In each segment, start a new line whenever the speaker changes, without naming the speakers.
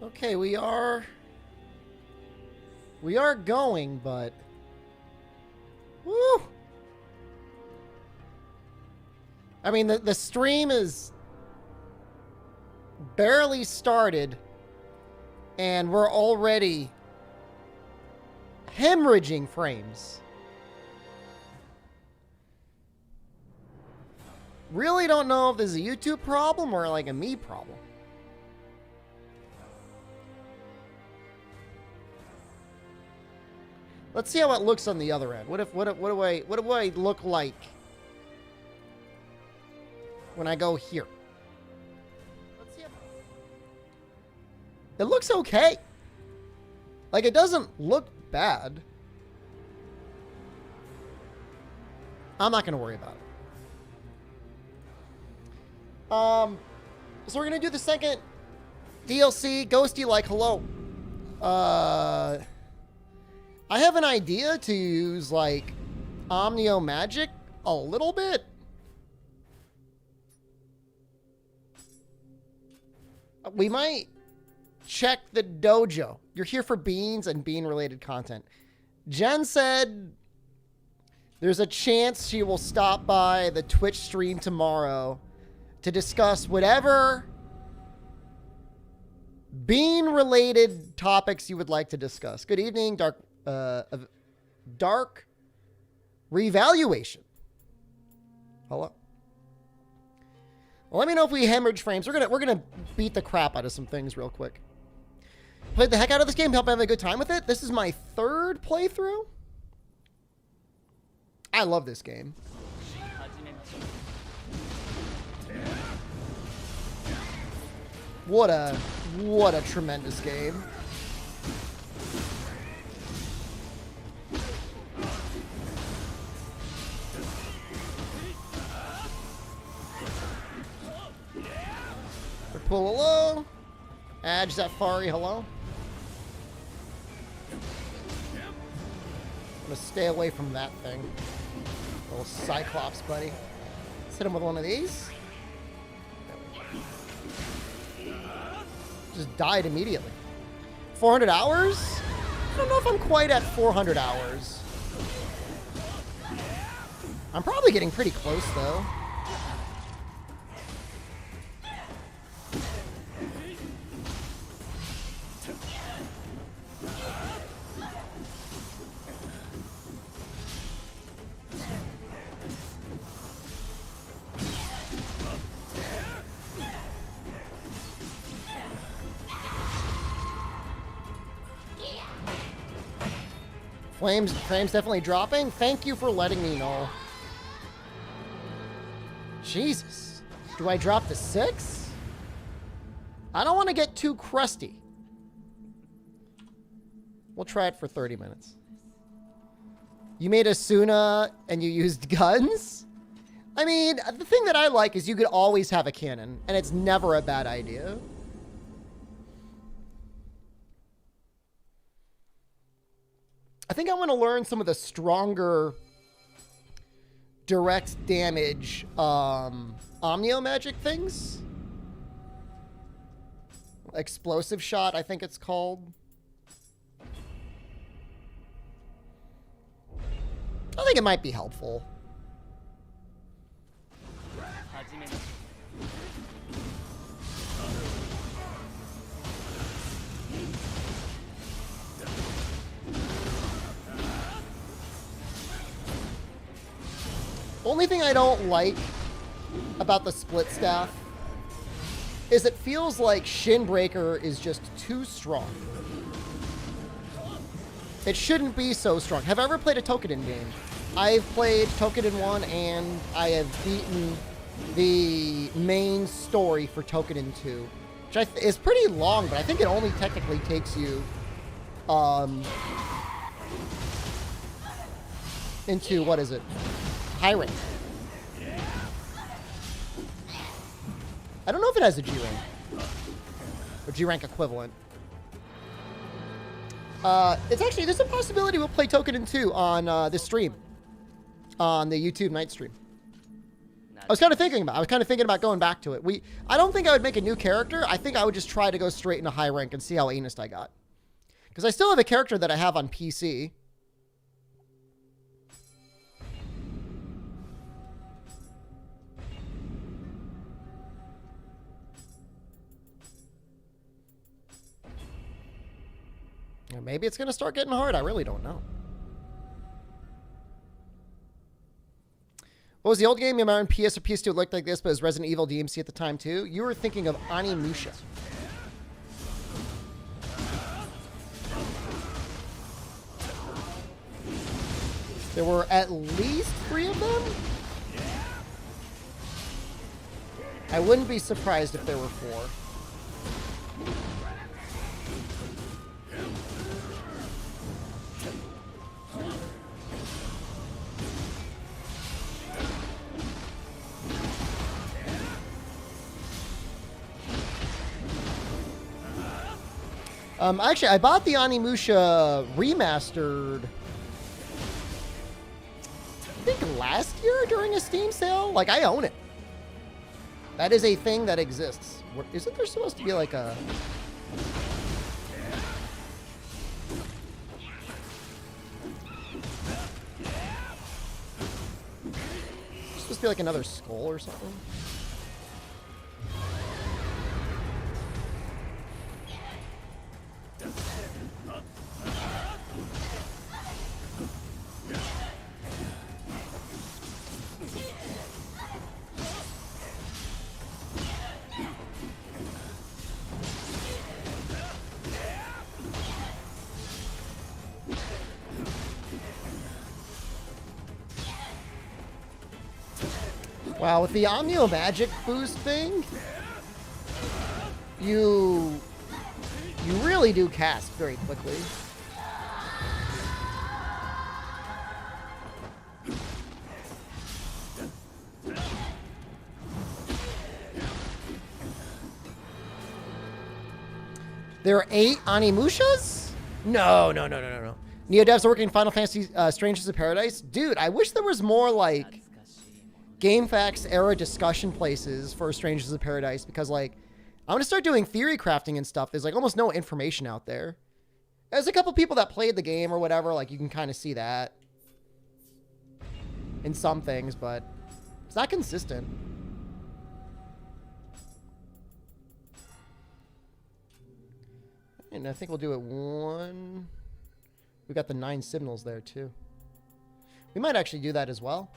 Okay, we are going, but woo! I mean, the stream is barely started, and we're already hemorrhaging frames. Really don't know if this is a YouTube problem or like a me problem. Let's see how it looks on the other end. What do I look like when I go here? Let's see. It looks okay. Like, it doesn't look bad. I'm not going to worry about it. So we're going to do the second DLC, Ghosty Like Hello. I have an idea to use, like, Nioh magic a little bit. We might check the dojo. You're here for beans and bean-related content. Jen said there's a chance she will stop by the Twitch stream tomorrow to discuss whatever bean-related topics you would like to discuss. Good evening, Dark Revaluation. Hello. Well, let me know if we hemorrhage frames. We're gonna beat the crap out of some things real quick. Played the heck out of this game. Hope I have a good time with it. This is my third playthrough. I love this game. What a tremendous game. Pull hello. Adge Zafari, hello. I'm gonna stay away from that thing. Little Cyclops, buddy. Let's hit him with one of these. Just died immediately. 400 hours? I don't know if I'm quite at 400 hours. I'm probably getting pretty close, though. Frames definitely dropping. Thank you for letting me know. Jesus. Do I drop to 6? I don't want to get too crusty. We'll try it for 30 minutes. You made Asuna and you used guns? I mean, the thing that I like is you could always have a cannon, and it's never a bad idea. I think I want to learn some of the stronger direct damage Nioh magic things. Explosive shot, I think it's called. I think it might be helpful. Only thing I don't like about the split staff is it feels like Shinbreaker is just too strong. It shouldn't be so strong. Have I ever played a Tokiden game? I've played Tokiden 1 and I have beaten the main story for Tokiden 2, which is pretty long, but I think it only technically takes you into, what is it? High rank. I don't know if it has a G rank or G rank equivalent. It's actually, there's a possibility we'll play Tokiden 2 on this stream, on the YouTube night stream. I was kind of thinking about going back to it. I don't think I would make a new character. I think I would just try to go straight into high rank and see how anist I got. Because I still have a character that I have on PC. Or maybe it's going to start getting hard. I really don't know. What was the old game you remember on PS or PS2? It looked like this, but it was Resident Evil DMC at the time too. You were thinking of Onimusha. There were at least 3 of them? I wouldn't be surprised if there were 4. Actually, I bought the Onimusha remastered, I think last year during a Steam sale. Like, I own it. That is a thing that exists. Isn't there supposed to be like a... supposed to be like another skull or something? Wow, with the Omnio Magic boost thing, you really do cast very quickly. There are 8 Onimushas? No. Nioh devs are working in Final Fantasy Strangers of Paradise. Dude, I wish there was more like GameFAQs era discussion places for Strangers of Paradise, because like I'm gonna start doing theory crafting and stuff. There's like almost no information out there. There's a couple people that played the game or whatever, like you can kind of see that in some things, but it's not consistent. And I think we'll do it one. We got the 9 signals there too. We might actually do that as well.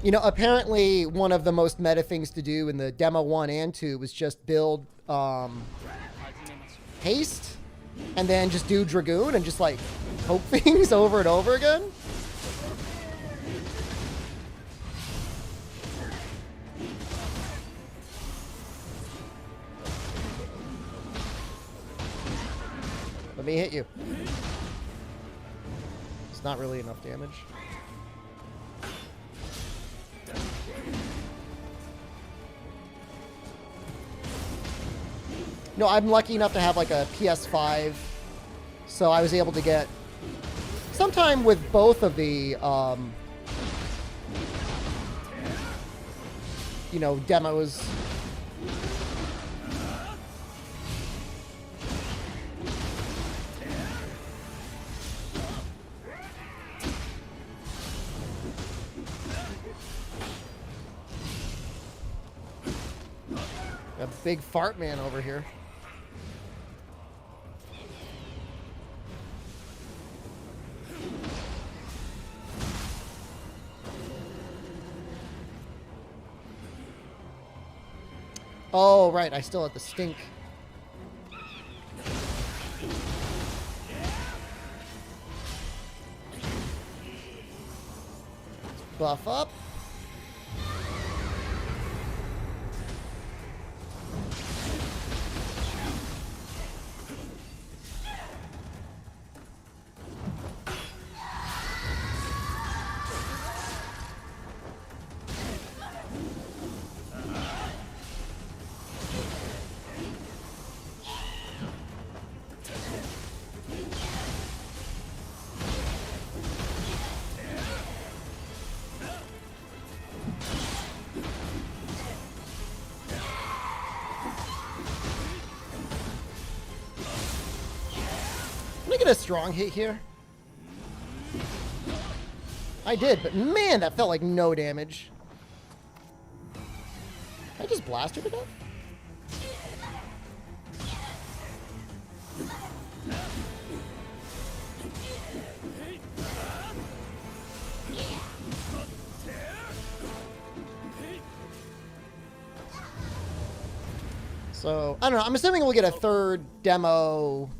You know, apparently one of the most meta things to do in the demo 1 and 2 was just build haste and then just do Dragoon and just like hope things over and over again. Let me hit you. It's not really enough damage. No, I'm lucky enough to have like a PS5, so I was able to get sometime with both of the, you know, demos. A big fart man over here. Oh, right. I still have the stink. Buff up. a strong hit here? I did, but man, that felt like no damage. I just blasted it up? So, I don't know. I'm assuming we'll get a third demo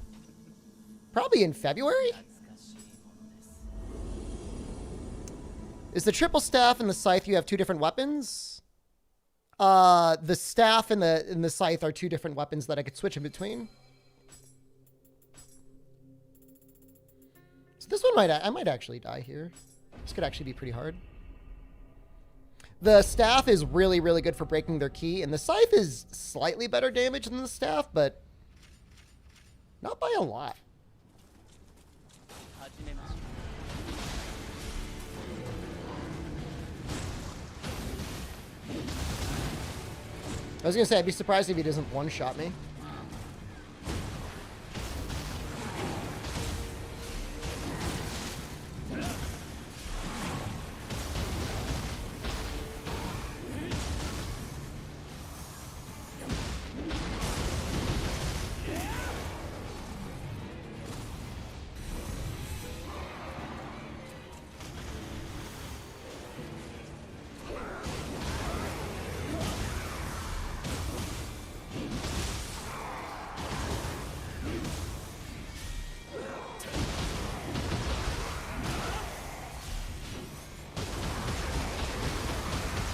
probably in February? Is the triple staff and the scythe, you have two different weapons? The staff and the scythe are two different weapons that I could switch in between. So this one I might actually die here. This could actually be pretty hard. The staff is really, really good for breaking their ki, and the scythe is slightly better damage than the staff, but not by a lot. I was going to say, I'd be surprised if he doesn't one-shot me.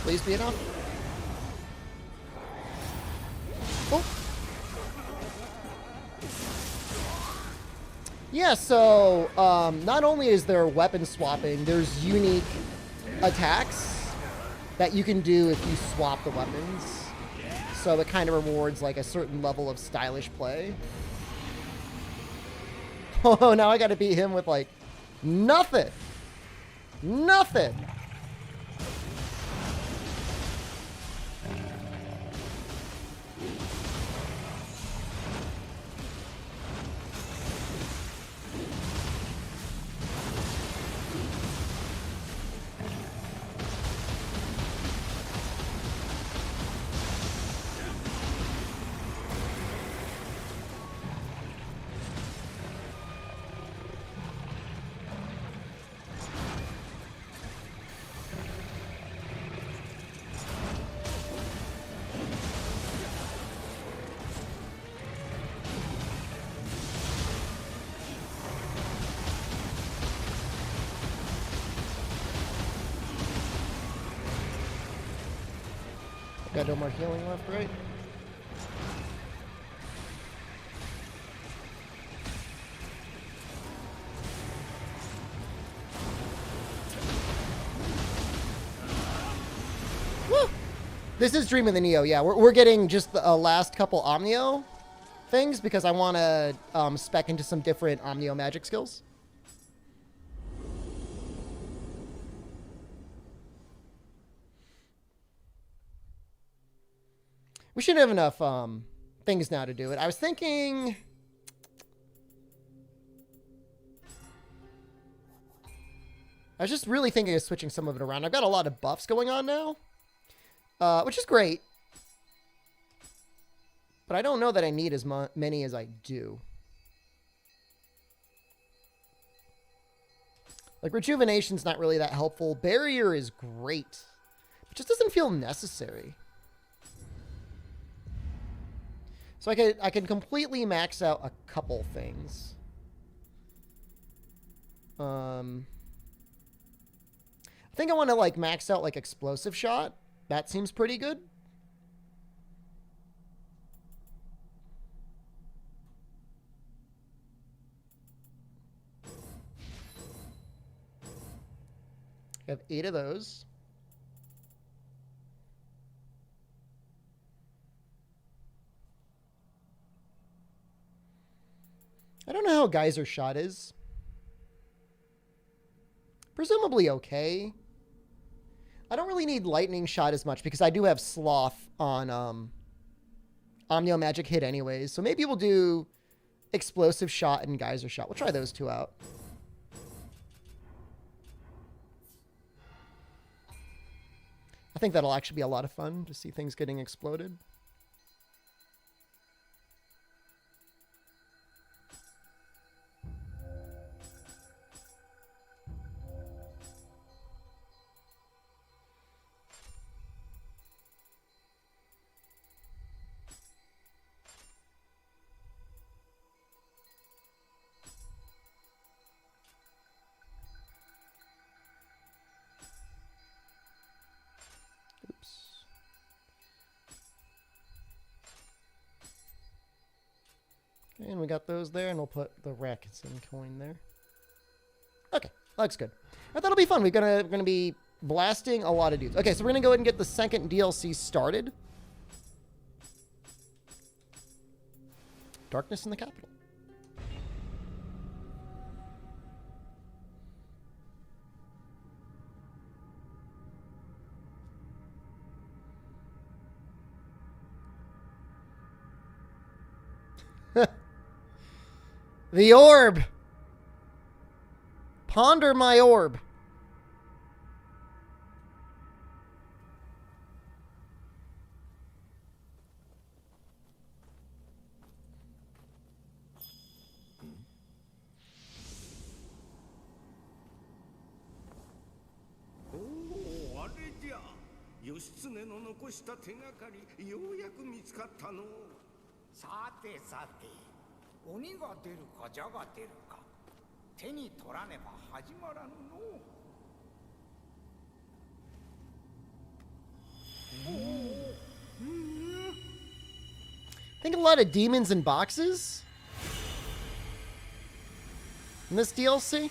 Please be enough. Oh. Yeah, so not only is there weapon swapping, there's unique attacks that you can do if you swap the weapons. So it kind of rewards like a certain level of stylish play. Oh, now I got to beat him with like nothing. Nothing. Got no more healing left, right? Woo! This is Dream of the Nioh, yeah. We're getting just the last couple Omnio things because I want to spec into some different Omnio magic skills. We should have enough things now to do it. I was thinking... I was just really thinking of switching some of it around. I've got a lot of buffs going on now, which is great. But I don't know that I need as many as I do. Like, Rejuvenation's not really that helpful. Barrier is great. It just doesn't feel necessary. So I can completely max out a couple things. I think I want to like max out like Explosive Shot. That seems pretty good. I have 8 of those. I don't know how Geyser Shot is. Presumably okay. I don't really need Lightning Shot as much because I do have Sloth on Omnio Magic Hit anyways. So maybe we'll do explosive shot and geyser shot. We'll try those two out. I think that'll actually be a lot of fun to see things getting exploded. And we got those there, and we'll put the Rakuten coin there. Okay, looks good. And that'll be fun. We're gonna be blasting a lot of dudes. Okay, so we're gonna go ahead and get the second DLC started. Darkness in the Capital. The orb. Ponder my orb.
Oh, あれじゃ。義経の残した手がかり、ようやく見つかったの。
さてさて。鬼が出るか蛇が出るか手に取らねば始まらぬの。
I think a lot of demons in boxes in this DLC.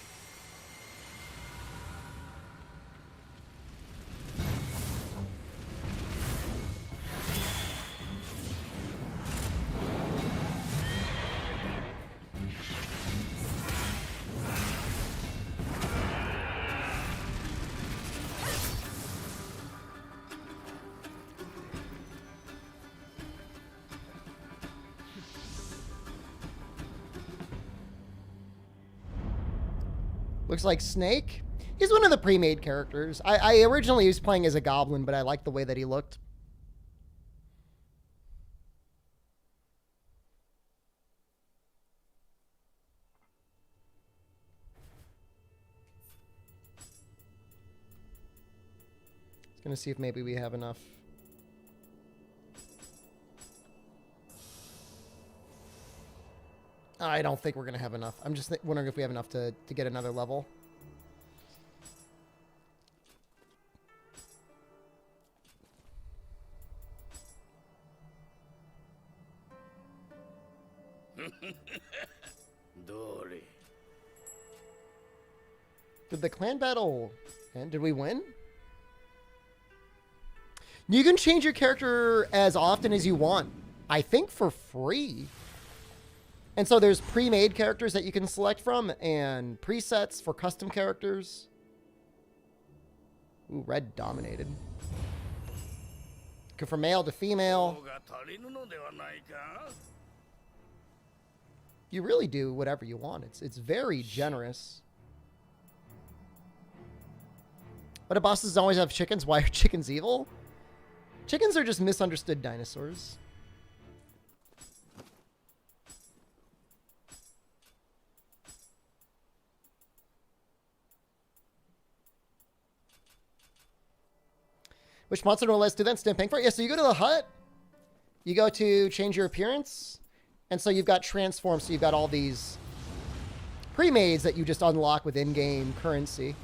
Looks like Snake. He's one of the pre-made characters. I originally was playing as a goblin, but I liked the way that he looked. Just gonna see if maybe we have enough. I don't think we're going to have enough. I'm just wondering if we have enough to get another level. Did the clan battle end? Did we win? You can change your character as often as you want. I think for free. And so there's pre-made characters that you can select from and presets for custom characters. Ooh, red dominated. Go from male to female. You really do whatever you want. It's very generous. But do bosses always have chickens? Why are chickens evil? Chickens are just misunderstood dinosaurs. Which monster no less do then stim paying for? Yeah, so you go to the hut, you go to change your appearance, and so you've got transforms, so you've got all these pre-mades that you just unlock with in-game currency.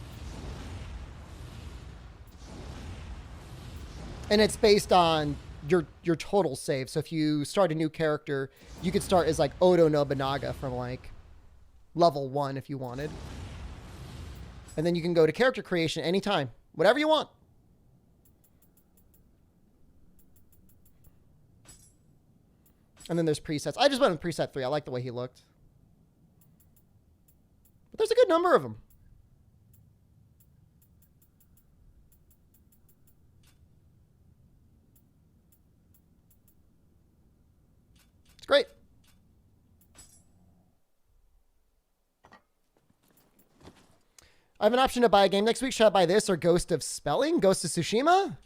And it's based on your total save. So if you start a new character, you could start as like Oda Nobunaga from like level 1 if you wanted. And then you can go to character creation anytime, whatever you want. And then there's presets. I just went with preset 3. I like the way he looked. But there's a good number of them. It's great. I have an option to buy a game next week. Should I buy this or Ghost of Spelling? Ghost of Tsushima?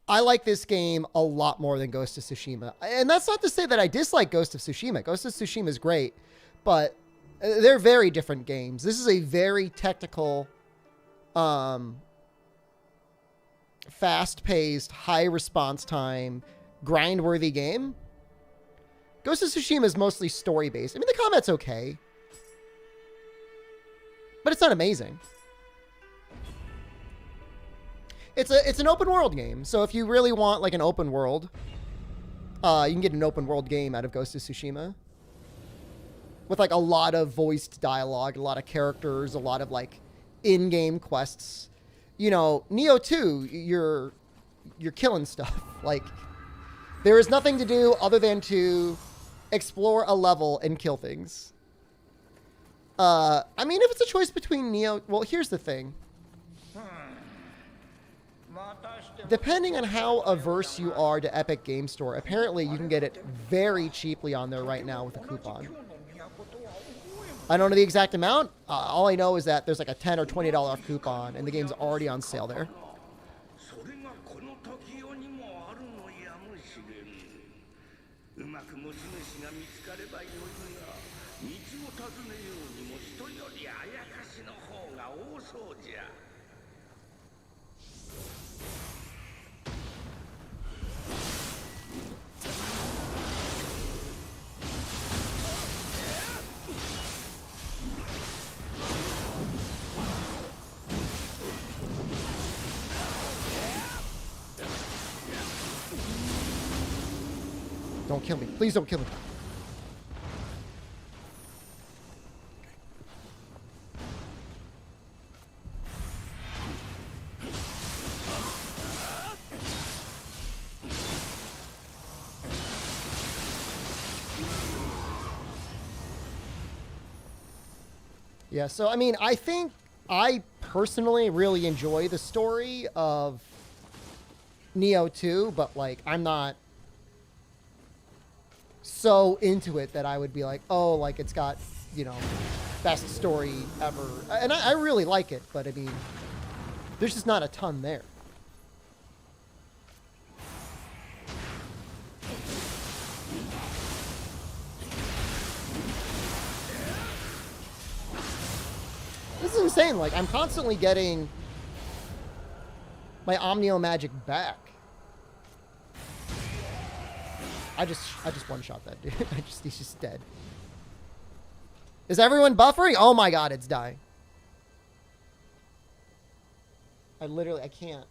I like this game a lot more than Ghost of Tsushima. And that's not to say that I dislike Ghost of Tsushima. Ghost of Tsushima is great, but they're very different games. This is a very technical, fast-paced, high response time, grind-worthy game. Ghost of Tsushima is mostly story-based. I mean, the combat's okay, but it's not amazing. It's an open world game. So if you really want like an open world, you can get an open world game out of Ghost of Tsushima. With like a lot of voiced dialogue, a lot of characters, a lot of like in-game quests. You know, Nioh 2, you're killing stuff. Like there is nothing to do other than to explore a level and kill things. I mean, if it's a choice between Nioh, well, here's the thing. Depending on how averse you are to Epic Game Store, apparently you can get it very cheaply on there right now with a coupon. I don't know the exact amount. All I know is that there's like a $10 or $20 off coupon, and the game's already on sale there. Don't kill me. Please don't kill me. Yeah, so I mean, I think I personally really enjoy the story of Nioh 2, but like I'm not so into it that I would be like, oh, like it's got, you know, best story ever. And I really like it, but I mean, there's just not a ton there. This is insane. Like, I'm constantly getting my Omnio magic back. I just one-shot that dude. He's just dead. Is everyone buffering? Oh my god, it's dying. I can't.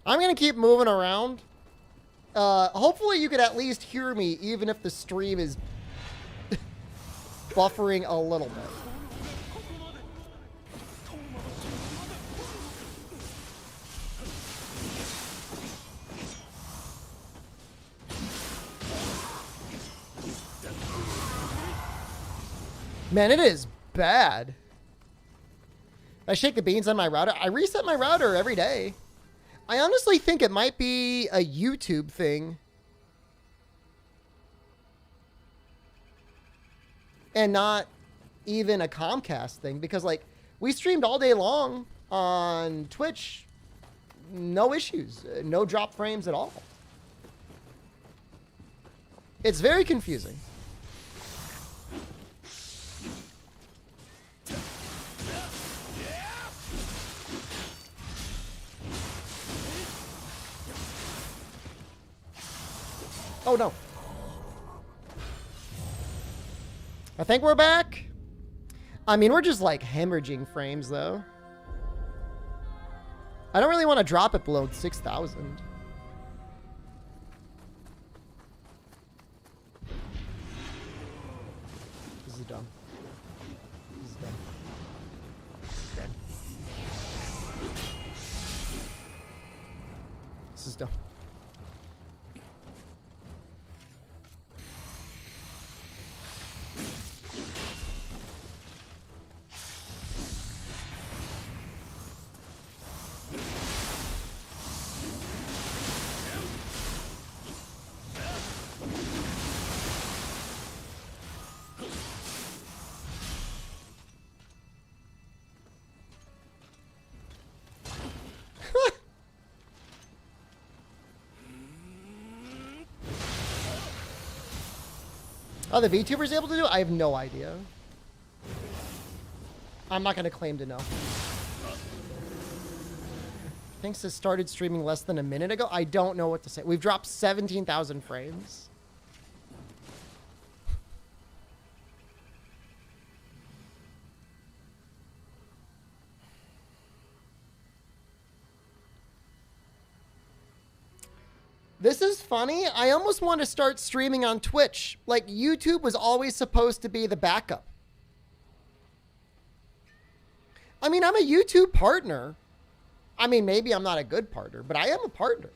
I'm going to keep moving around. Hopefully you could at least hear me, even if the stream is buffering a little bit. Man, it is bad. I shake the beans on my router. I reset my router every day. I honestly think it might be a YouTube thing. And not even a Comcast thing. Because, like, we streamed all day long on Twitch. No issues. No drop frames at all. It's very confusing. Oh, no. I think we're back. I mean, we're just like hemorrhaging frames, though. I don't really want to drop it below 6,000. This is dumb. This is dumb. This is dumb. Oh, the VTuber's able to do it? I have no idea. I'm not going to claim to know. Thinks it started streaming less than a minute ago. I don't know what to say. We've dropped 17,000 frames. This is funny. I almost want to start streaming on Twitch. Like, YouTube was always supposed to be the backup. I mean, I'm a YouTube partner. I mean, maybe I'm not a good partner, but I am a partner.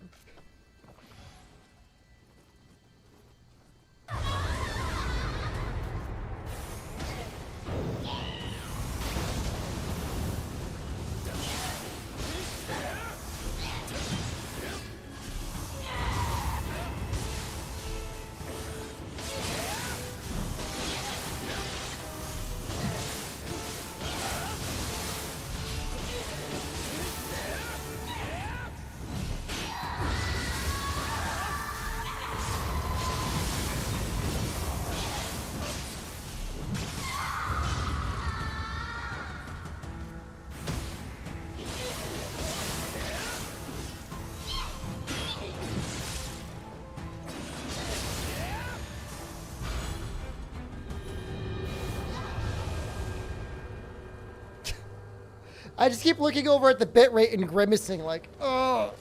I just keep looking over at the bitrate and grimacing like, oh,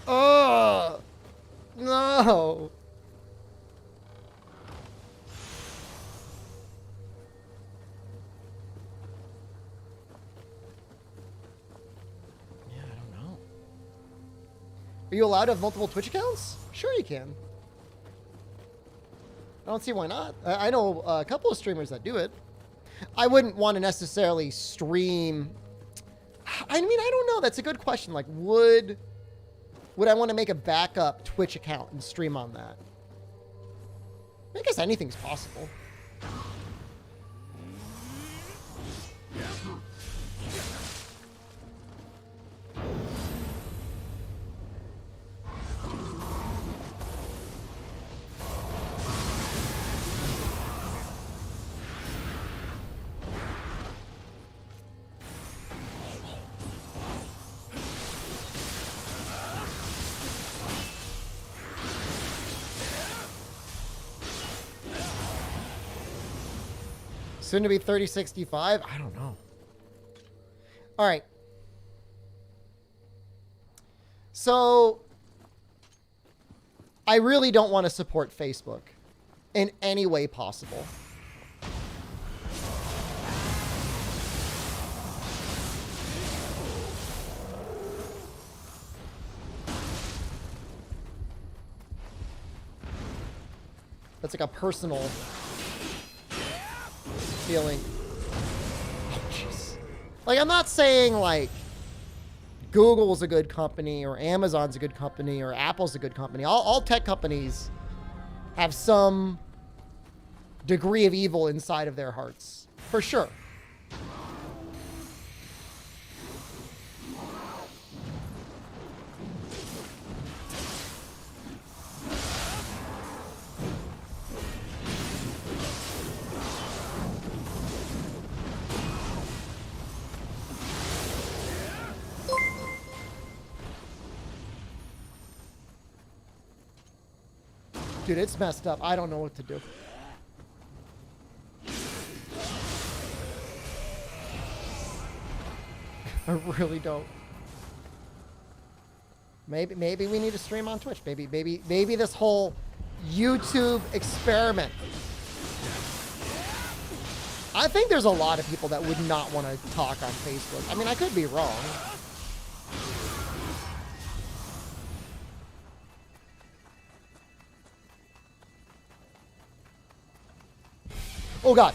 no. Yeah, I don't know. Are you allowed to have multiple Twitch accounts? Sure you can. I don't see why not. I know a couple of streamers that do it. I wouldn't want to necessarily stream. I mean, I don't know. That's a good question. Like, would I want to make a backup Twitch account and stream on that? I guess anything's possible. Soon to be 3065? I don't know. All right. So, I really don't want to support Facebook in any way possible. That's like a personal feeling. Oh, jeez. Like, I'm not saying, like, Google's a good company or Amazon's a good company or Apple's a good company. All tech companies have some degree of evil inside of their hearts. For sure. Dude, it's messed up. I don't know what to do. I really don't. Maybe we need to stream on Twitch. Maybe this whole YouTube experiment. I think there's a lot of people that would not want to talk on Facebook. I mean, I could be wrong. Oh god.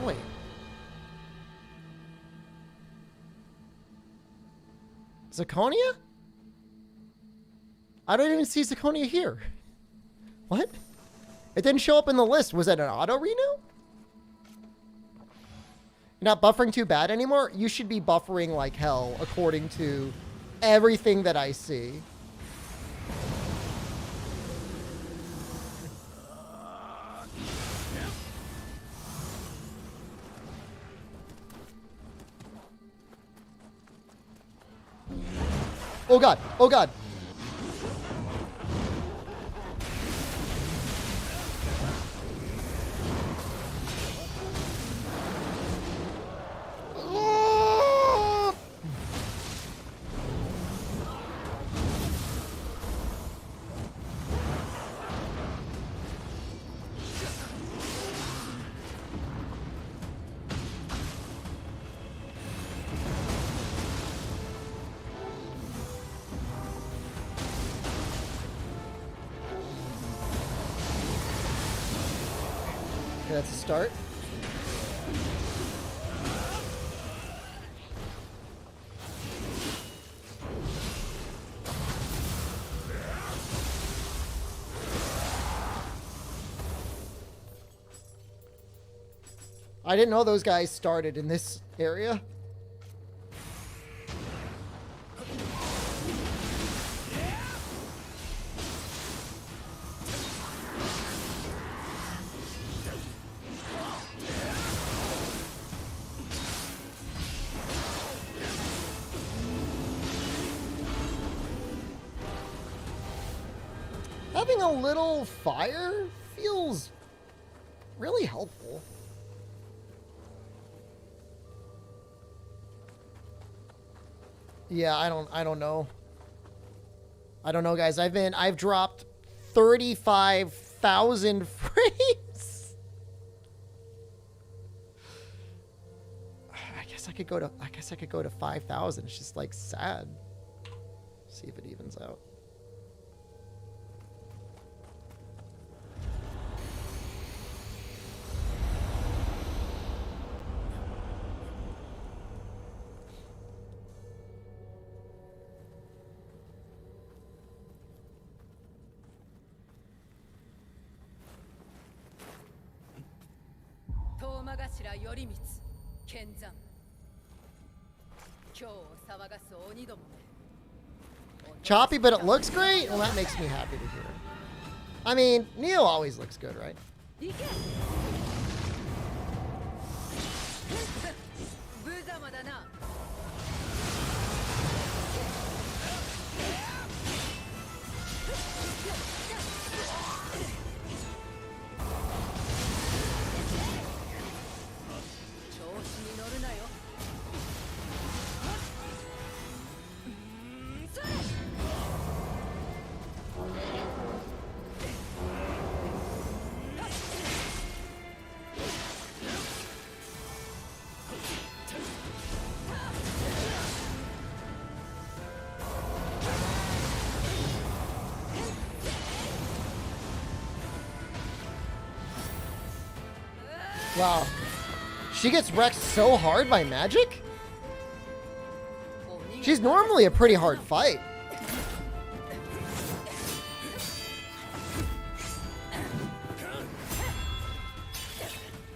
Wait. Zirconia? I don't even see Zirconia here. What? It didn't show up in the list. Was that an auto renew? You're not buffering too bad anymore? You should be buffering like hell according to everything that I see. Oh god, oh god. Okay, that's a start. I didn't know those guys started in this area. Having a little fire feels really helpful. Yeah, I don't know. I don't know, guys. I've dropped 35,000 frames. I guess I could go to 5,000. It's just like sad. See if it evens out. Choppy, but it looks great? Well, that makes me happy to hear. I mean, Nioh always looks good, right? Wow. She gets wrecked so hard by magic? She's normally a pretty hard fight.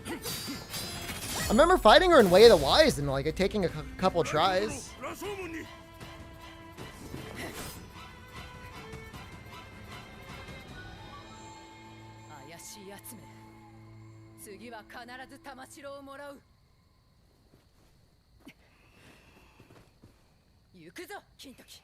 I remember fighting her in Way of the Wise and like taking a couple tries.
やつめ。次は必ず玉城をもらう。行くぞ、金時。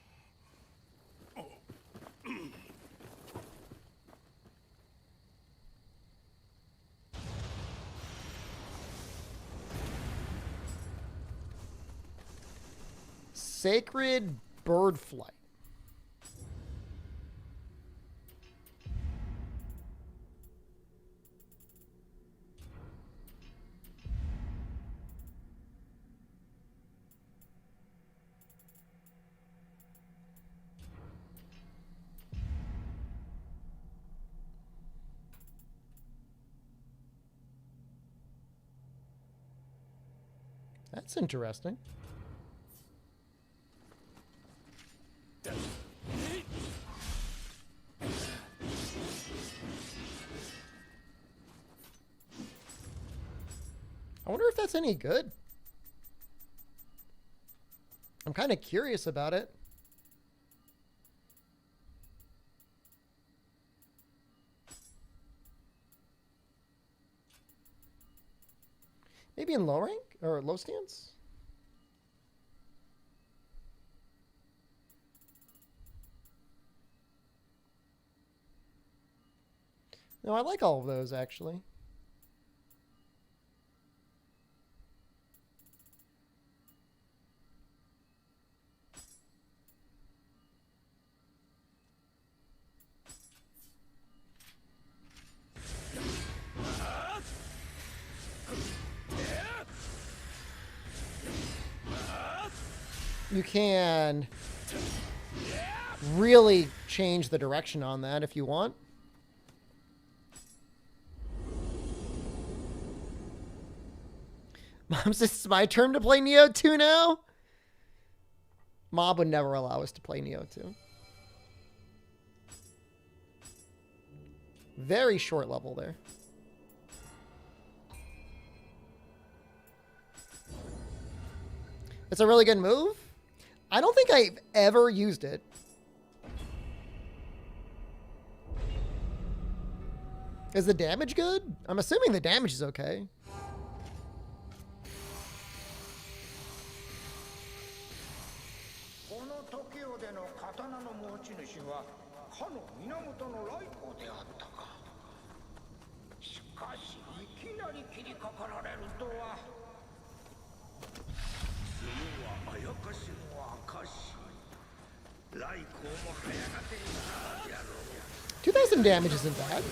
Sacred bird flight. That's interesting. I wonder if that's any good. I'm kind of curious about it. Maybe in low rank or low stance? No, I like all of those actually. You can really change the direction on that if you want. Mom says it's my turn to play Nioh 2 now? Mob would never allow us to play Nioh 2. Very short level there. It's a really good move. I don't think I've ever used it. Is the damage good? I'm assuming the damage is okay. $2,000 damage isn't bad.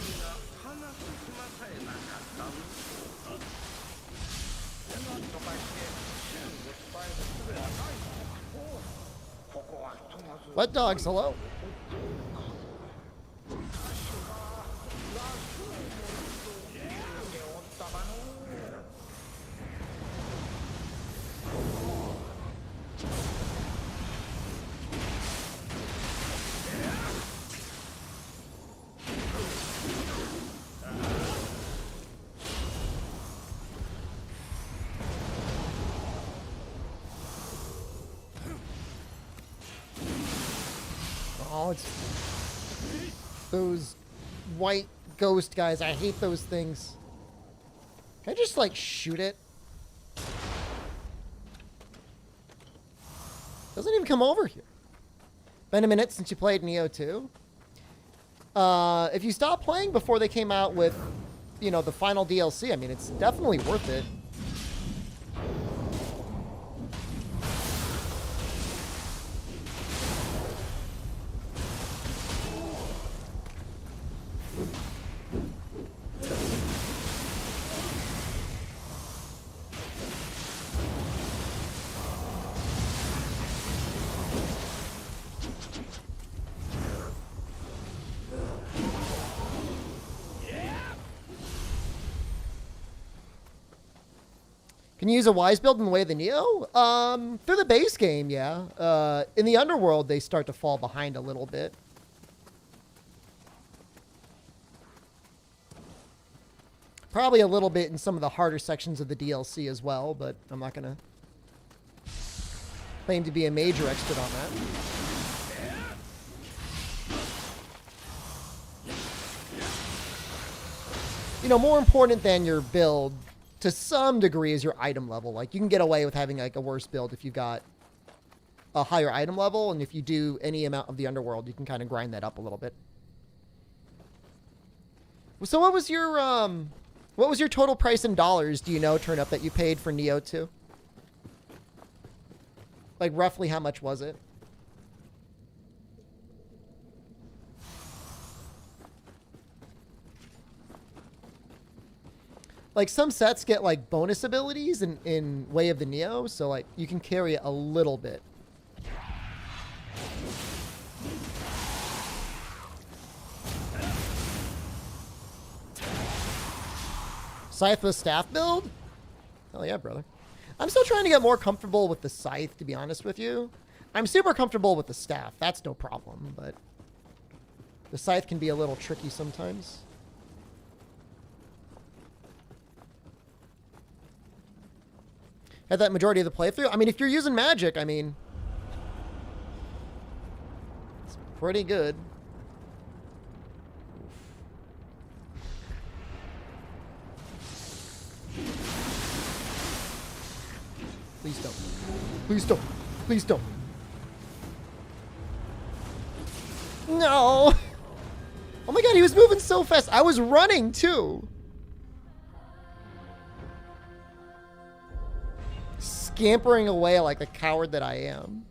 What dogs? Hello. Oh, it's those white ghost guys. I hate those things. Can I just, like, shoot it? Doesn't even come over here. Been a minute since you played Nioh 2. If you stopped playing before they came out with, you know, the final DLC, I mean, it's definitely worth it. Can you use a wise build in the way of the Nioh? Through the base game, yeah. In the underworld, they start to fall behind a little bit. Probably a little bit in some of the harder sections of the DLC as well, but I'm not going to claim to be a major expert on that. know, more important than your build to some degree is your item level. Like, you can get away with having, like, a worse build if you've got a higher item level, and if you do any amount of the underworld, you can kind of grind that up a little bit. So what was your total price in dollars, do you know, turn up that you paid for Nioh 2? Like, roughly how much was it? Like, some sets get, like, bonus abilities in Way of the Nioh, so, like, you can carry it a little bit. Scythe with staff build? Hell yeah, brother. I'm still trying to get more comfortable with the scythe, to be honest with you. I'm super comfortable with the staff. That's no problem, but the scythe can be a little tricky sometimes. Had that majority of the playthrough. I mean, if you're using magic, I mean, it's pretty good. Please don't. Please don't. Please don't. No. Oh my god, he was moving so fast. I was running too. Scampering away like the coward that I am.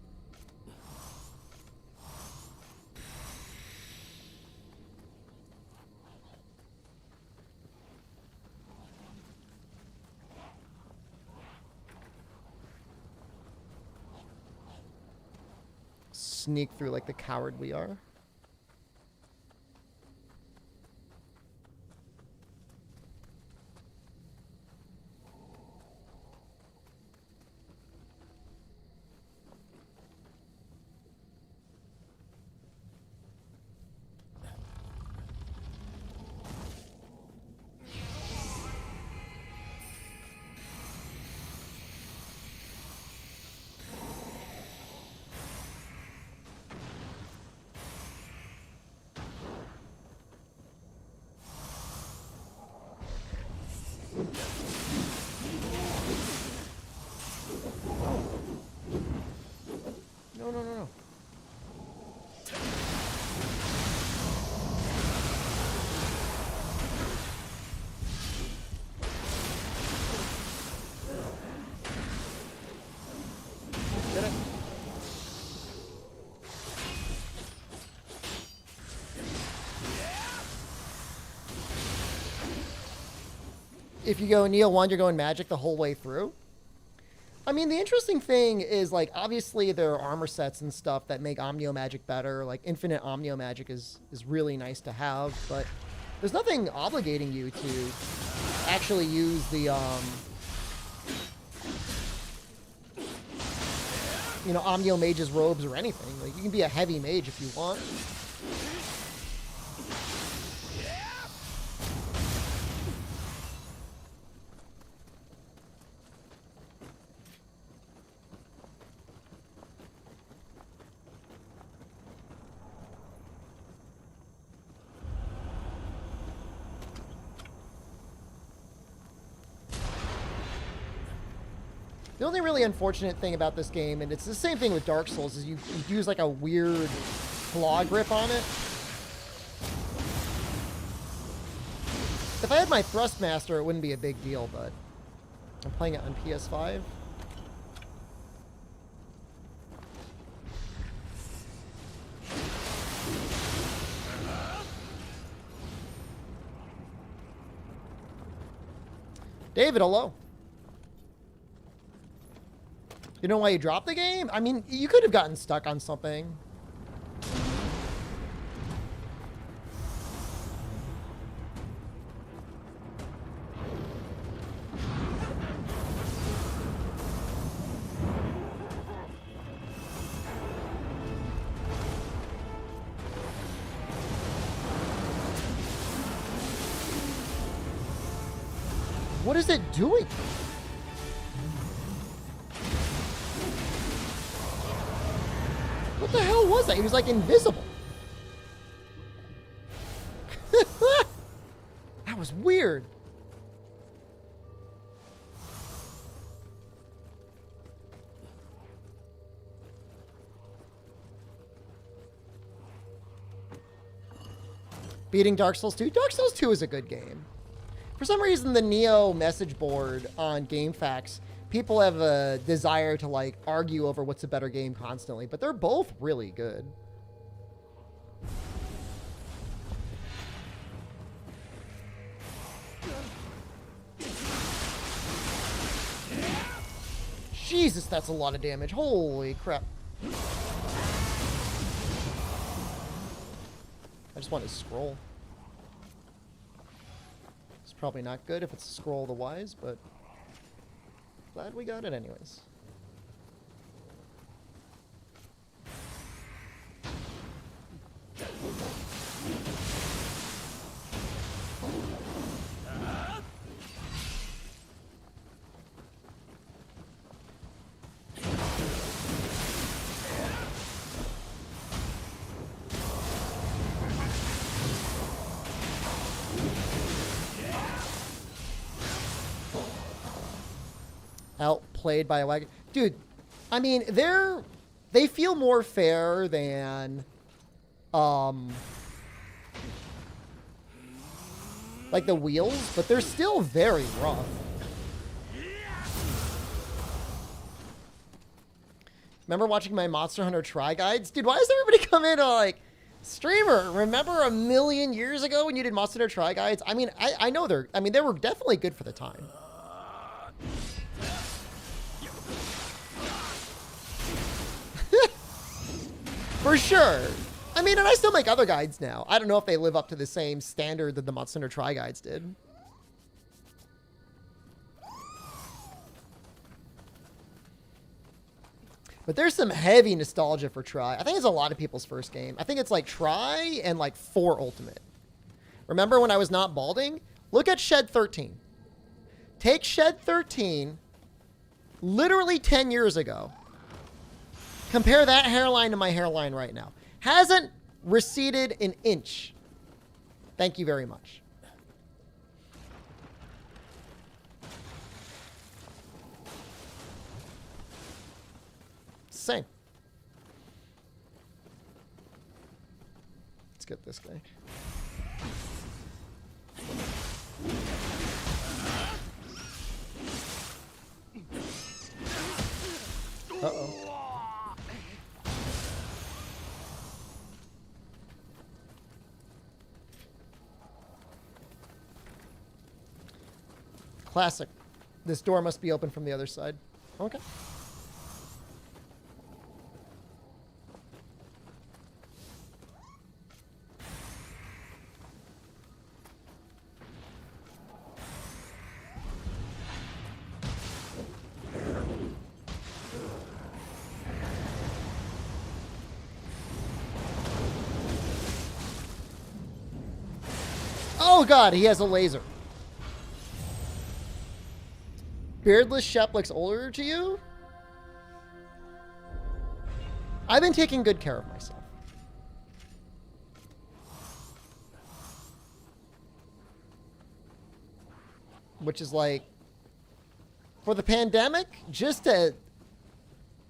Sneak through like the coward we are. No, no, no, no. Get it. If you go Nioh 1, you're going magic the whole way through. I mean, the interesting thing is, like, obviously there are armor sets and stuff that make Omnio magic better. Like, infinite Omnio magic is really nice to have, but there's nothing obligating you to actually use the, you know, Omnio mage's robes or anything. Like, you can be a heavy mage if you want. The only really unfortunate thing about this game, and it's the same thing with Dark Souls, is you use like a weird claw grip on it. If I had my Thrustmaster, it wouldn't be a big deal, but I'm playing it on PS5. David, hello. You know why you dropped the game? I mean, you could have gotten stuck on something. What is it doing? What the hell was that? He was like invisible. That was weird. Beating Dark Souls 2? Dark Souls 2 is a good game. For some reason, the Nioh message board on GameFAQs, people have a desire to, like, argue over what's a better game constantly, but they're both really good. Jesus, that's a lot of damage. Holy crap. I just want to scroll. It's probably not good if it's a scroll of the wise, but glad we got it anyways. Outplayed by a wagon. Dude, I mean, they feel more fair than like the wheels, but they're still very rough. Remember watching my Monster Hunter Try Guides? Dude, why does everybody come in like, streamer, remember a million years ago when you did Monster Hunter Try Guides? I mean, I know they were definitely good for the time. For sure. I mean, and I still make other guides now. I don't know if they live up to the same standard that the Monster Hunter Try Guides did. But there's some heavy nostalgia for Try. I think it's a lot of people's first game. I think it's like Try and like 4 Ultimate. Remember when I was not balding? Look at Shed 13. Take Shed 13, literally 10 years ago. Compare that hairline to my hairline right now. Hasn't receded an inch. Thank you very much. Same. Let's get this guy. Uh-oh. Classic. This door must be open from the other side. Okay. Oh god, he has a laser. Beardless Shep looks older to you? I've been taking good care of myself. Which is like, for the pandemic, just to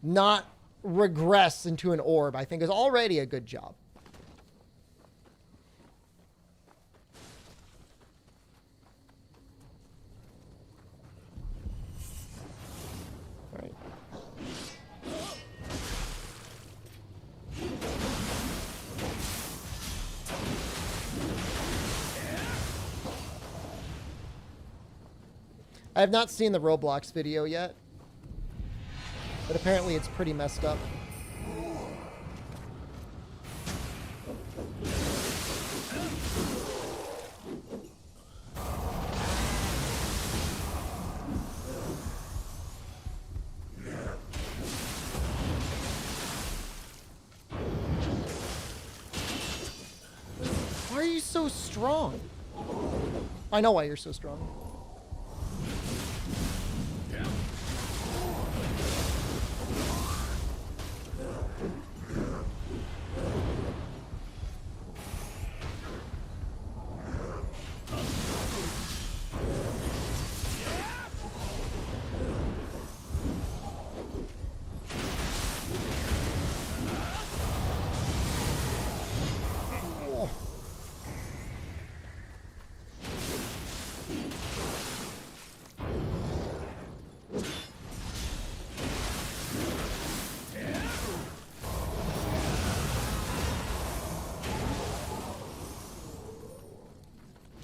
not regress into an orb, I think is already a good job. I have not seen the Roblox video yet, but apparently it's pretty messed up. Why are you so strong? I know why you're so strong.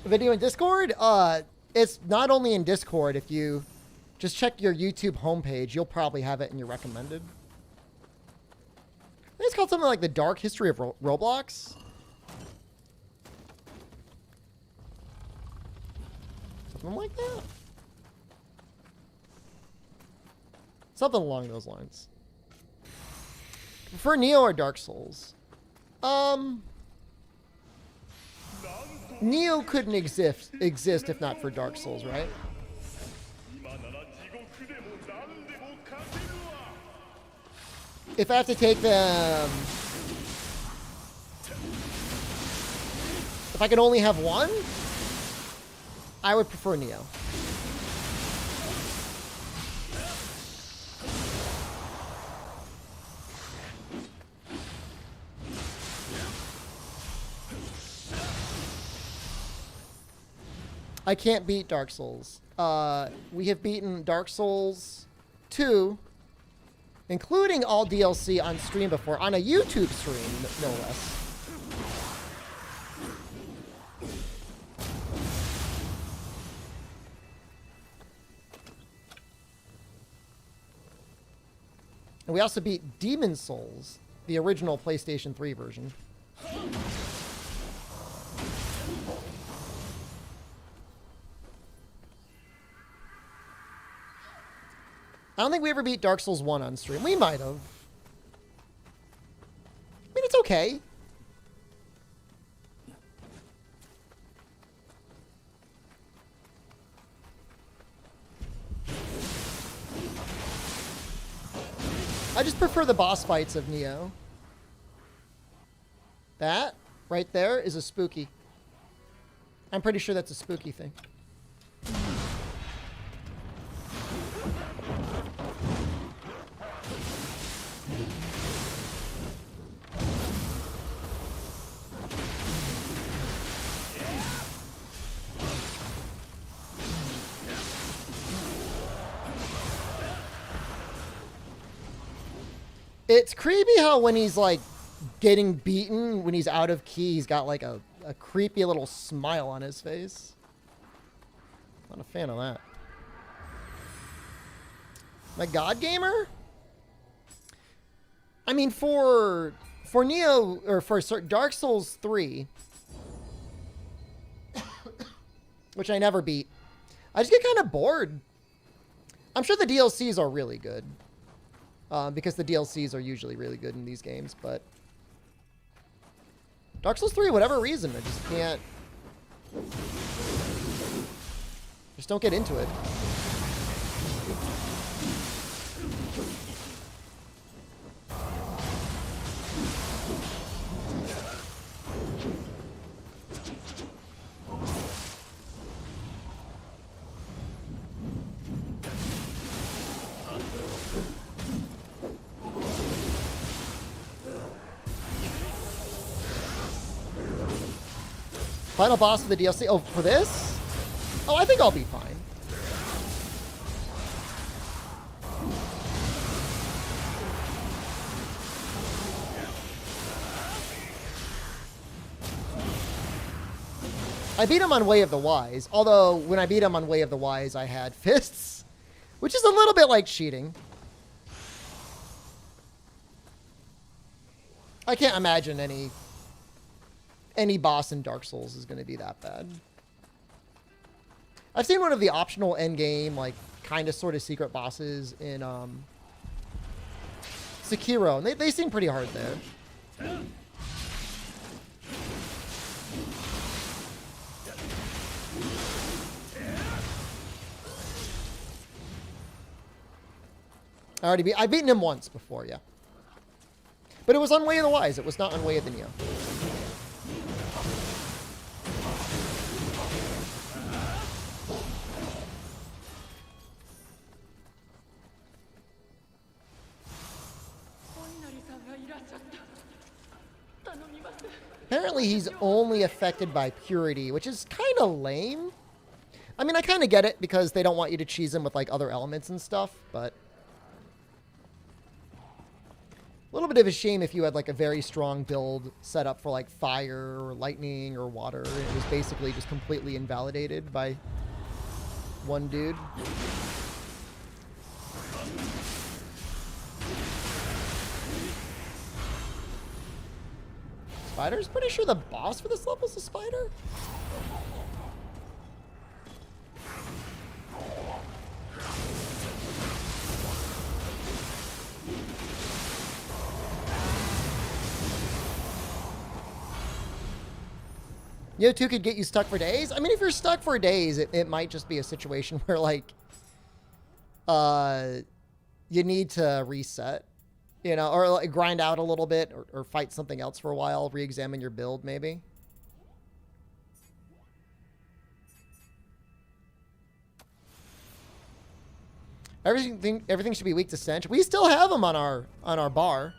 video in Discord? It's not only in Discord. If you just check your YouTube homepage, you'll probably have it in your recommended. I think it's called something like The Dark History of Roblox. Something like that. Something along those lines. Prefer Nioh or Dark Souls? Nioh couldn't exist if not for Dark Souls, right? If I have to take them... If I could only have one, I would prefer Nioh. I can't beat Dark Souls. We have beaten Dark Souls 2, including all DLC on stream before, on a YouTube stream, no less. And we also beat Demon Souls, the original PlayStation 3 version. I don't think we ever beat Dark Souls 1 on stream. We might have. I mean, it's okay. I just prefer the boss fights of Nioh. That right there is a spooky. I'm pretty sure that's a spooky thing. It's creepy how when he's like getting beaten, when he's out of key, he's got like a creepy little smile on his face. Not a fan of that. My God Gamer? I mean, for Nioh, or for Dark Souls 3, which I never beat, I just get kind of bored. I'm sure the DLCs are really good. Because the DLCs are usually really good in these games, but Dark Souls 3, whatever reason, I just can't. Just don't get into it. Final boss of the DLC. Oh, for this? Oh, I think I'll be fine. I beat him on Way of the Wise. Although, when I beat him on Way of the Wise, I had fists. Which is a little bit like cheating. I can't imagine any boss in Dark Souls is going to be that bad. I've seen one of the optional endgame, like, kind of sort of secret bosses in Sekiro, and they seem pretty hard there. I've beaten him once before, yeah. But it was on Way of the Wise. It was not on Way of the Nioh. Apparently he's only affected by purity, which is kind of lame. I mean, I kind of get it because they don't want you to cheese him with like other elements and stuff, but little bit of a shame if you had like a very strong build set up for like fire or lightning or water. And it was basically just completely invalidated by one dude. Spider's pretty sure the boss for this level is a spider. Nioh 2 could get you stuck for days. I mean, if you're stuck for days, it might just be a situation where, like, you need to reset, you know, or like grind out a little bit or fight something else for a while, re-examine your build, maybe. Everything should be weak to stench. We still have them on our bar.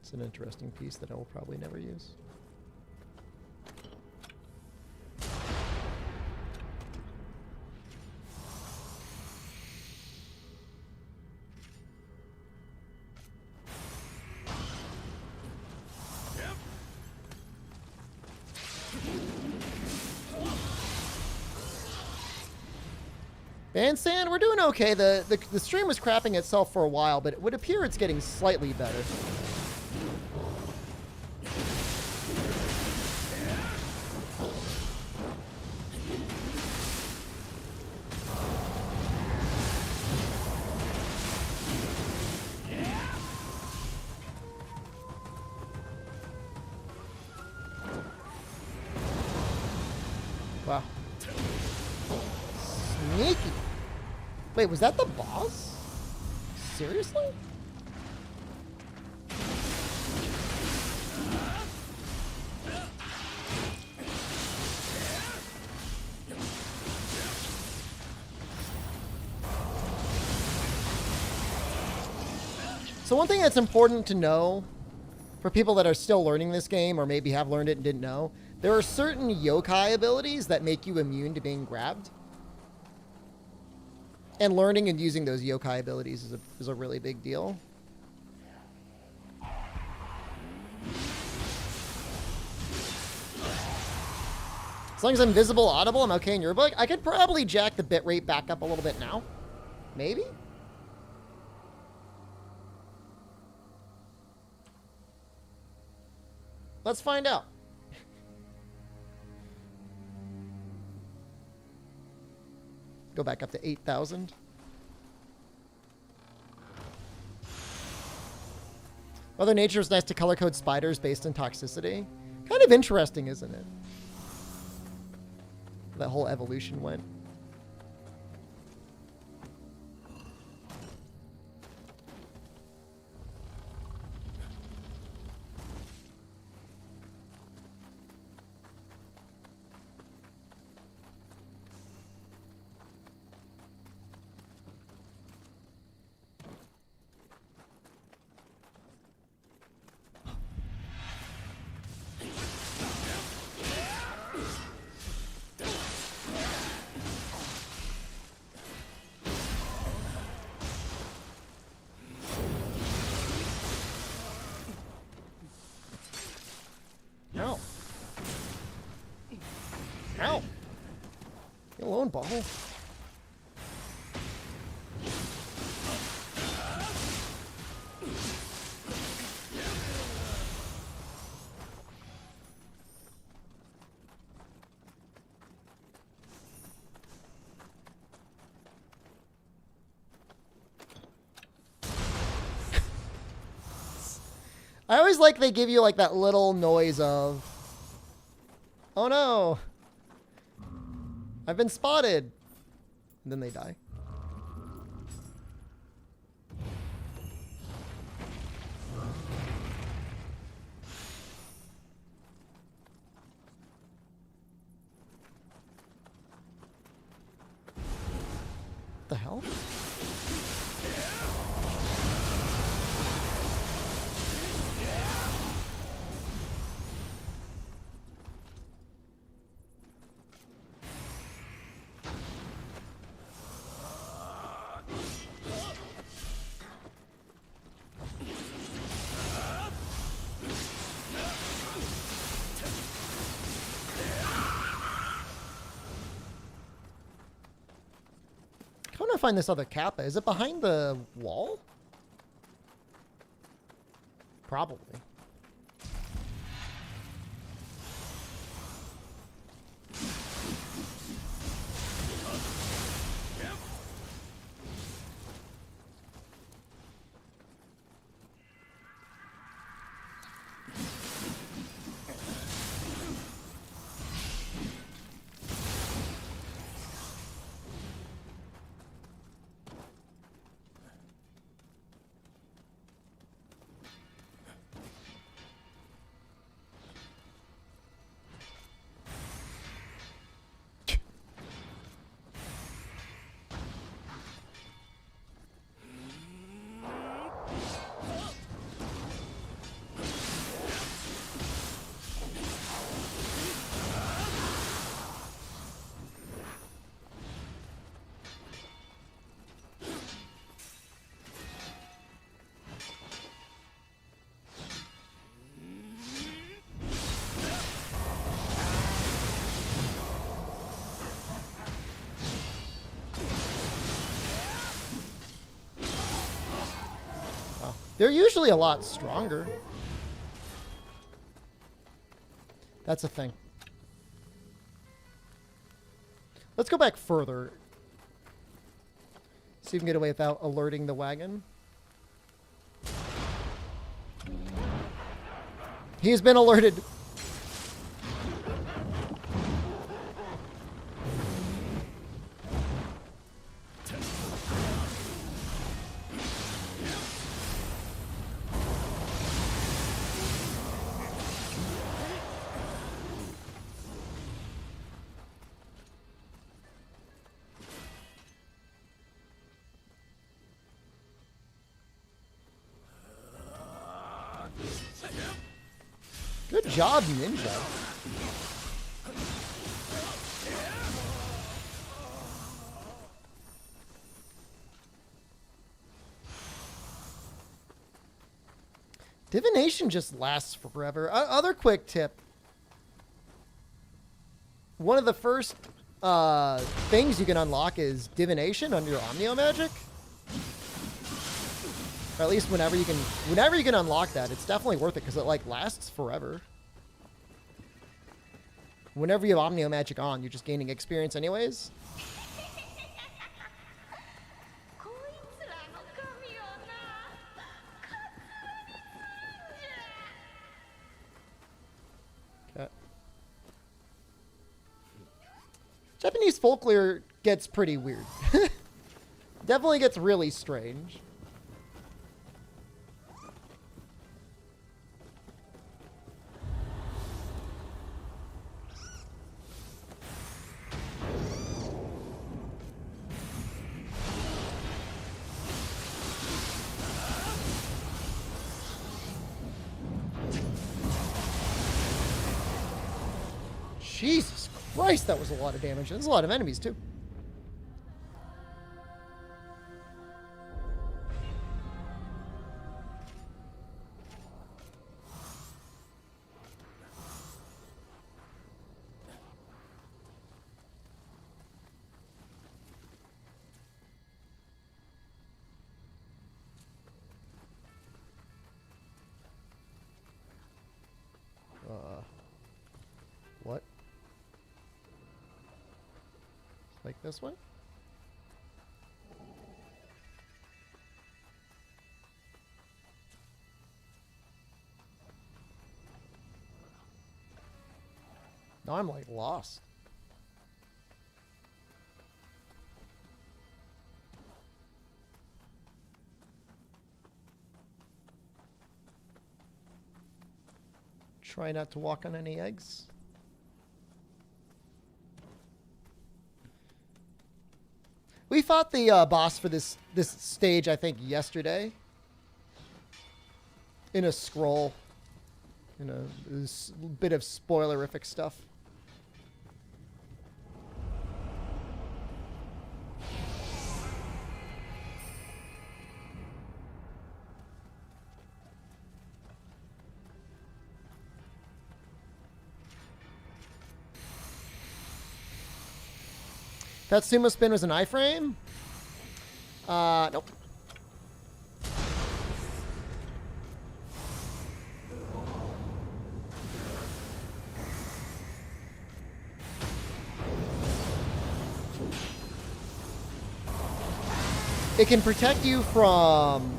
It's an interesting piece that I will probably never use. Bandstand, we're doing okay. The stream was crapping itself for a while, but it would appear it's getting slightly better. Wow. Sneaky. Wait, was that the boss? Seriously? So one thing that's important to know for people that are still learning this game or maybe have learned it and didn't know, there are certain yokai abilities that make you immune to being grabbed. And learning and using those yokai abilities is a really big deal. As long as I'm visible, audible, I'm okay in your book. I could probably jack the bitrate back up a little bit now. Maybe? Let's find out. Go back up to 8,000. Mother Nature is nice to color code spiders based on toxicity. Kind of interesting, isn't it? That whole evolution went. Ow. Ow. You alone, bottle. I always like they give you like that little noise of, oh no, I've been spotted. And then they die. What the hell? find this other Kappa. Is it behind the wall? Probably. They're usually a lot stronger. That's a thing. Let's go back further. See if we can get away without alerting the wagon. He's been alerted. Good job, Ninja. Divination just lasts forever. Other quick tip. One of the first things you can unlock is Divination under your Omnio magic. Or at least whenever you can unlock that, it's definitely worth it because it like lasts forever. Whenever you have Omnio magic on, you're just gaining experience anyways. Okay. Japanese folklore gets pretty weird. Definitely gets really strange. Jesus Christ, that was a lot of damage. There's a lot of enemies, too. What? Like this way? Now I'm like lost. Try not to walk on any eggs. We fought the boss for this stage, I think, yesterday. In a scroll. You know, this bit of spoilerific stuff. That sumo spin was an iframe? Nope. It can protect you from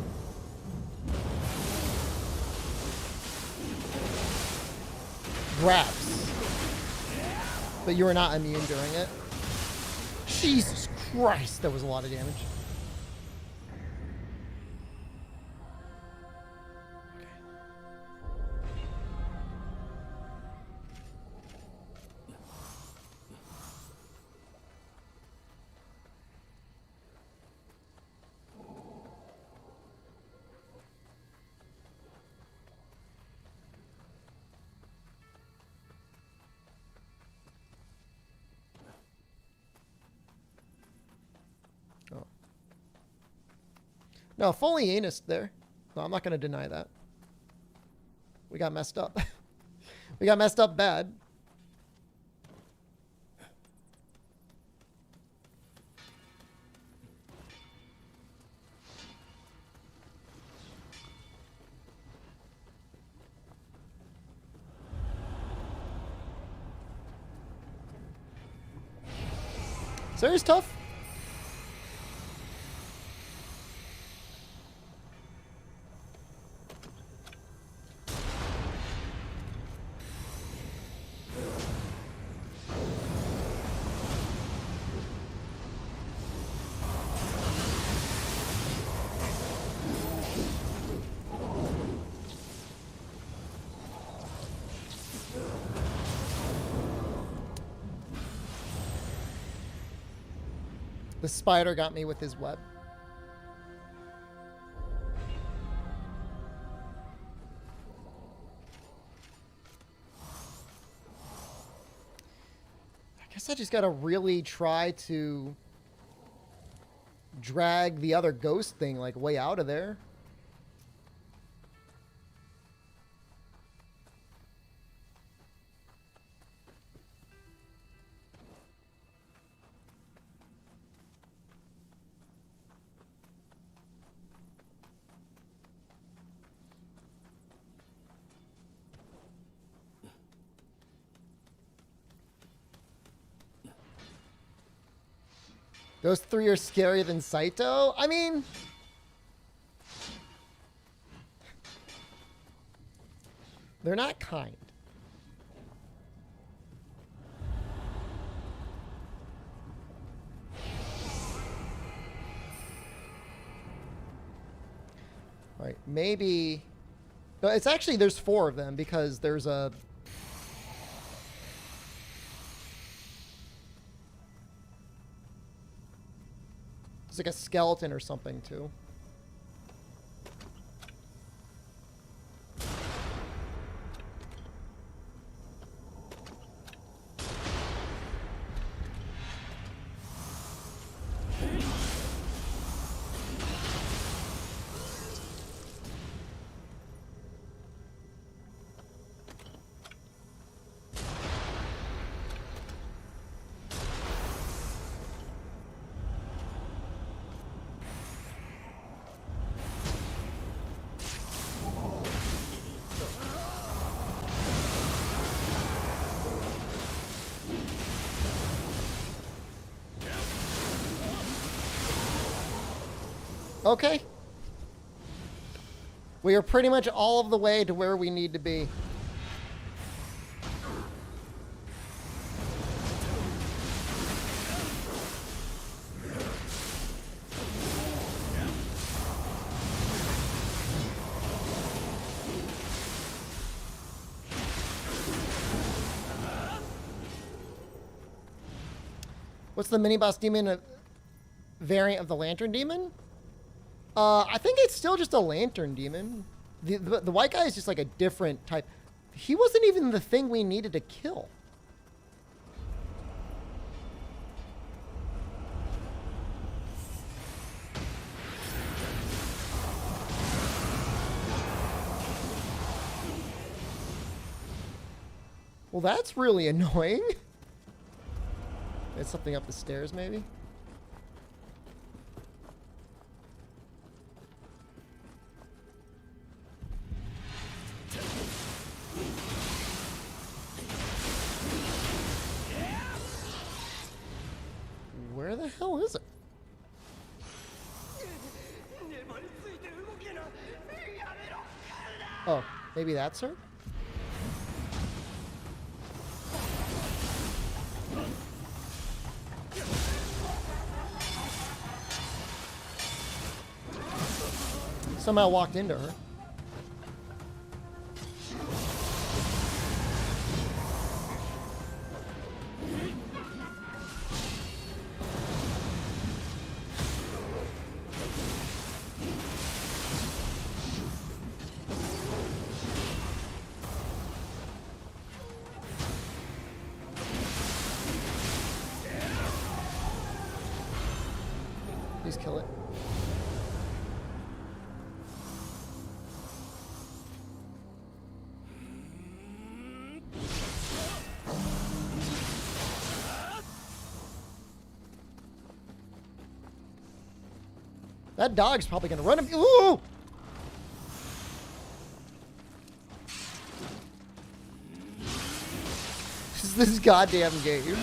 grabs, but you are not immune during it. Jesus Christ, that was a lot of damage. No, fully anus there. No, I'm not going to deny that. We got messed up. We got messed up bad. Serious tough? The spider got me with his web. I guess I just gotta really try to drag the other ghost thing like way out of there. Those three are scarier than Saito? I mean... they're not kind. Right, maybe... No, it's actually, there's 4 of them because there's a... It's like a skeleton or something, too. Okay. We are pretty much all of the way to where we need to be. What's the mini-boss demon variant of the Lantern Demon? I think it's still just a Lantern Demon. The white guy is just like a different type. He wasn't even the thing we needed to kill. Well, that's really annoying. There's something up the stairs, maybe? Oh, maybe that's her? Somehow walked into her. Please kill it. That dog's probably gonna run him. Ooh! This goddamn game.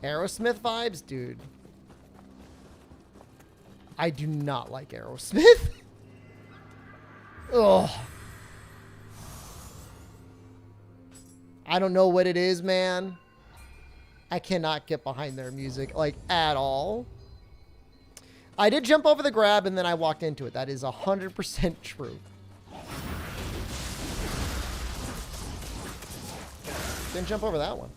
Aerosmith vibes, dude. I do not like Aerosmith. Ugh. I don't know what it is, man. I cannot get behind their music, like, at all. I did jump over the grab and then I walked into it. That is 100% true. Didn't jump over that one.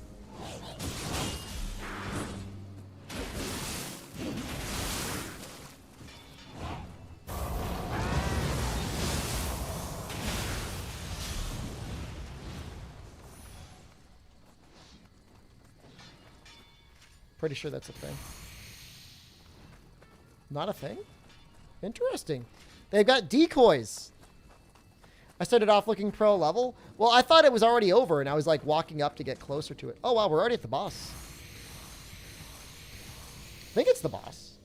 Pretty sure that's a thing. Not a thing? Interesting. They've got decoys. I started off looking pro level. Well, I thought it was already over, and I was like walking up to get closer to it. Oh, wow, we're already at the boss. I think it's the boss.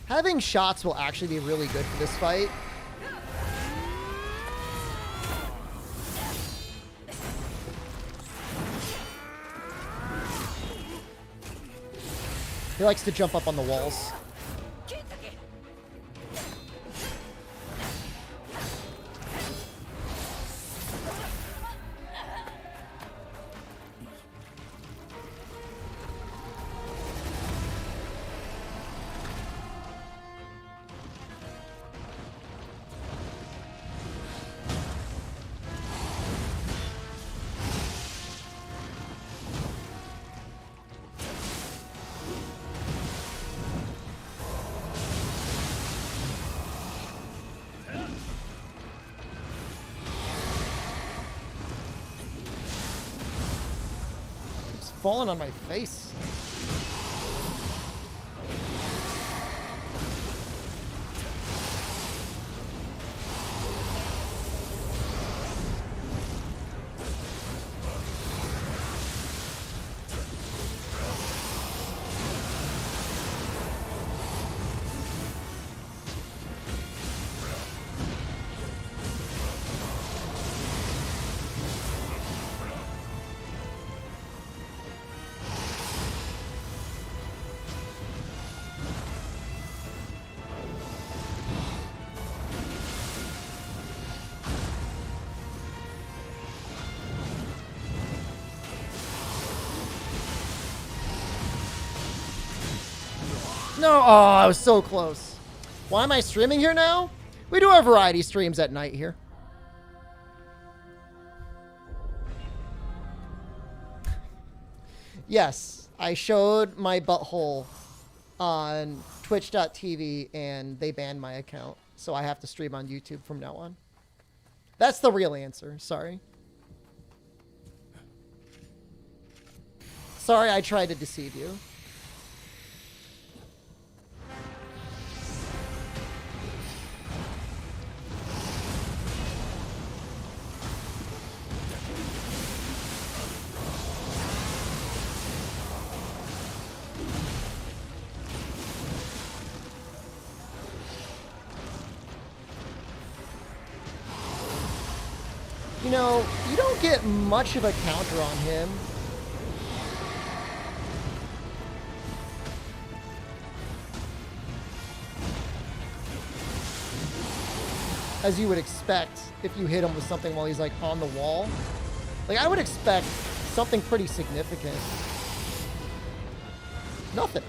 Having shots will actually be really good for this fight. He likes to jump up on the walls. Falling on my face. No, oh, I was so close. Why am I streaming here now? We do our variety streams at night here. Yes, I showed my butthole on twitch.tv and they banned my account. So I have to stream on YouTube from now on. That's the real answer. Sorry. Sorry I tried to deceive you. You know, you don't get much of a counter on him. As you would expect if you hit him with something while he's like on the wall. Like, I would expect something pretty significant. Nothing.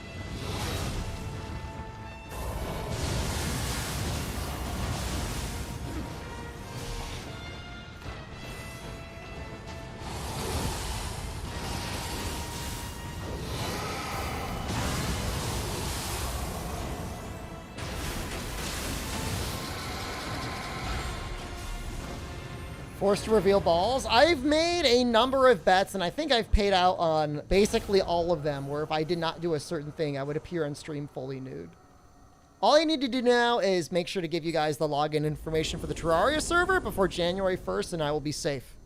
Forced to reveal balls. I've made a number of bets, and I think I've paid out on basically all of them, where if I did not do a certain thing, I would appear on stream fully nude. All I need to do now is make sure to give you guys the login information for the Terraria server before January 1st, and I will be safe.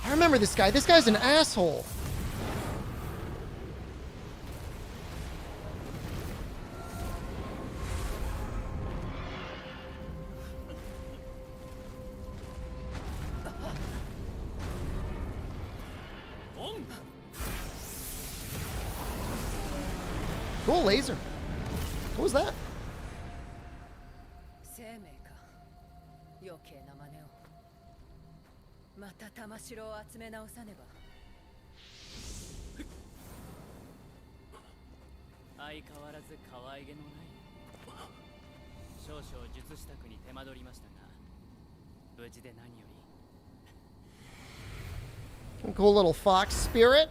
I remember this guy. This guy's an asshole. Cool laser. What was that? Cool little fox spirit.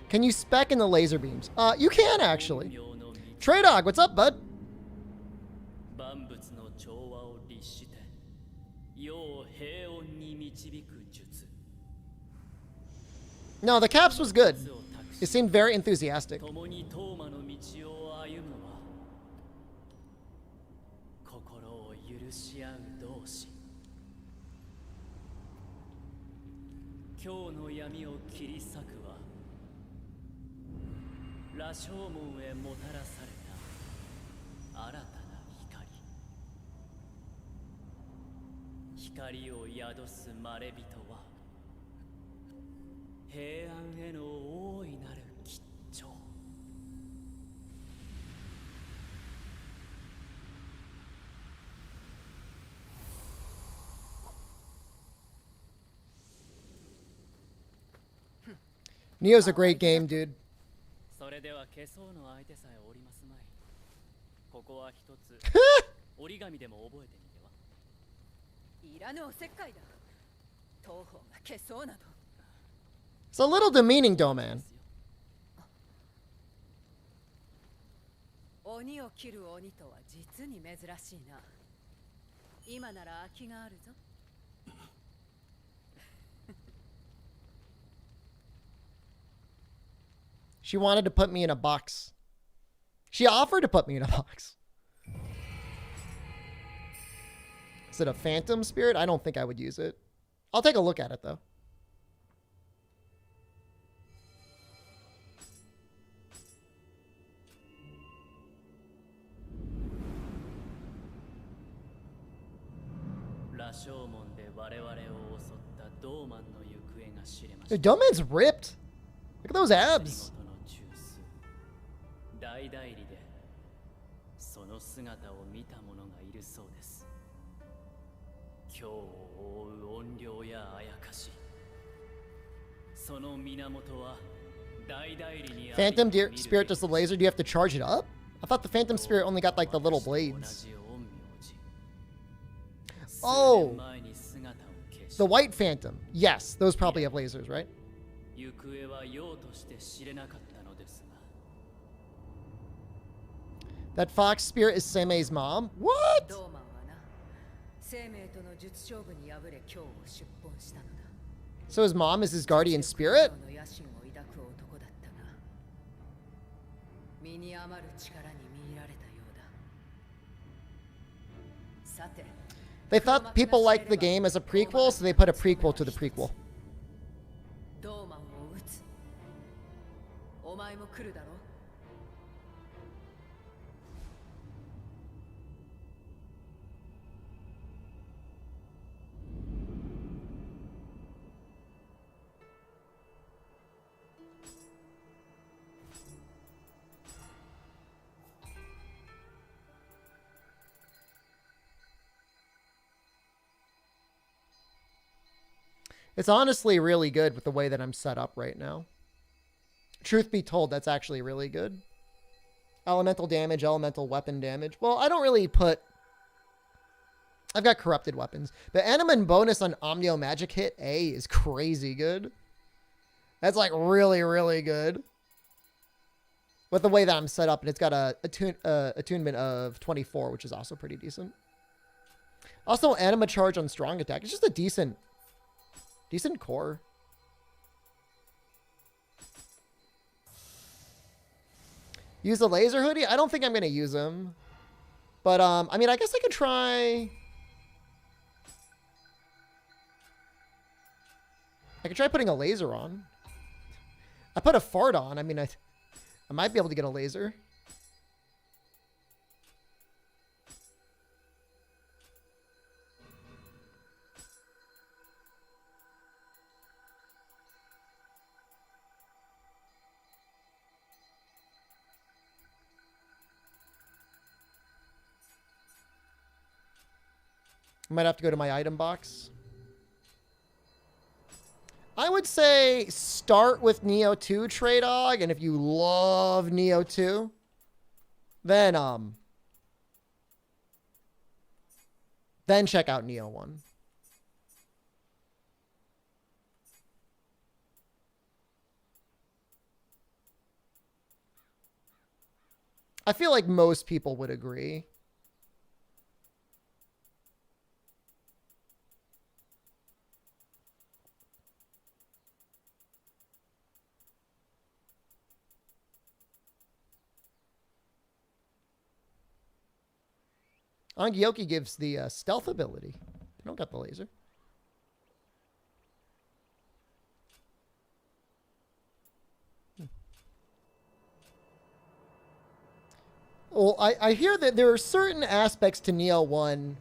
Can you spec in the laser beams? You can actually. Trey Dog, what's up, bud? No, the caps was good. It seemed very enthusiastic. Nioh's a great game, dude. It's a little demeaning, though, man. She wanted to put me in a box. She offered to put me in a box. Is it a phantom spirit? I don't think I would use it. I'll take a look at it, though. Dude, Doman's ripped. Look at those abs. Phantom Spirit does the laser. Do you have to charge it up? I thought the Phantom Spirit only got like the little blades. Oh, the White Phantom. Yes, those probably have lasers, right?
行方はようとして知れなかったのですが。
That fox spirit is Semei's mom? What?
ドーマンはな、生命との術勝負に敗れ今日を出奔したのだ。
So his mom is his guardian spirit?
の野心を抱く男だったが、身に余る力に見入られたようだ。さて、
They thought people liked the game as a prequel, so they put a prequel to the prequel.
ドーマンを撃つ。お前も来るだろう。
It's honestly really good with the way that I'm set up right now. Truth be told, that's actually really good. Elemental damage, elemental weapon damage. Well, I don't really put... I've got corrupted weapons. The Animan bonus on Omnio Magic Hit A is crazy good. That's like really, really good. With the way that I'm set up, and it's got a attunement of 24, which is also pretty decent. Also, Anima Charge on Strong Attack. It's just a decent core. Use the laser hoodie? I don't think I'm going to use him. But, I mean, I guess I could try... I could try putting a laser on. I put a fart on. I mean, I might be able to get a laser. I might have to go to my item box. I would say start with Nioh 2, Trey Dog, and if you love Nioh 2, then check out Nioh 1. I feel like most people would agree. Angioki gives the stealth ability. They don't got the laser. Well, I hear that there are certain aspects to Nioh 1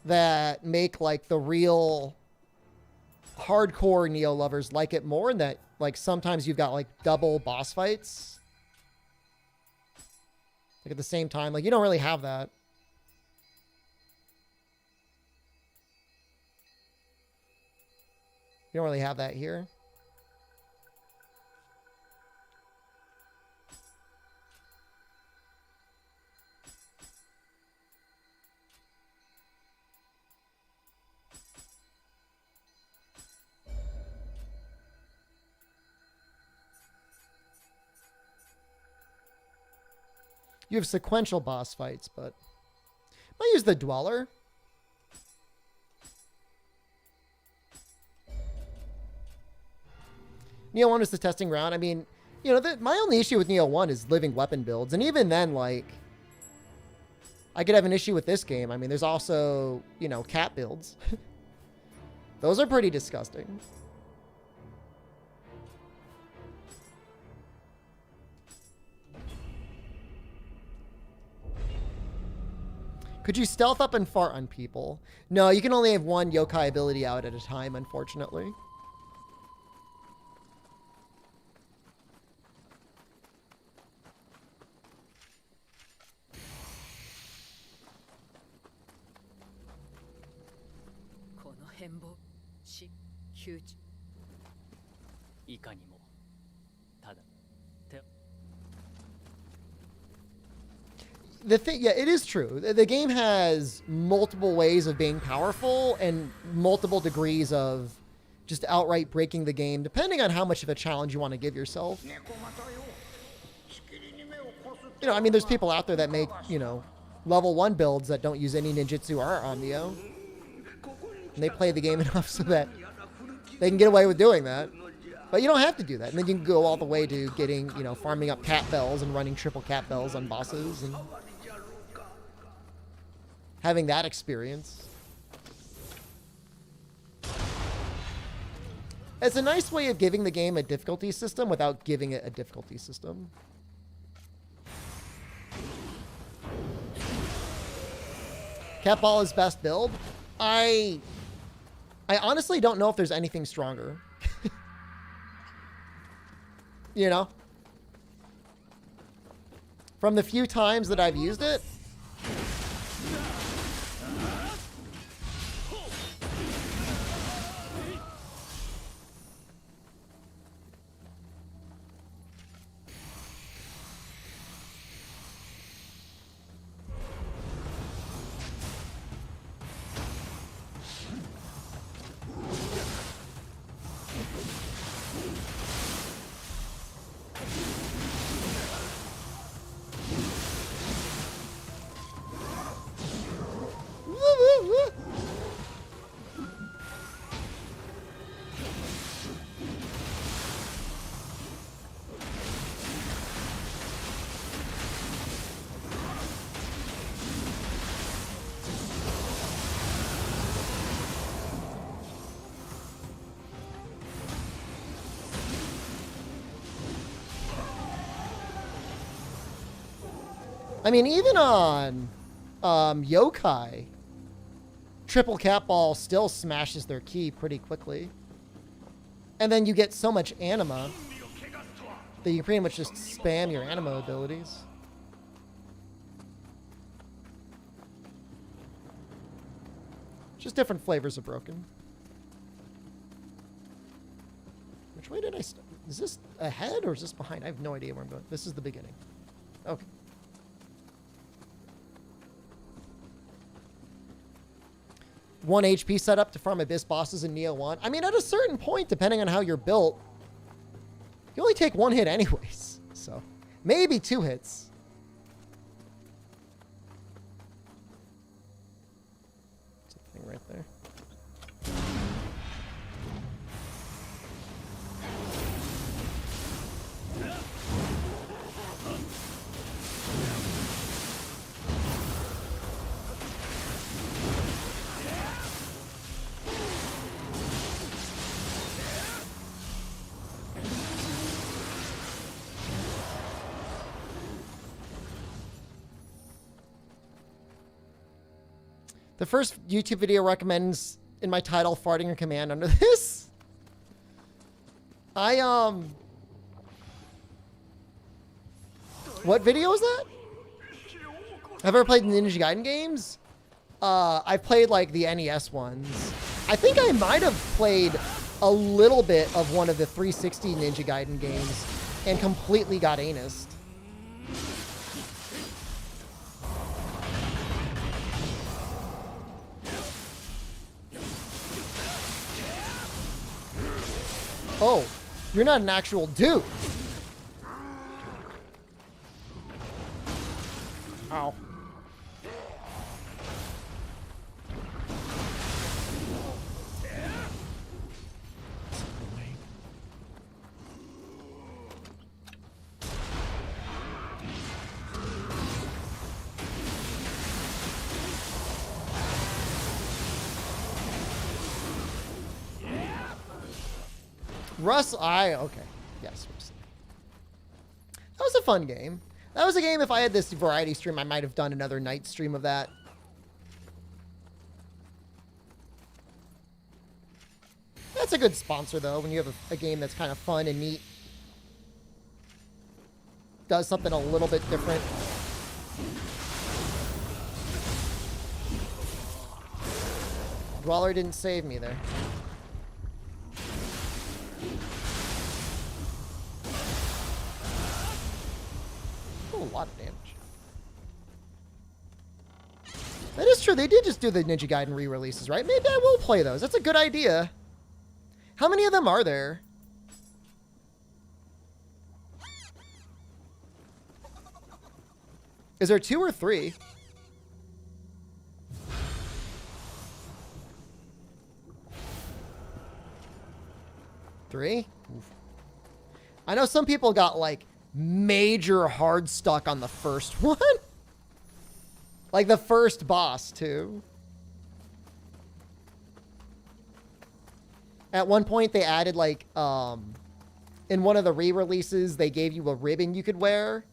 that make, like, the real hardcore Nioh lovers like it more, and that, like, sometimes you've got, like, double boss fights. Like, at the same time. Like, you don't really have that. You don't really have that here. You have sequential boss fights, but I might use the Dweller. Nioh 1 is the testing ground. I mean, you know, my only issue with Nioh 1 is living weapon builds. And even then, like, I could have an issue with this game. I mean, there's also, you know, cat builds. Those are pretty disgusting. Could you stealth up and fart on people? No, you can only have one yokai ability out at a time, unfortunately. The thing, yeah, it is true. The game has multiple ways of being powerful and multiple degrees of just outright breaking the game, depending on how much of a challenge you want to give yourself. You know, I mean, there's people out there that make, you know, level 1 builds that don't use any ninjutsu or on Nioh. And they play the game enough so that they can get away with doing that. But you don't have to do that. And then you can go all the way to getting, you know, farming up cat bells and running triple cat bells on bosses and having that experience. It's a nice way of giving the game a difficulty system without giving it a difficulty system. Cat ball is best build. I honestly don't know if there's anything stronger. You know? From the few times that I've used it, I mean, even on yokai, triple cat ball still smashes their ki pretty quickly. And then you get so much anima that you pretty much just spam your anima abilities. Just different flavors of broken. Which way did I start? Is this ahead or is this behind? I have no idea where I'm going. This is the beginning. Okay. One HP setup to farm Abyss bosses in Nioh 1. I mean, at a certain point, depending on how you're built, you only take 1 hit anyways. So, maybe 2 hits. Something right there. The first YouTube video recommends in my title farting a command under this. What video is that? Have I ever played the Ninja Gaiden games? I've played like the NES ones. I think I might have played a little bit of one of the 360 Ninja Gaiden games and completely got anused. Oh, you're not an actual dude. Ow. Okay. Yes. That was a fun game. That was a game, if I had this variety stream, I might have done another night stream of that. That's a good sponsor, though, when you have a game that's kind of fun and neat. Does something a little bit different. Dweller didn't save me there. A lot of damage. That is true. They did just do the Ninja Gaiden re-releases, right? Maybe I will play those. That's a good idea. How many of them are there? Is there 2 or 3? Three? Oof. I know some people got like major hard stuck on the first one. Like the first boss too. At one point they added like in one of the re-releases they gave you a ribbon you could wear.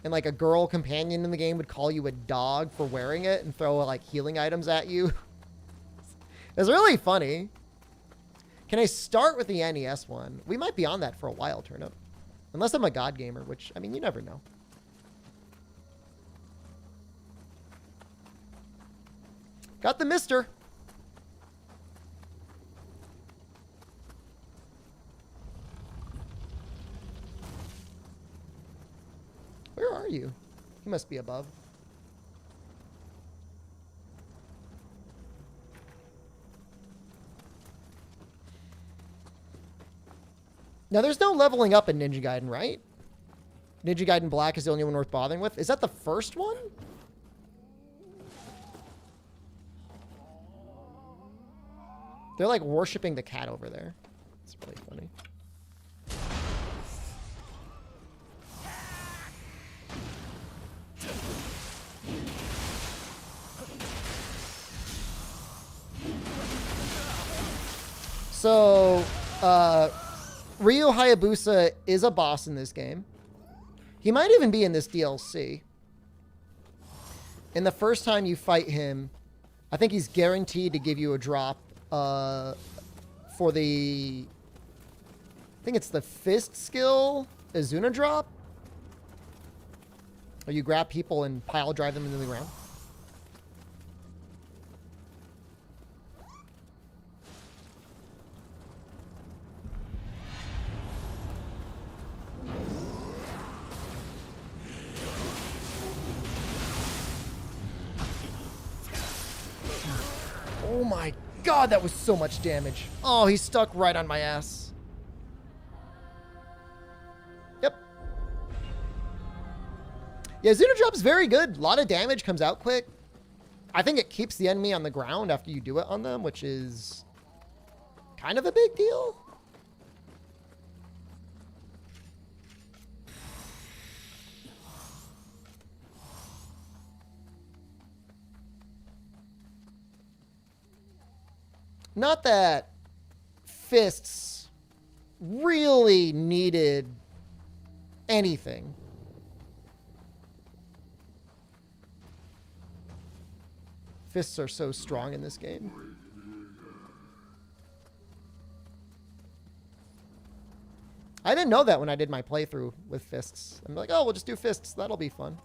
And like a girl companion in the game would call you a dog for wearing it and throw like healing items at you. It's really funny. Can I start with the NES one? We might be on that for a while, Turnip. Unless I'm a God gamer, which, I mean, you never know. Got the mister. Where are you? You must be above. Now, there's no leveling up in Ninja Gaiden, right? Ninja Gaiden Black is the only one worth bothering with. Is that the first one? They're like worshiping the cat over there. It's really funny. So, Ryo Hayabusa is a boss in this game. He might even be in this DLC. And the first time you fight him, I think he's guaranteed to give you a drop for the... I think it's the fist skill, Izuna drop. Or you grab people and pile drive them into the ground. Oh my god, that was so much damage. Oh, he stuck right on my ass. Yep. Yeah, Izuna drop's very good. A lot of damage, comes out quick. I think it keeps the enemy on the ground after you do it on them, which is kind of a big deal. Not that fists really needed anything. Fists are so strong in this game. I didn't know that when I did my playthrough with fists. I'm like, oh, we'll just do fists. That'll be fun.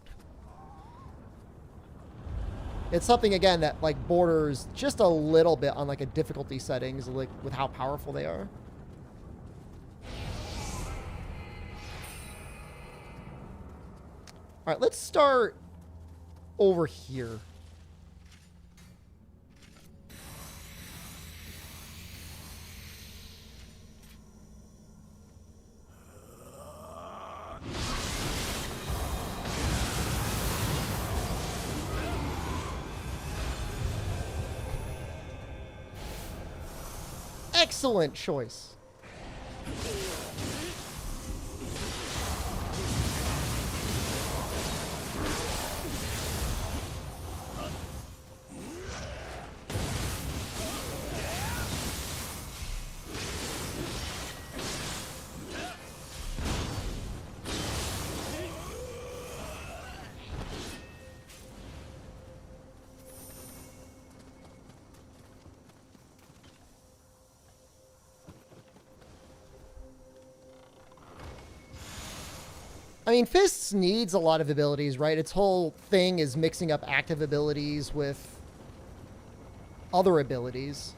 It's something, again, that like borders just a little bit on like a difficulty settings, like with how powerful they are. All right, let's start over here. Excellent choice. I mean, Fists needs a lot of abilities, right? Its whole thing is mixing up active abilities with other abilities.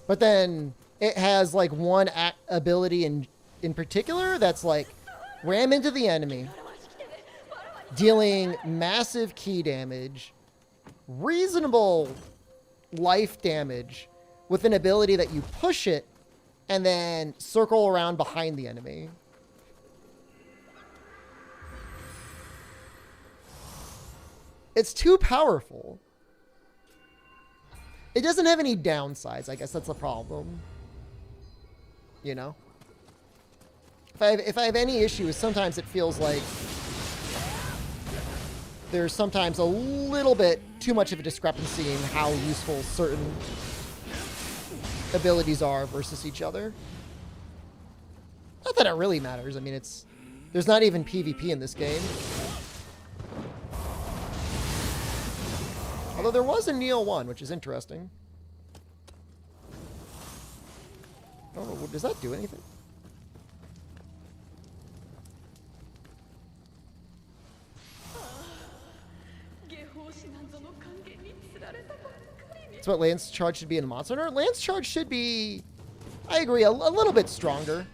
But then it has like one ability in particular that's like ram into the enemy, dealing massive key damage, reasonable life damage with an ability that you push it and then circle around behind the enemy. It's too powerful. It doesn't have any downsides. I guess that's the problem. You know? If I have any issues, sometimes it feels like there's sometimes a little bit too much of a discrepancy in how useful certain abilities are versus each other. Not that it really matters. I mean, there's not even PvP in this game. Although there was a Nioh 1, which is interesting. Oh, does that do anything? That's what Lance Charge should be in Monster Hunter. Lance Charge should be, I agree, a little bit stronger.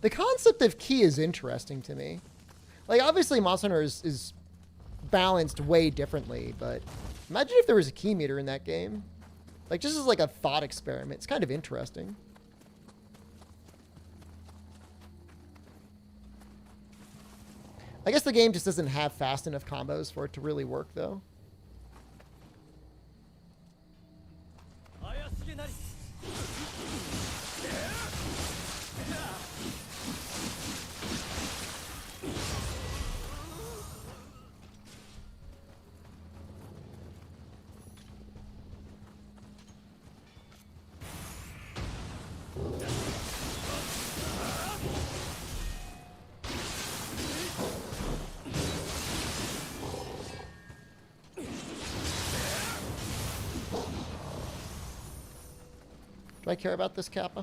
The concept of key is interesting to me. Like, obviously, Monster Hunter is balanced way differently, but imagine if there was a key meter in that game. Like, just as like a thought experiment. It's kind of interesting. I guess the game just doesn't have fast enough combos for it to really work, though. Do I care about this Kappa?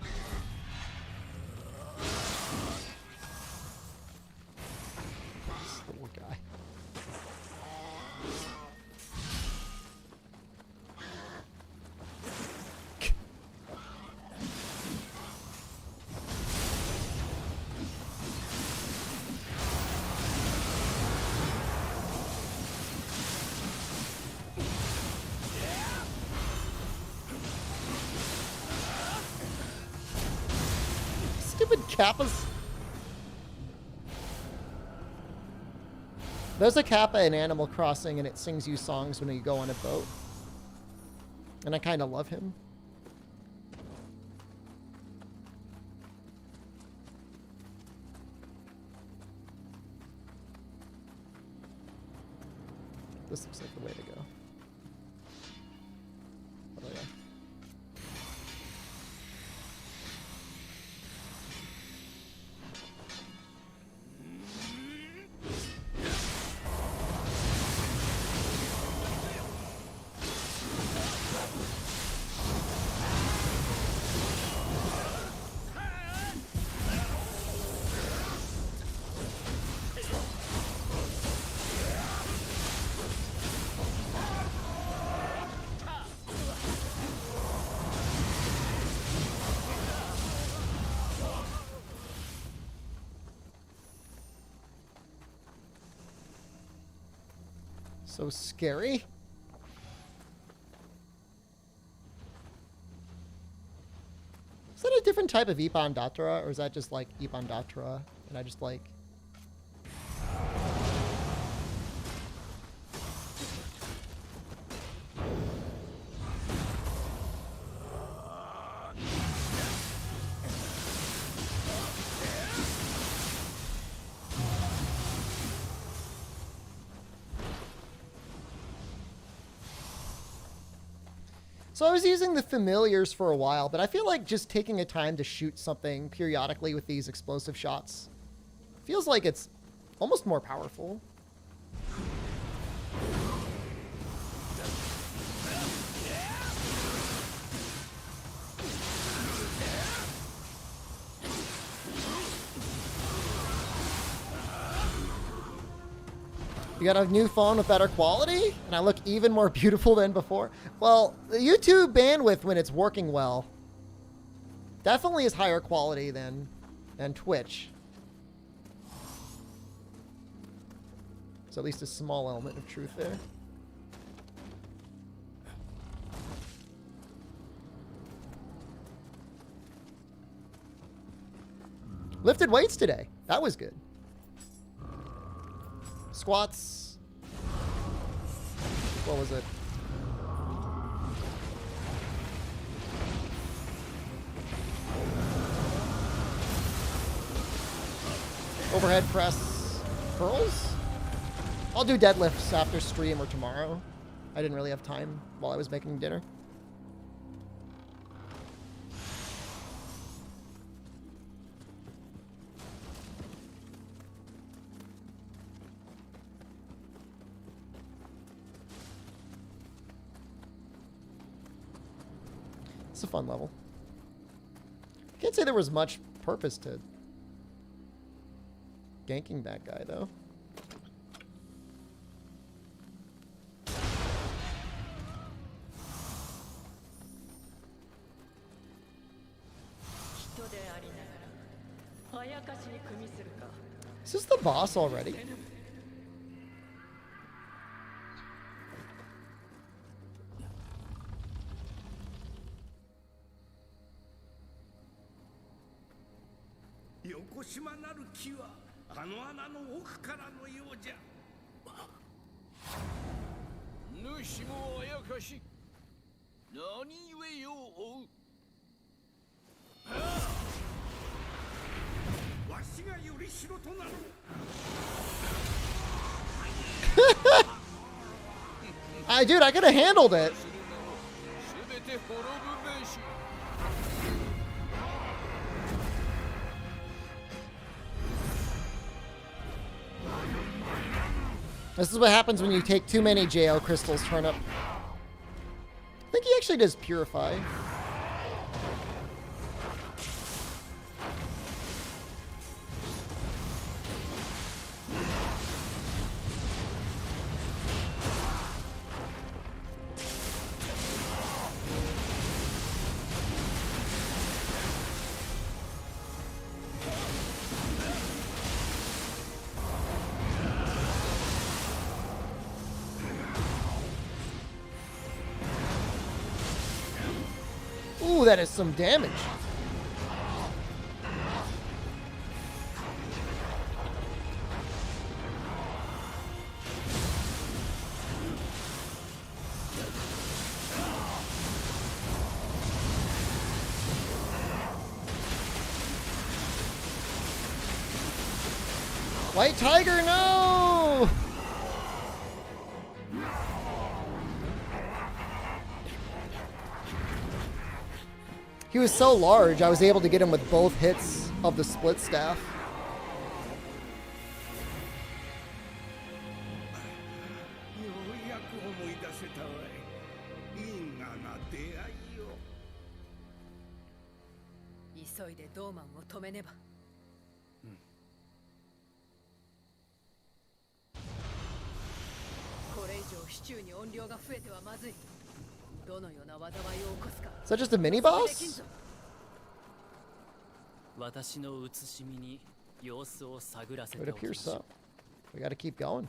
This little guy. Kappas. There's a Kappa in Animal Crossing, and it sings you songs when you go on a boat. And I kind of love him. This looks like the way to go. Oh, yeah. So scary. Is that a different type of Ipan Datra, or is that just like Ipan Datra, and I just like... So I was using the familiars for a while, but I feel like just taking a time to shoot something periodically with these explosive shots feels like it's almost more powerful. You got a new phone with better quality? And I look even more beautiful than before? Well, the YouTube bandwidth, when it's working well, definitely is higher quality than Twitch. There's at least a small element of truth there. Lifted weights today. That was good. Squats. What was it? Overhead press curls. I'll do deadlifts after stream or tomorrow. I didn't really have time while I was making dinner. It's a fun level. Can't say there was much purpose to ganking that guy, though. Is this the boss already? Dude, I could have handled it. This is what happens when you take too many JO crystals, Turnip. I think he actually does purify. Ooh, that is some damage. White Tiger, no! He was so large, I was able to get him with both hits of the split staff. Is that just a mini boss? It appears so. We gotta keep going.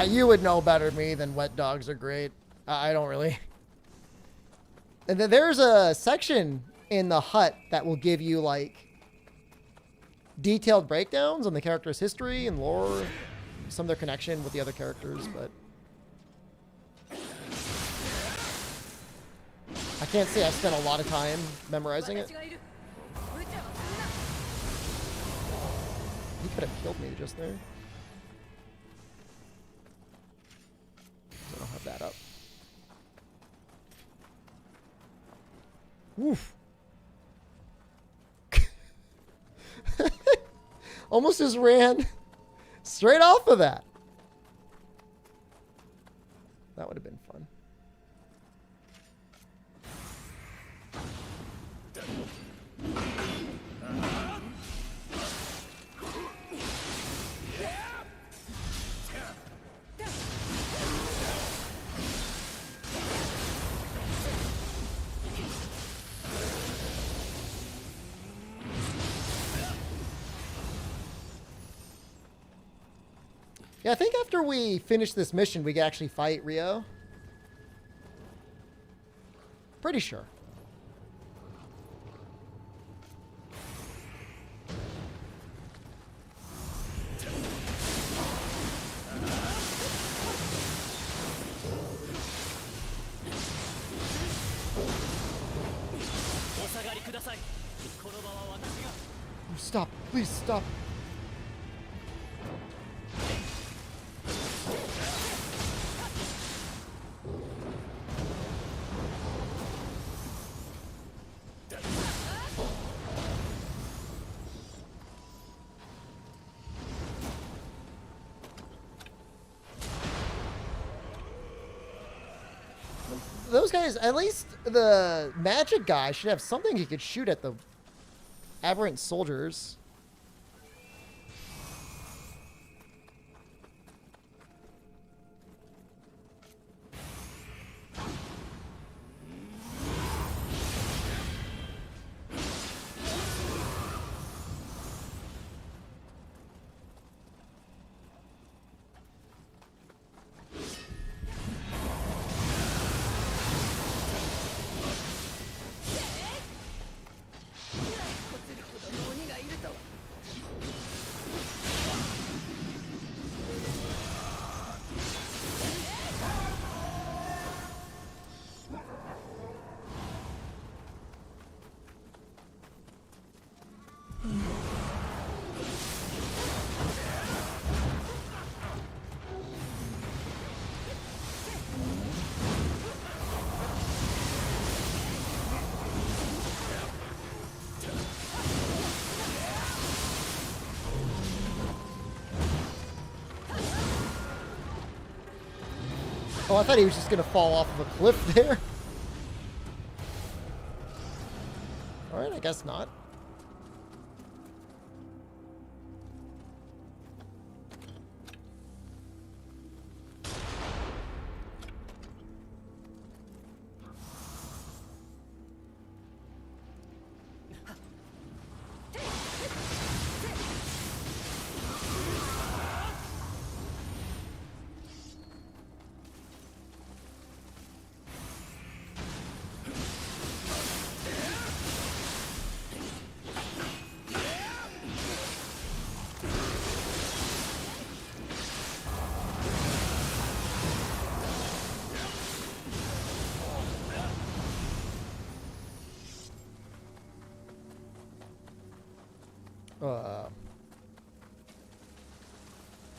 You would know better than me than wet dogs are great. I don't really. And then there's a section in the hut that will give you like detailed breakdowns on the character's history and lore, some of their connection with the other characters, but I can't say I spent a lot of time memorizing it.
私がいる。無茶をするな。
He could have killed me just there. So I don't have that up. Woof. Almost just ran straight off of that. That would have been fun. Yeah, I think after we finish this mission, we can actually fight Rio. Pretty sure. Stop. Please stop. Those guys, at least the magic guy should have something he could shoot at the aberrant soldiers. Oh, I thought he was just going to fall off of a cliff there. Alright, I guess not.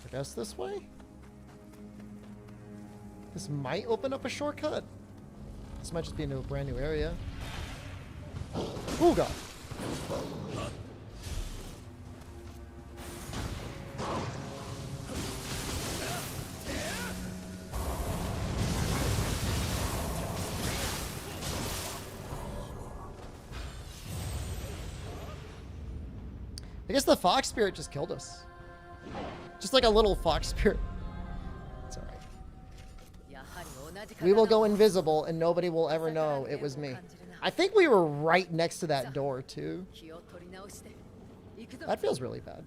I guess this way? This might open up a shortcut. This might just be into a brand new area. Oh god. I guess the fox spirit just killed us. Just like a little fox spirit. It's alright. We will go invisible and nobody will ever know it was me. I think we were right next to that door too. That feels really bad.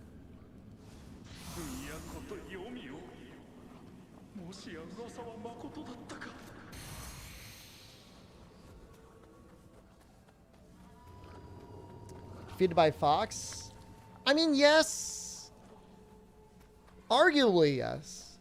Defeated by fox? I mean, yes. Arguably, yes.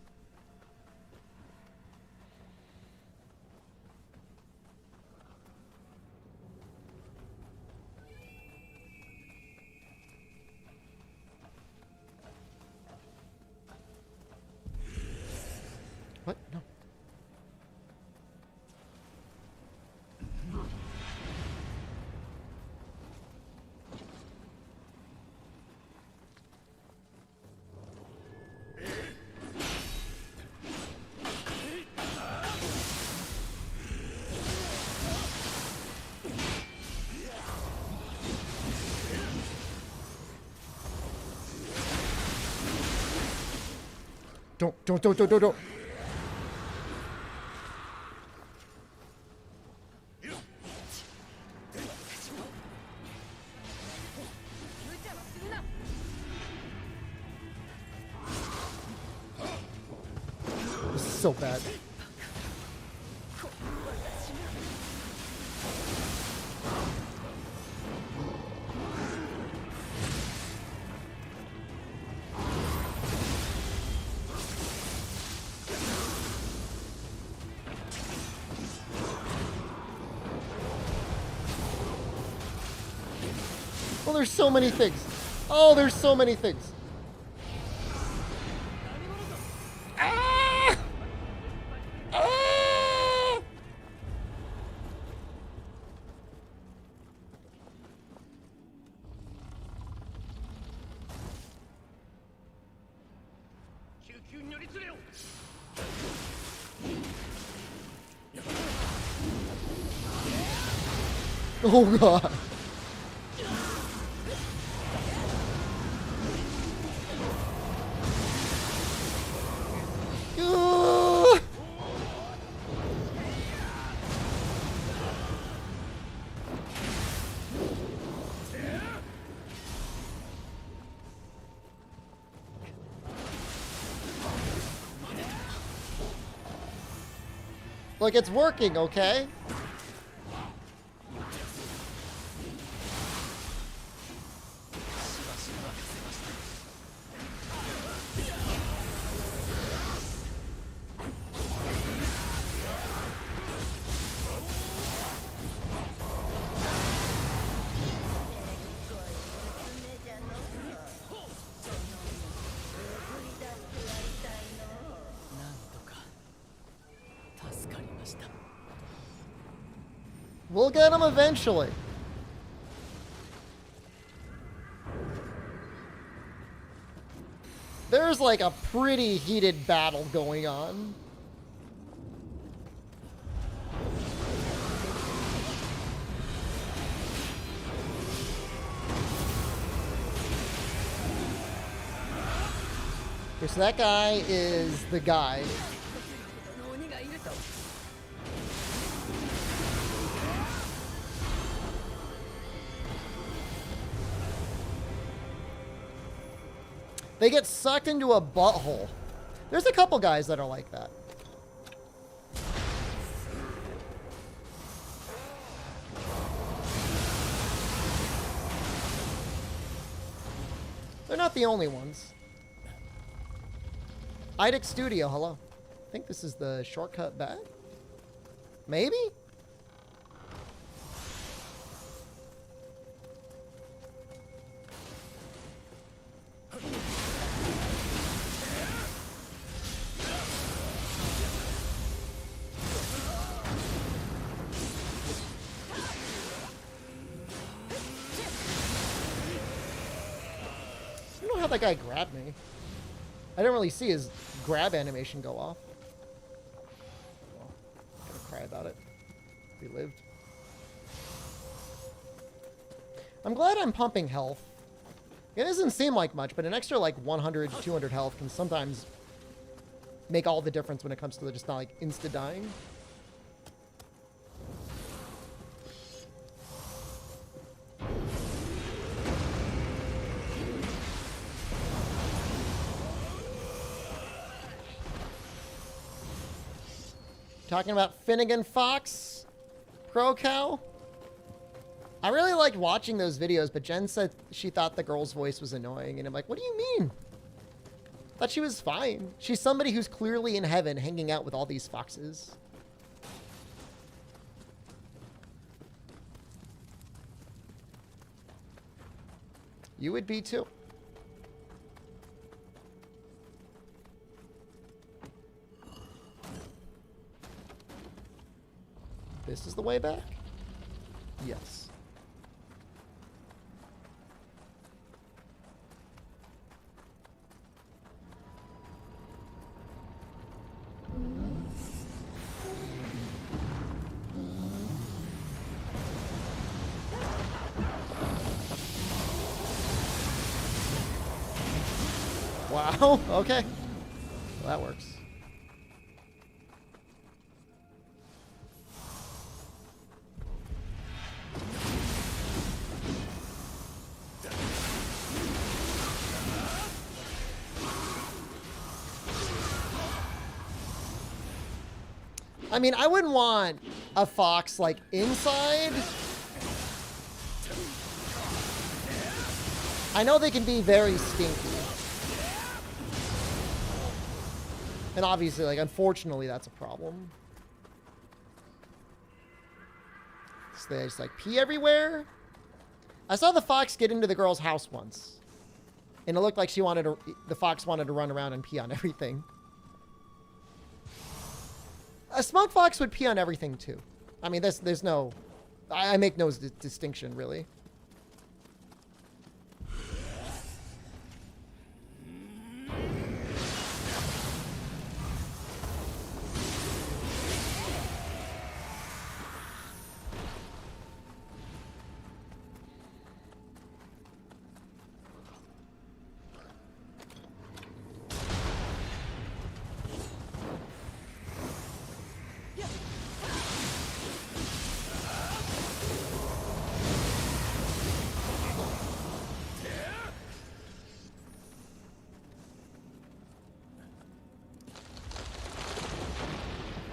Don't. This is so bad. Oh, there's so many things. Oh, there's so many things. Ah! Ah! Oh, God. Look, it's working, okay? We'll get him eventually. There's like a pretty heated battle going on. Okay, so that guy is the guy. They get sucked into a butthole. There's a couple guys that are like that. They're not the only ones. IDIC Studio, hello. I think this is the shortcut back. Maybe? That guy grabbed me. I didn't really see his grab animation go off. Well, I'm gonna cry about it. He lived. I'm glad I'm pumping health. It doesn't seem like much, but an extra like 100, 200 health can sometimes make all the difference when it comes to just not like insta dying. Talking about Finnegan Fox, Pro Cow. I really liked watching those videos, but Jen said she thought the girl's voice was annoying. And I'm like, what do you mean? I thought she was fine. She's somebody who's clearly in heaven hanging out with all these foxes. You would be too. This is the way back? Yes. Wow, okay. That works. I mean, I wouldn't want a fox, like, inside. I know they can be very stinky. And obviously, like, unfortunately, that's a problem. So they just, like, pee everywhere. I saw the fox get into the girl's house once. And it looked like the fox wanted to run around and pee on everything. A smug fox would pee on everything, too. I mean, there's no... I make no distinction, really.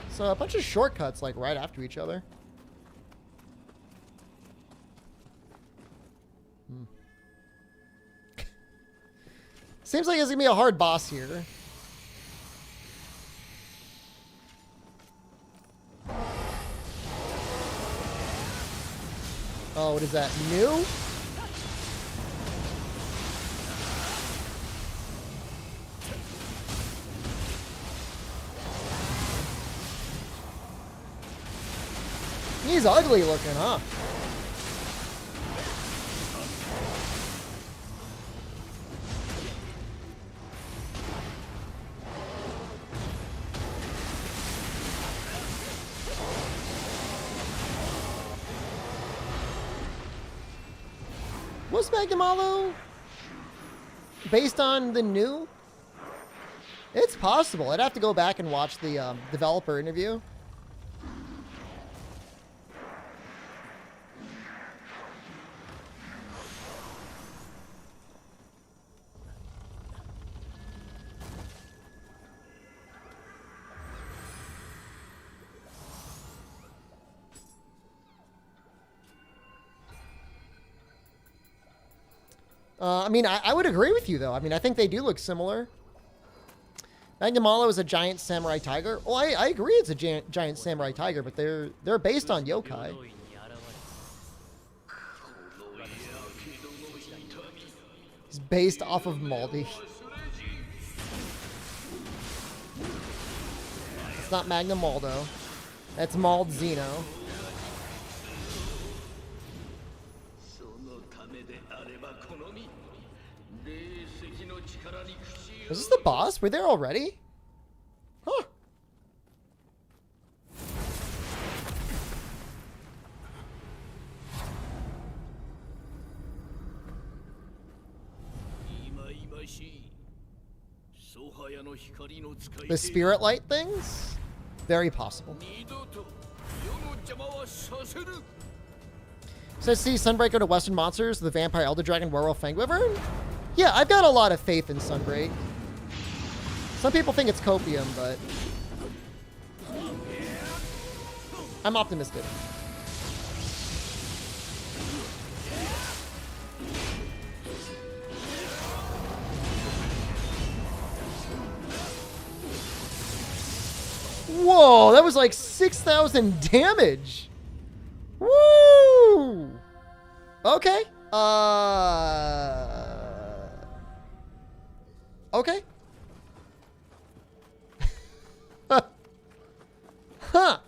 So a bunch of shortcuts, like, right after each other. Seems like it's gonna be a hard boss here. Oh, what is that? New? He's ugly looking, huh? Was Magnamalo based on the new? It's possible. I'd have to go back and watch the developer interview. I mean, I would agree with you, though. I mean, I think they do look similar. Magnamalo is a giant samurai tiger. Well, I agree it's a giant samurai tiger, but they're based on yokai. It's based off of Maldi. It's not Magnamaldo. That's Mald Zeno. Was this the boss? We're there already? Huh. The spirit light things? Very possible. Says, see Sunbreaker to Western Monsters, the Vampire, Elder Dragon, Werewolf, Fangwyvern? Yeah, I've got a lot of faith in Sunbreak. Some people think it's copium, but I'm optimistic. Whoa, that was like 6,000 damage. Woo! Okay. Okay. Huh.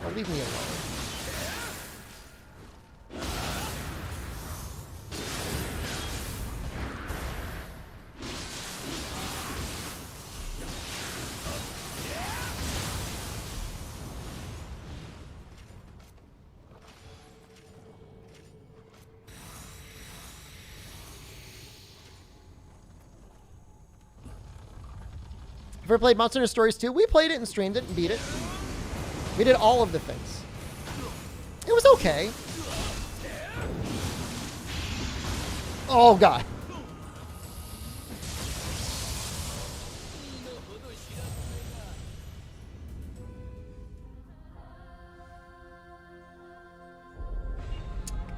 Oh, leave me alone. Ever played Monster Hunter Stories 2? We played it and streamed it and beat it. We did all of the things. It was okay. Oh, God.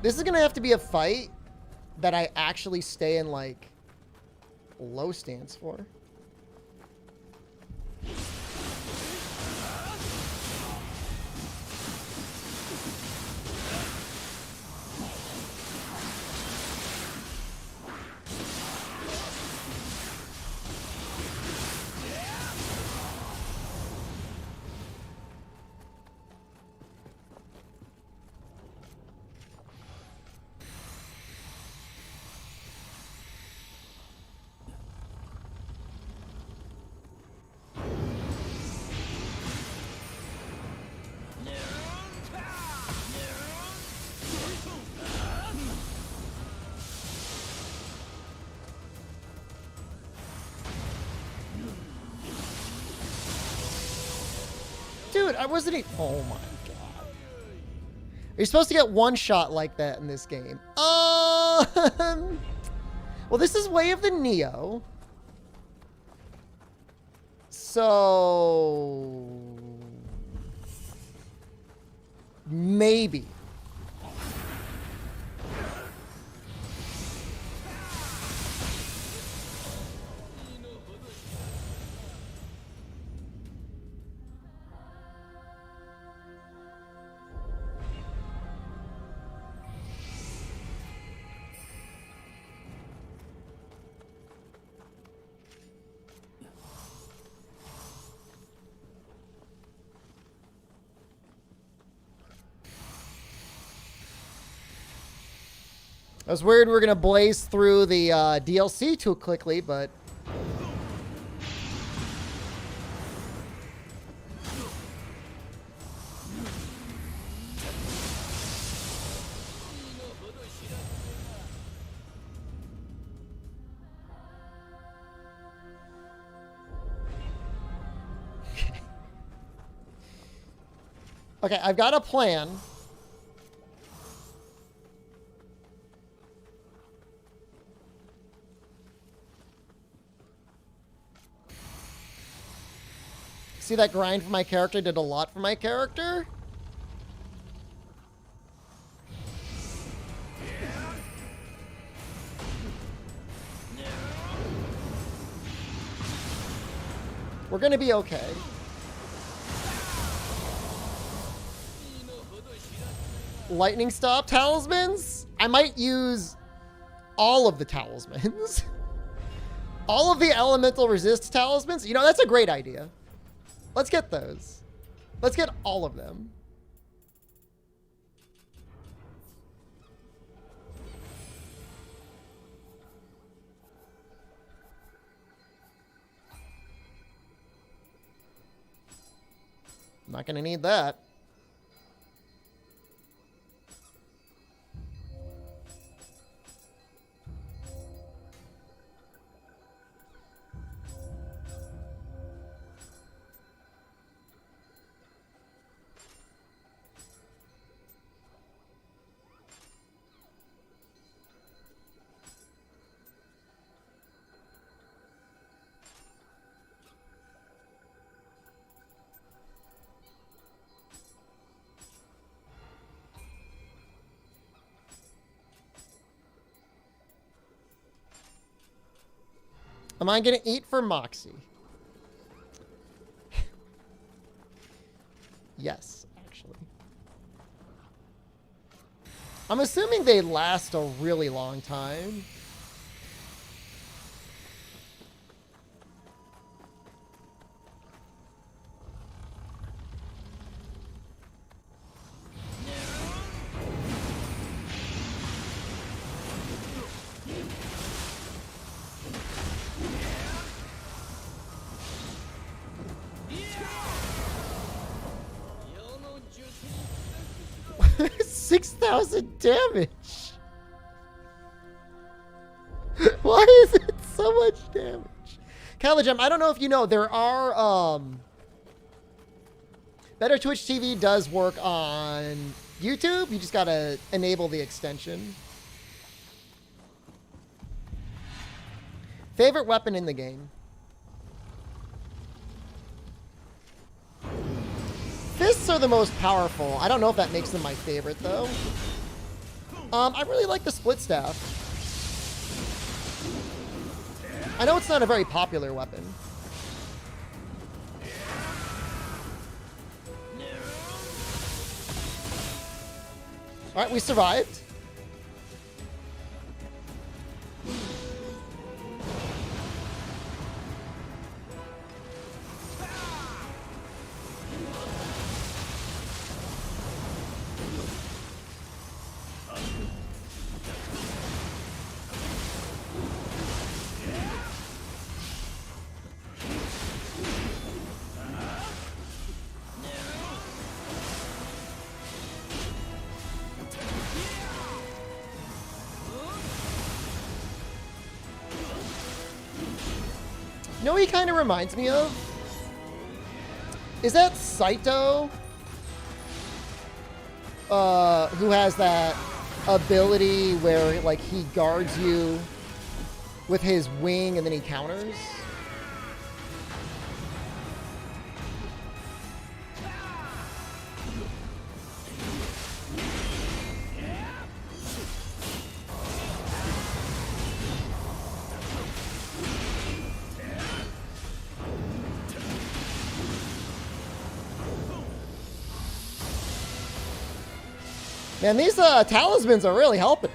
This is going to have to be a fight that I actually stay in, like, low stance for. Dude, I wasn't even... Oh my god. You're supposed to get one shot like that in this game. Well, this is Way of the Nioh. So... maybe. I was worried we were going to blaze through the DLC too quickly, but... Okay, I've got a plan. See that grind for my character did a lot for my character? We're gonna be okay. Lightning stop talismans? I might use all of the talismans. All of the elemental resist talismans? You know, that's a great idea. Let's get those. Let's get all of them. I'm not gonna need that. Am I going to eat for Moxie? Yes, actually. I'm assuming they last a really long time. Damage. Why is it so much damage? Caligem, I don't know if you know, there are, Better Twitch TV does work on YouTube. You just gotta enable the extension. Favorite weapon in the game? Fists are the most powerful. I don't know if that makes them my favorite, though. I really like the split staff. I know it's not a very popular weapon. All right, we survived. You know what he kind of reminds me of? Is that Saito? Who has that ability where, like, he guards you with his wing and then he counters? Man, these talismans are really helping.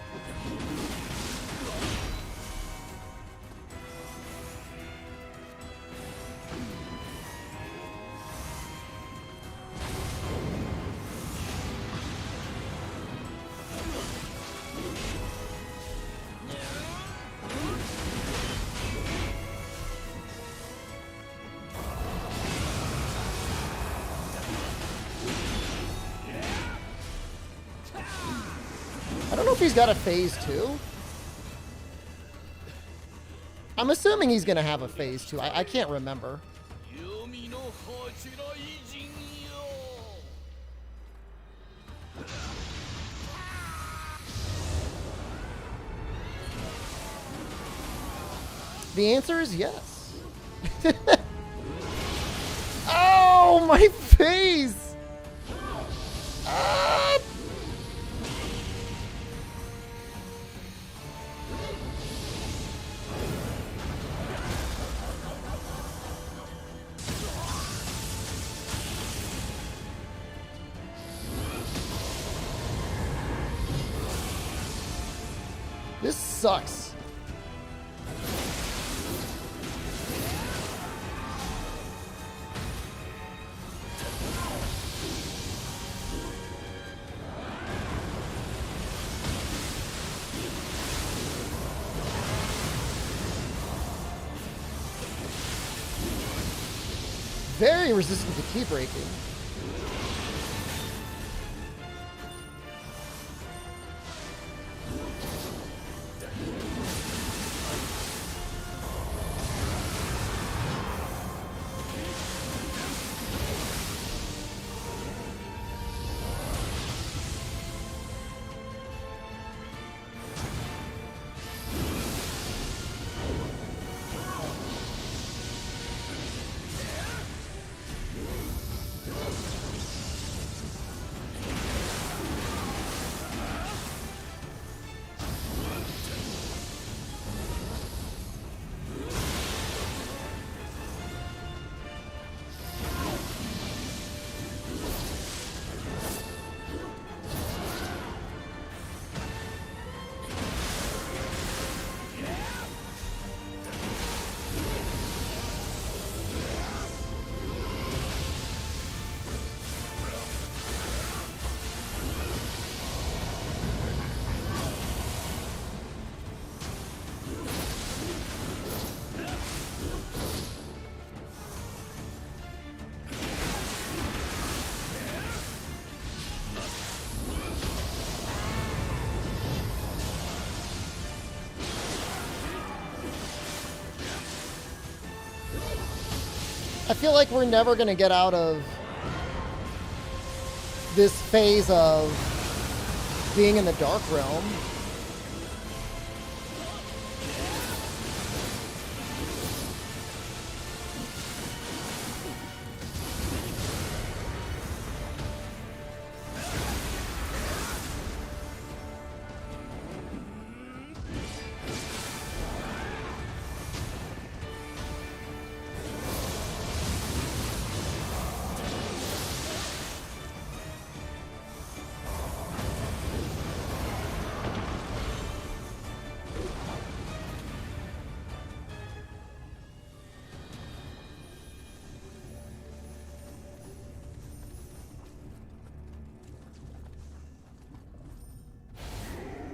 I don't know if he's got a phase 2. I'm assuming he's going to have a phase 2. I can't remember. The answer is yes. Oh, my face! Ah! This sucks. Very resistant to key breaking. I feel like we're never going to get out of this phase of being in the Dark Realm.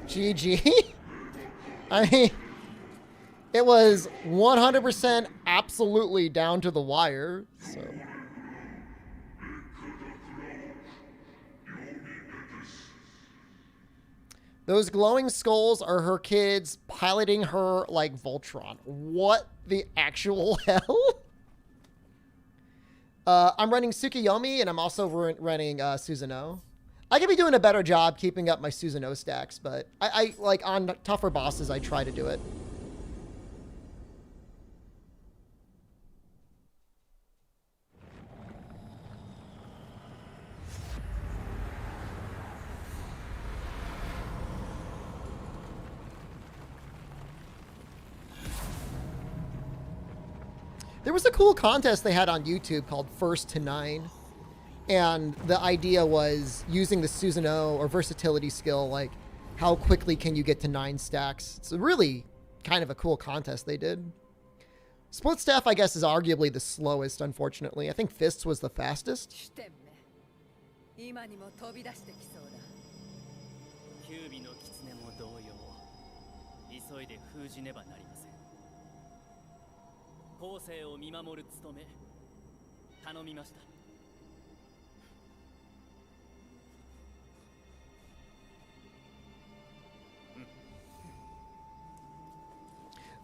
GG. I mean, it was 100% absolutely down to the wire. So. Those glowing skulls are her kids piloting her like Voltron. What the actual hell? I'm running Tsukiyomi, and I'm also running Susanoo. I could be doing a better job keeping up my Susanoo stacks, but I like on tougher bosses, I try to do it. There was a cool contest they had on YouTube called First to 9. And the idea was using the Susanoo or versatility skill, like how quickly can you get to 9 stacks? It's a really kind of a cool contest they did. Split staff, I guess, is arguably the slowest, unfortunately. I think fists was the fastest.
今にも飛び出してきそうだ。
キュービの狐も同様、急いで封じねばなりません。後世を見守る務め、頼みました。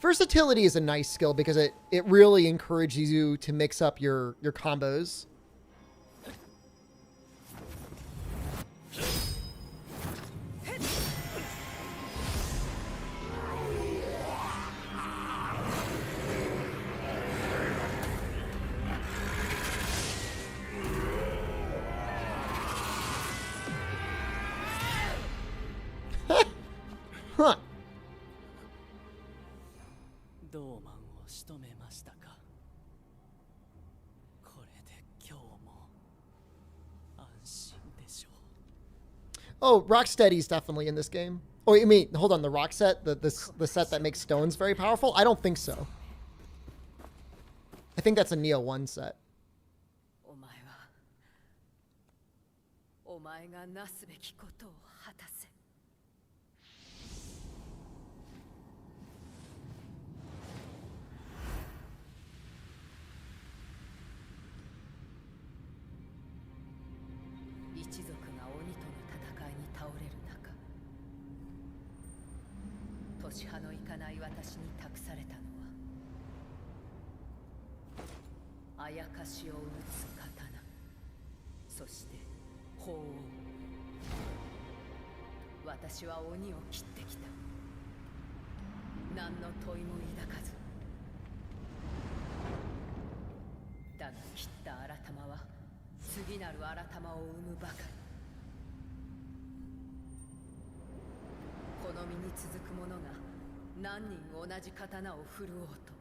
Versatility is a nice skill because it really encourages you to mix up your combos. Huh.
ドーマンを仕留めましたか。これで今日も安心でしょう。
Oh, Rocksteady's definitely in this game. Oh, you mean, hold on, the rock set, the set that makes stones very powerful? I don't think so. I think that's a Nioh 1 set.
お前がなすべきことを果たせ。一族が鬼との戦いに倒れる中、年派のいかない私に託されたのは、あやかしを打つ刀、そして法を。私は鬼を切ってきた。何の問いも抱かず。だが切った新玉は次なる新玉を生むばかり。この身に続く者が何人同じ刀を振るおうと、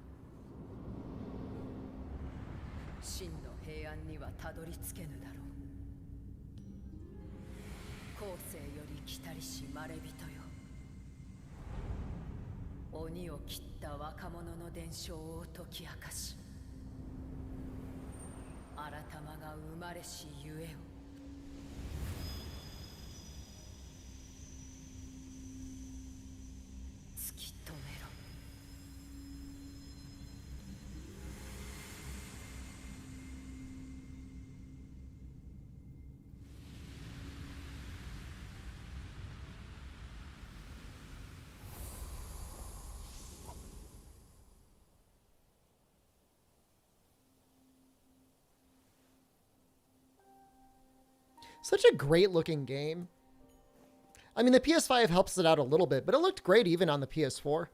真の平安にはたどり着けぬだろう。後世より来たりしまれびとよ、鬼を切った若者の伝承を解き明かし、新玉が生まれしゆえを。突き止めろ。
Such a great looking game. I mean, the PS5 helps it out a little bit, but it looked great even on the PS4.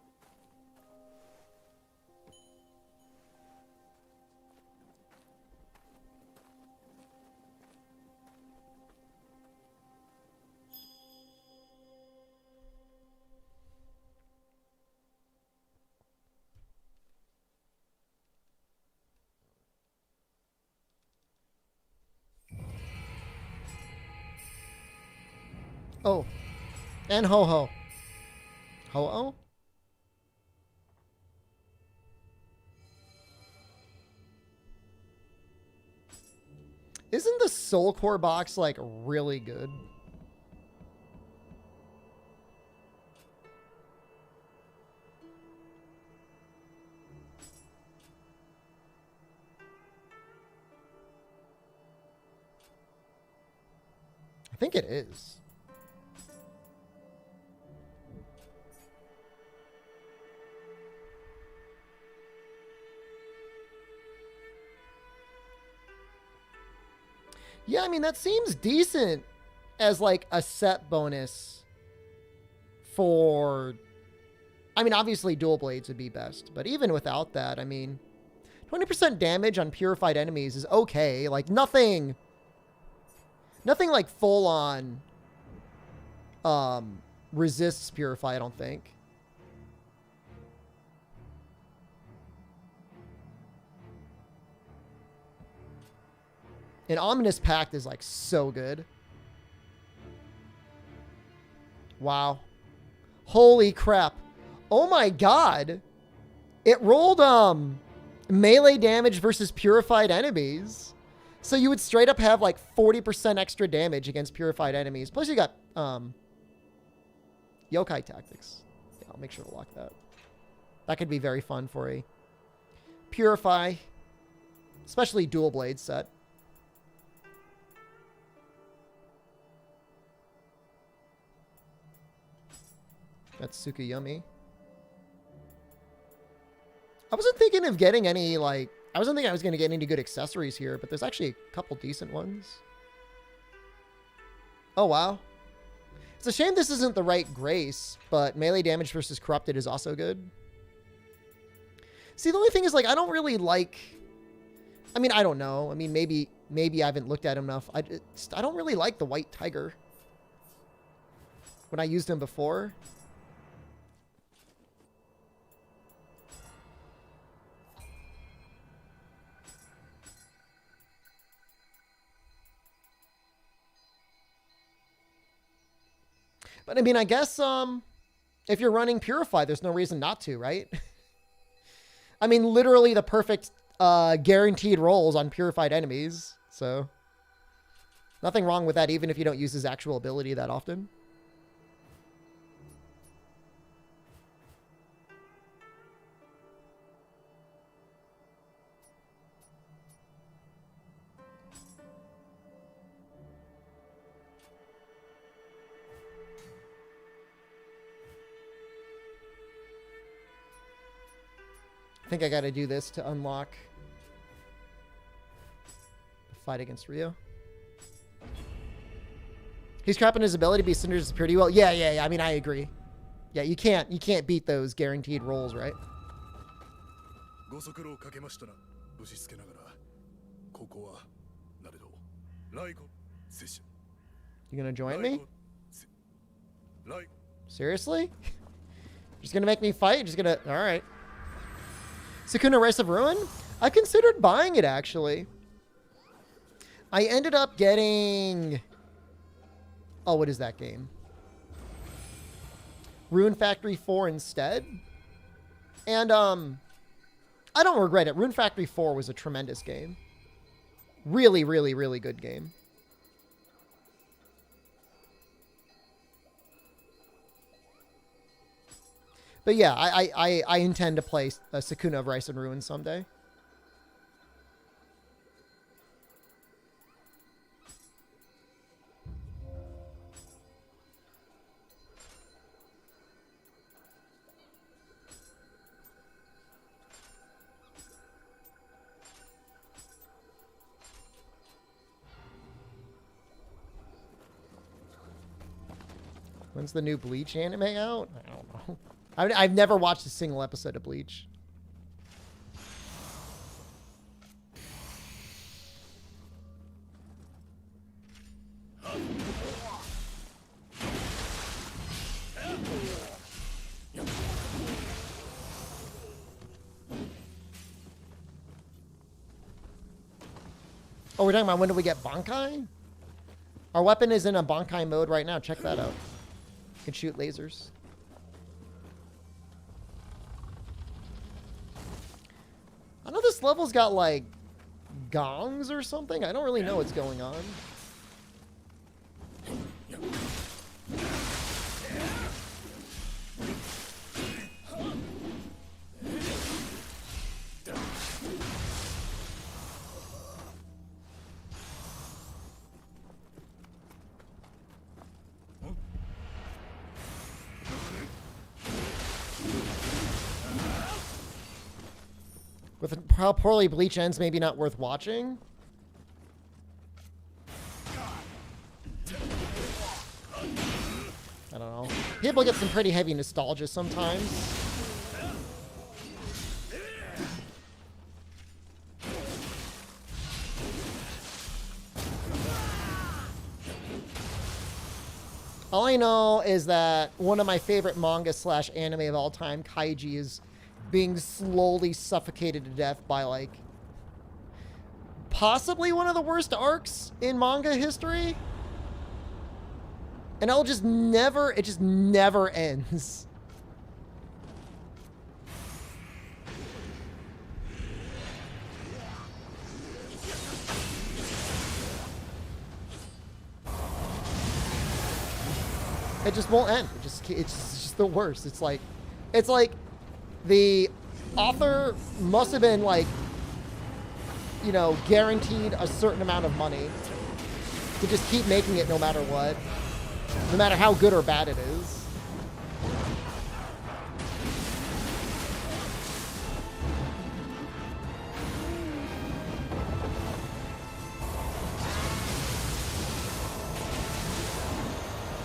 Oh, and Ho-Ho. Ho-Oh? Isn't the Soul Core box, like, really good? I think it is. Yeah, I mean, that seems decent as, like, a set bonus for... I mean, obviously, dual blades would be best. But even without that, I mean... 20% damage on purified enemies is okay. Like, nothing... Nothing, like, full-on... resists purify, I don't think. An Ominous Pact is, like, so good. Wow. Holy crap. Oh my god. It rolled, melee damage versus purified enemies. So you would straight up have, like, 40% extra damage against purified enemies. Plus you got, Yokai Tactics. Yeah, I'll make sure to lock that. That could be very fun for a Purify, especially dual blade set. That's Tsukuyomi. I wasn't thinking of getting any, like... I wasn't thinking I was going to get any good accessories here, but there's actually a couple decent ones. Oh, wow. It's a shame this isn't the right Grace, but melee damage versus Corrupted is also good. See, the only thing is, like, I don't really like... I mean, I don't know. I mean, maybe I haven't looked at him enough. I don't really like the White Tiger. When I used him before... But I mean, I guess if you're running Purify, there's no reason not to, right? I mean, literally the perfect guaranteed rolls on purified enemies. So nothing wrong with that, even if you don't use his actual ability that often. I think I got to do this to unlock the fight against Rio. He's crapping his ability to be Cinder's pretty well. Yeah. I mean, I agree. Yeah, you can't beat those guaranteed rolls, right? You gonna join me? Seriously? Just gonna make me fight? Just gonna... All right. Sukuna Rise of Ruin? I considered buying it, actually. I ended up getting... Oh, what is that game? Rune Factory 4 instead. And, I don't regret it. Rune Factory 4 was a tremendous game. Really, really, really good game. But yeah, I intend to play Sukuna of Rice and Ruin someday. When's the new Bleach anime out? I don't know. I've never watched a single episode of Bleach. Oh, we're talking about when do we get Bankai? Our weapon is in a Bankai mode right now. Check that out. You can shoot lasers. I know this level's got like gongs or something. I don't really know what's going on. With how poorly Bleach ends, maybe not worth watching. I don't know. People get some pretty heavy nostalgia sometimes. All I know is that one of my favorite manga / anime of all time, Kaiji, is being slowly suffocated to death by, like, possibly one of the worst arcs in manga history. And it just never ends. It just won't end. It's just the worst. It's like the author must have been, like, you know, guaranteed a certain amount of money to just keep making it no matter what, no matter how good or bad it is.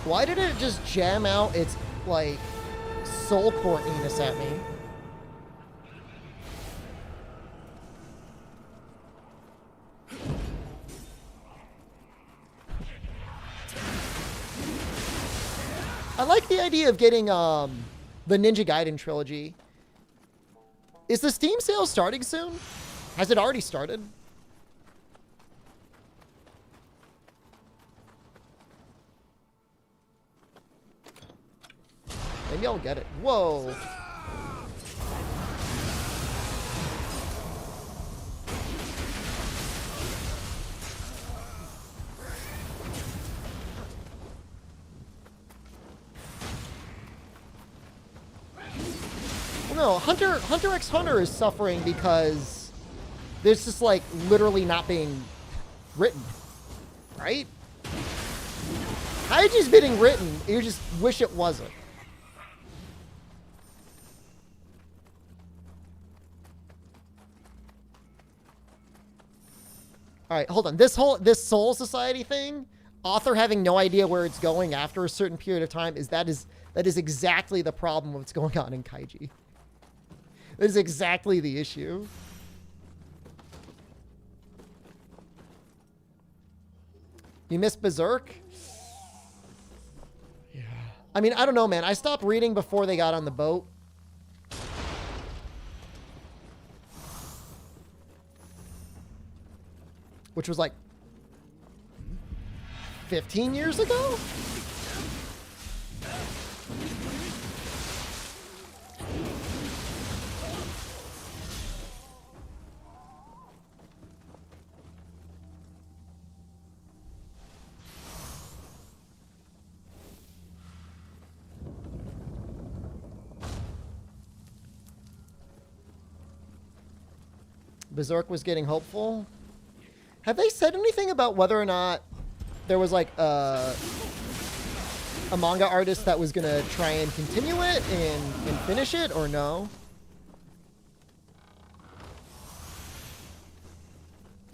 Why did it just jam out its, like, soul core anus at me? I like the idea of getting the Ninja Gaiden trilogy. Is the Steam sale starting soon? Has it already started? Maybe I'll get it. Whoa. No, Hunter x Hunter is suffering because there's just, like, literally not being written, right? Kaiji's being written, you just wish it wasn't. All right, hold on. This Soul Society thing, author having no idea where it's going after a certain period of time, that is exactly the problem of what's going on in Kaiji. That is exactly the issue. You missed Berserk? Yeah. I mean, I don't know, man. I stopped reading before they got on the boat. Which was like 15 years ago? Berserk was getting hopeful. Have they said anything about whether or not there was, like, a manga artist that was gonna try and continue it and finish it, or no?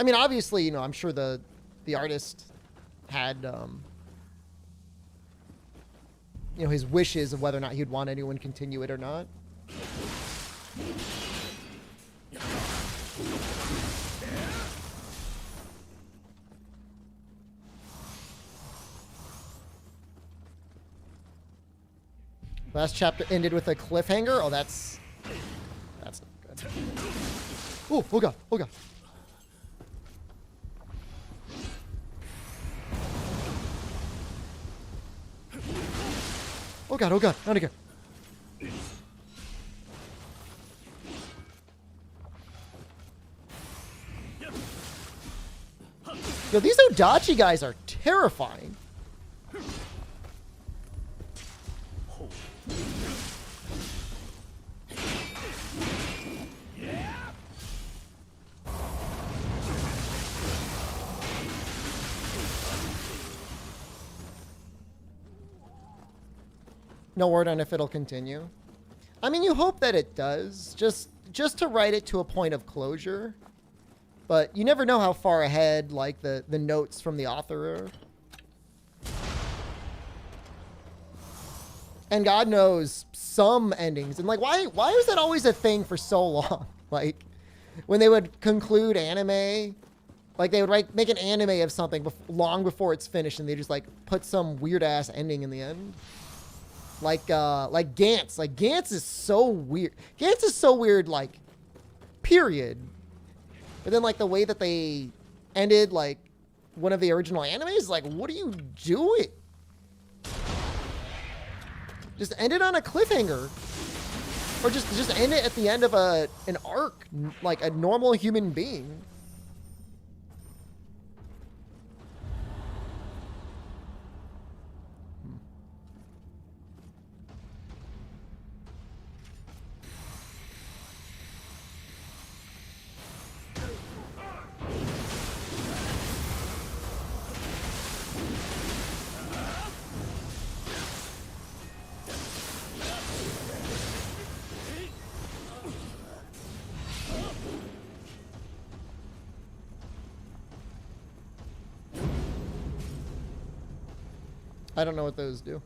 I mean, obviously, you know, I'm sure the artist had you know, his wishes of whether or not he'd want anyone to continue it or not. Last chapter ended with a cliffhanger. Oh, that's not good. Oh, oh god, oh god. Oh god, not again. Yo, these Odachi guys are terrifying. No word on if it'll continue. I mean, you hope that it does, just to write it to a point of closure. But you never know how far ahead, like, the notes from the author are. And God knows some endings. And, like, why was that always a thing for so long? Like, when they would conclude anime, like, they would make an anime of something long before it's finished, and they just, like, put some weird-ass ending in the end. Like Gantz. Like, Gantz is so weird. Gantz is so weird, like, period. But then, like, the way that they ended, like, one of the original animes, like, what are you doing? Just end it on a cliffhanger. Or just end it at the end of an arc, like a normal human being. I don't know what those do.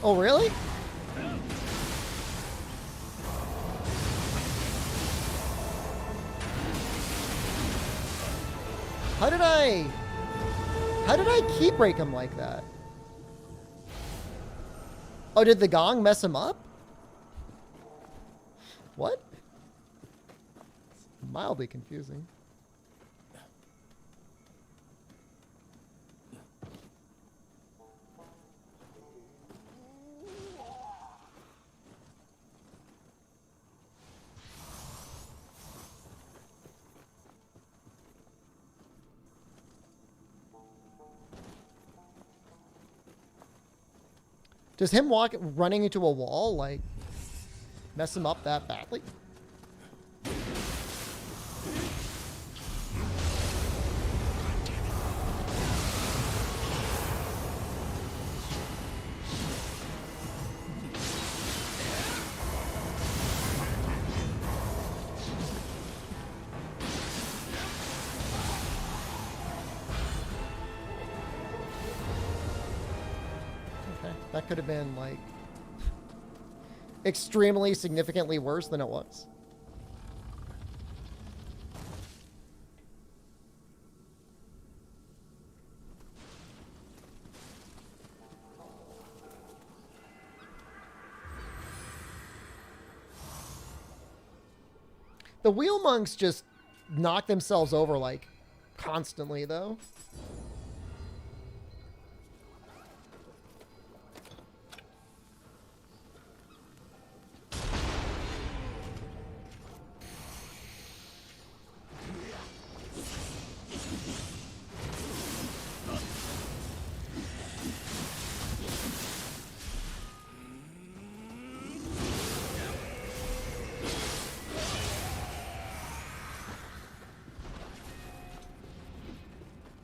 Oh, really? How did I key break him like that? Oh, did the gong mess him up? What? It's mildly confusing. Does him running into a wall, like, mess him up that badly? That could have been, like, extremely significantly worse than it was. The wheel monks just knock themselves over, like, constantly, though.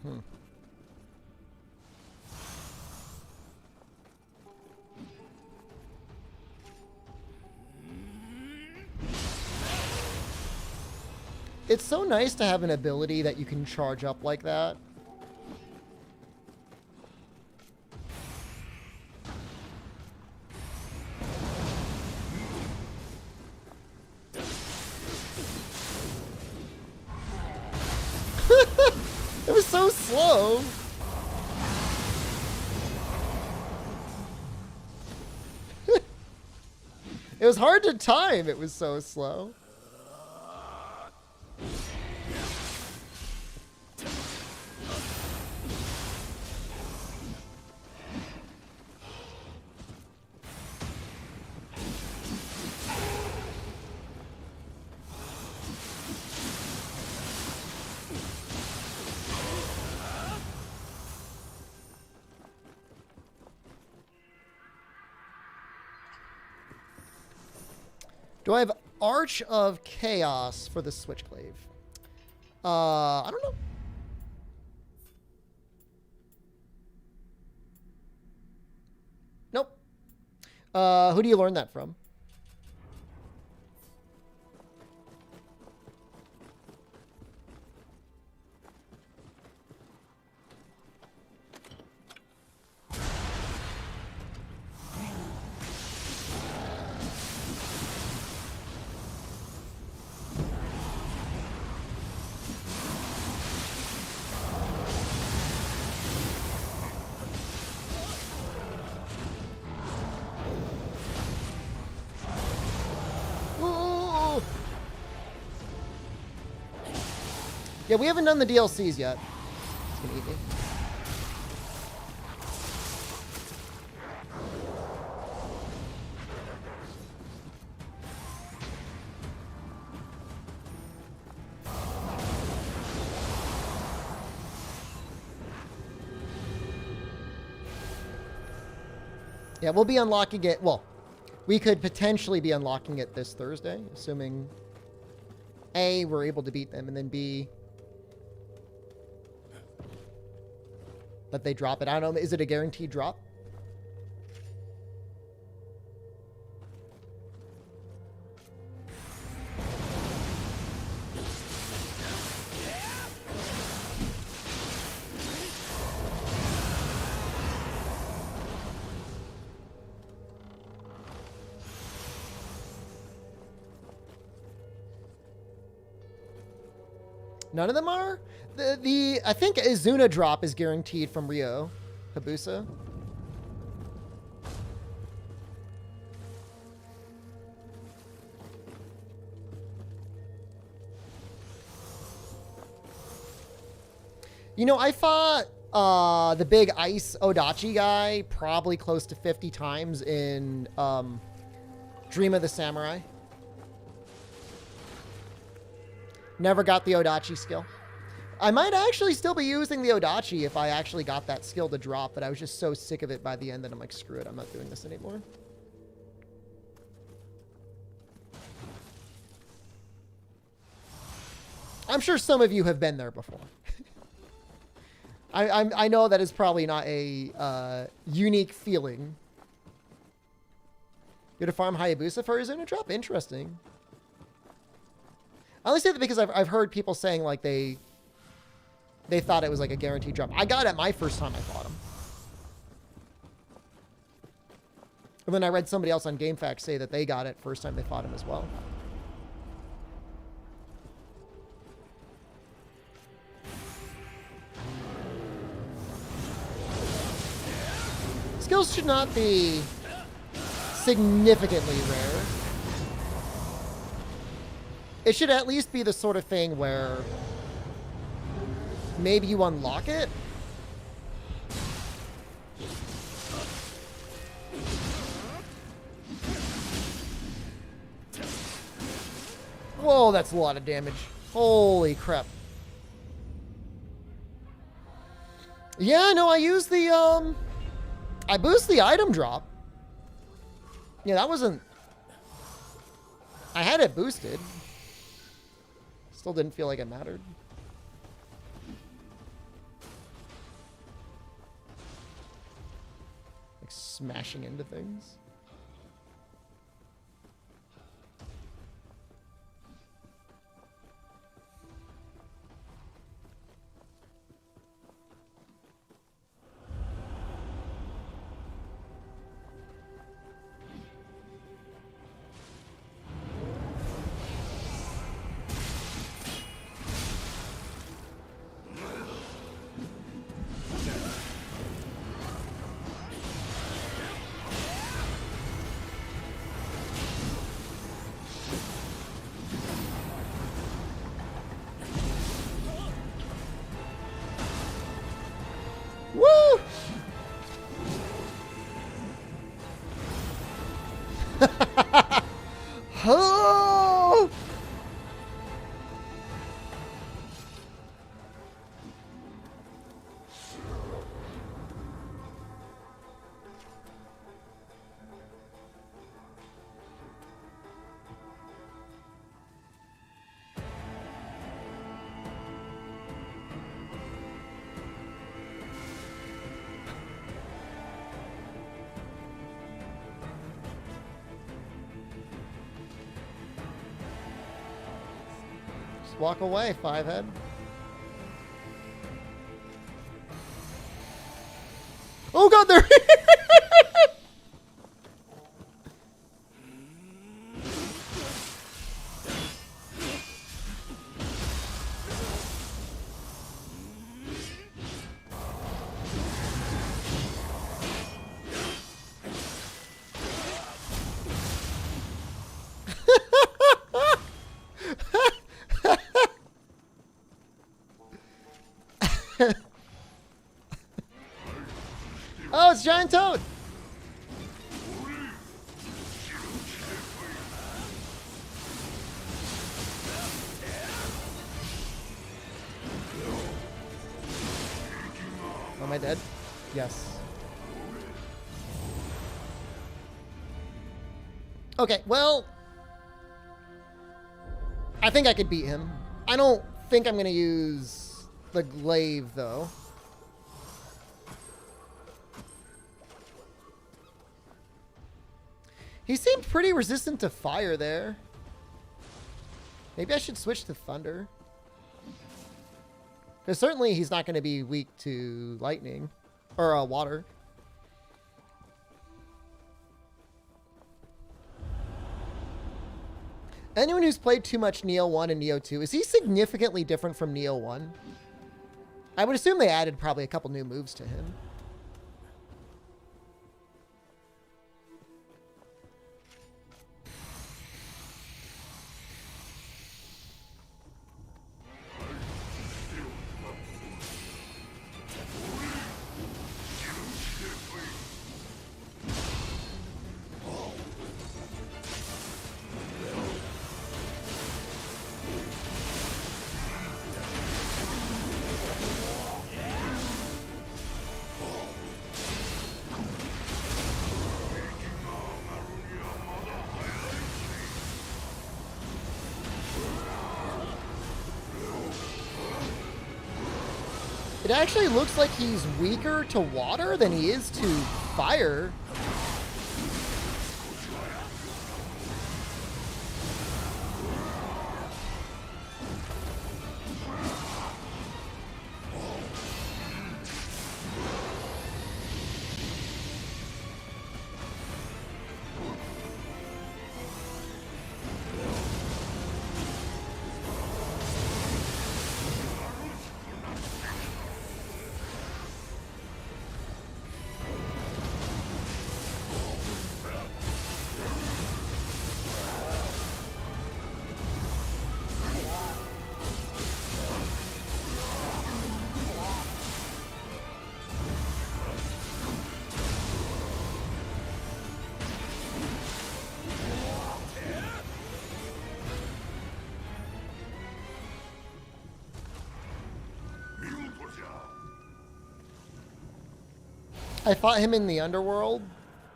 Hmm. It's so nice to have an ability that you can charge up like that. It was so slow. It was hard to time. It was so slow. Do I have Arch of Chaos for the Switchglaive? I don't know. Nope. Who do you learn that from? Yeah, we haven't done the DLCs yet. It's gonna eat me. Yeah, we'll be unlocking it. Well, we could potentially be unlocking it this Thursday, assuming A, we're able to beat them, and then B, that they drop it. I don't know. Is it a guaranteed drop? None of them are? I think Izuna drop is guaranteed from Rio Hayabusa. You know, I fought the big ice Odachi guy probably close to 50 times in Dream of the Samurai. Never got the Odachi skill. I might actually still be using the Odachi if I actually got that skill to drop, but I was just so sick of it by the end that I'm like, screw it, I'm not doing this anymore. I'm sure some of you have been there before. I know that is probably not a unique feeling. You to farm Hayabusa for Izuna drop? Interesting. I only say that because I've heard people saying like they thought it was like a guaranteed drop. I got it my first time I fought him. And then I read somebody else on GameFAQs say that they got it first time they fought him as well. Skills should not be significantly rare. It should at least be the sort of thing where maybe you unlock it. Whoa, that's a lot of damage. Holy crap. Yeah, no, I use the, I boost the item drop. Yeah, that wasn't... I had it boosted. Still didn't feel like it mattered. Like smashing into things. Oh! Just walk away, Fivehead. Oh god, there. Oh, it's Giant Toad. Am I dead? Yes. Okay, well, I think I could beat him. I don't think I'm going to use the glaive, though. He seemed pretty resistant to fire there. Maybe I should switch to thunder. Because certainly he's not going to be weak to lightning. Or water. Anyone who's played too much Nioh 1 and Nioh 2, is he significantly different from Nioh 1? I would assume they added probably a couple new moves to him. It actually looks like he's weaker to water than he is to fire. I fought him in the underworld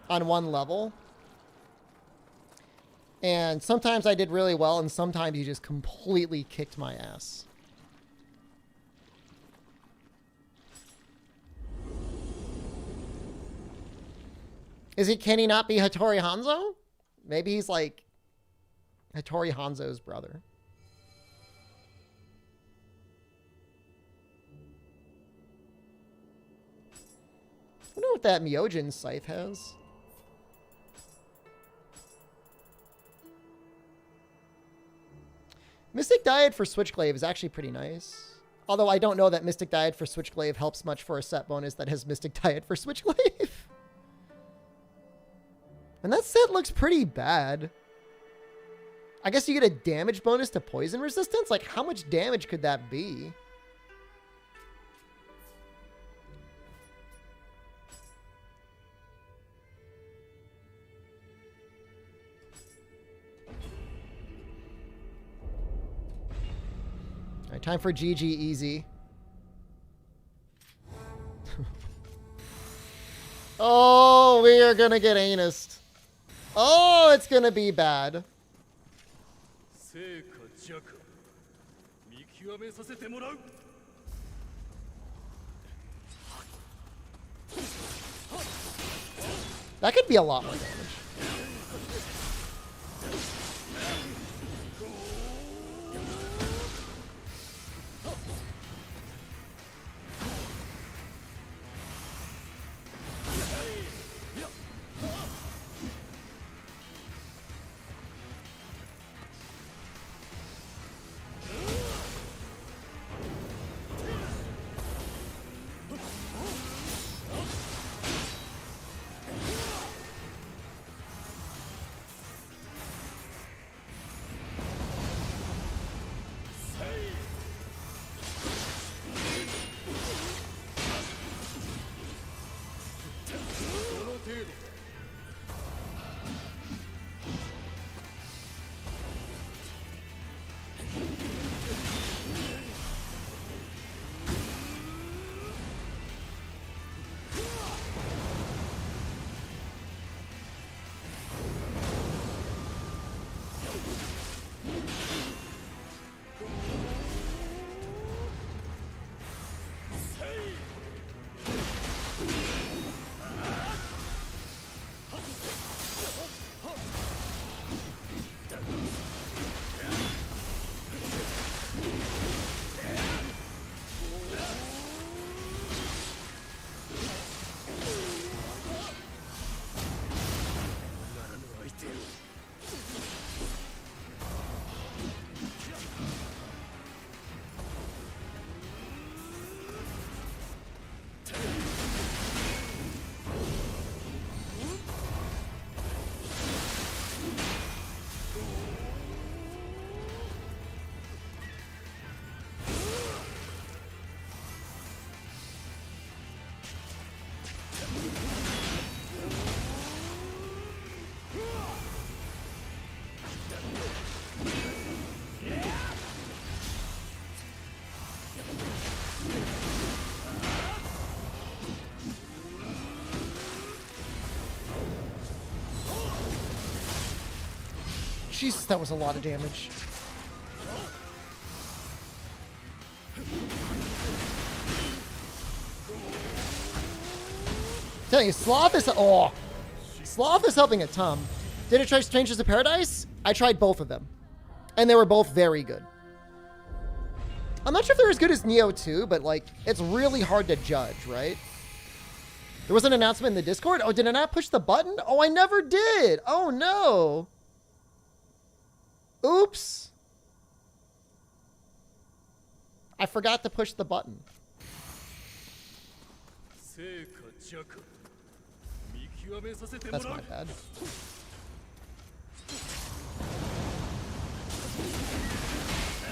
on one level. And sometimes I did really well, and sometimes he just completely kicked my ass. Can he not be Hattori Hanzo? Maybe he's like Hattori Hanzo's brother. I wonder what that Myojin scythe has. Mystic Diet for Switchglaive is actually pretty nice. Although I don't know that Mystic Diet for Switchglaive helps much for a set bonus that has Mystic Diet for Switchglaive. And that set looks pretty bad. I guess you get a damage bonus to poison resistance? Like, how much damage could that be? Alright, time for GG easy. Oh, we are gonna get anused. Oh, it's gonna be bad.
成果弱見極めさせてもらう
That could be a lot more damage. Jesus, that was a lot of damage. Tell you, Sloth is helping a ton. Did I try Strangers of Paradise? I tried both of them, and they were both very good. I'm not sure if they're as good as Nioh 2, but like, it's really hard to judge, right? There was an announcement in the Discord. Oh, did I not push the button? Oh, I never did. Oh no. Oops. I forgot to push the button. That's my bad.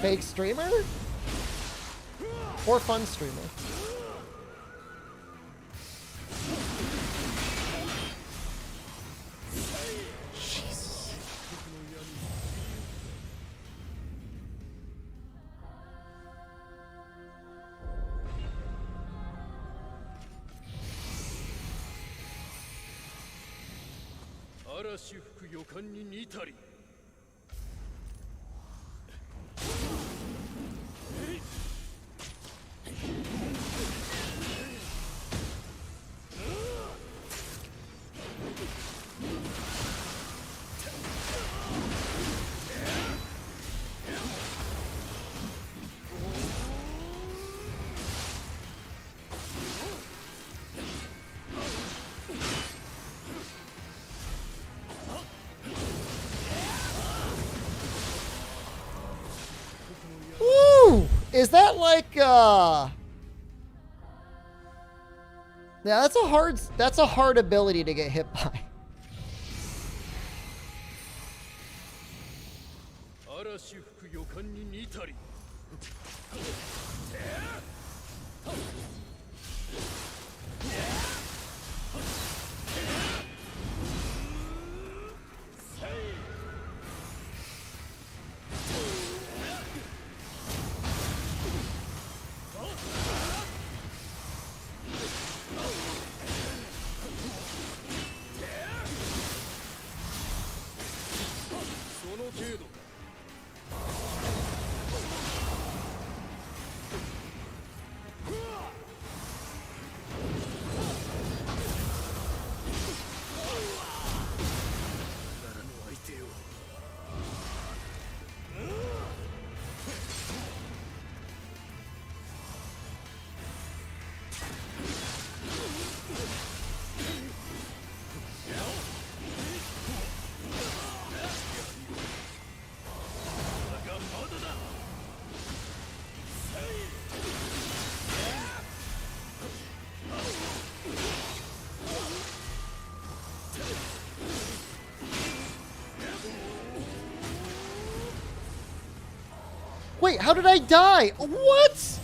Fake streamer? Or fun streamer? Jesus. Is that like yeah, that's a hard ability to get hit by. Wait, how did I die? What?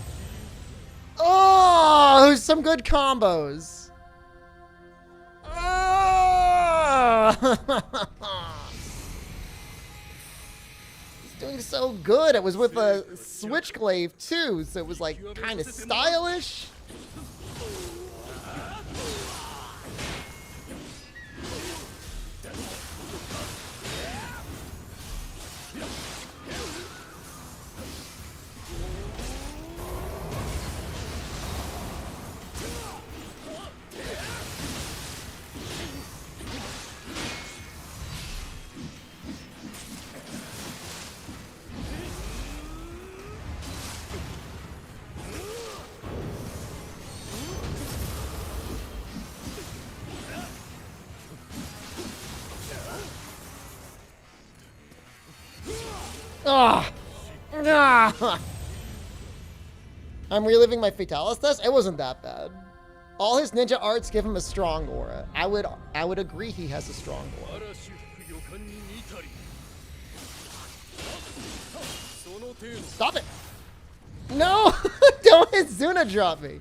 Oh, some good combos. Oh. He's doing so good. It was with a switchglaive too, so it was like kind of stylish. Ah! Ah! I'm reliving my Fatalis test. It wasn't that bad. All his ninja arts give him a strong aura. I would agree he has a strong aura. Stop it! No! Don't hit Zuna drop me.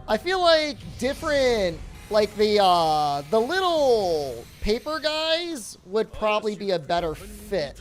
I feel like different, like the little paper guys would probably be a better fit.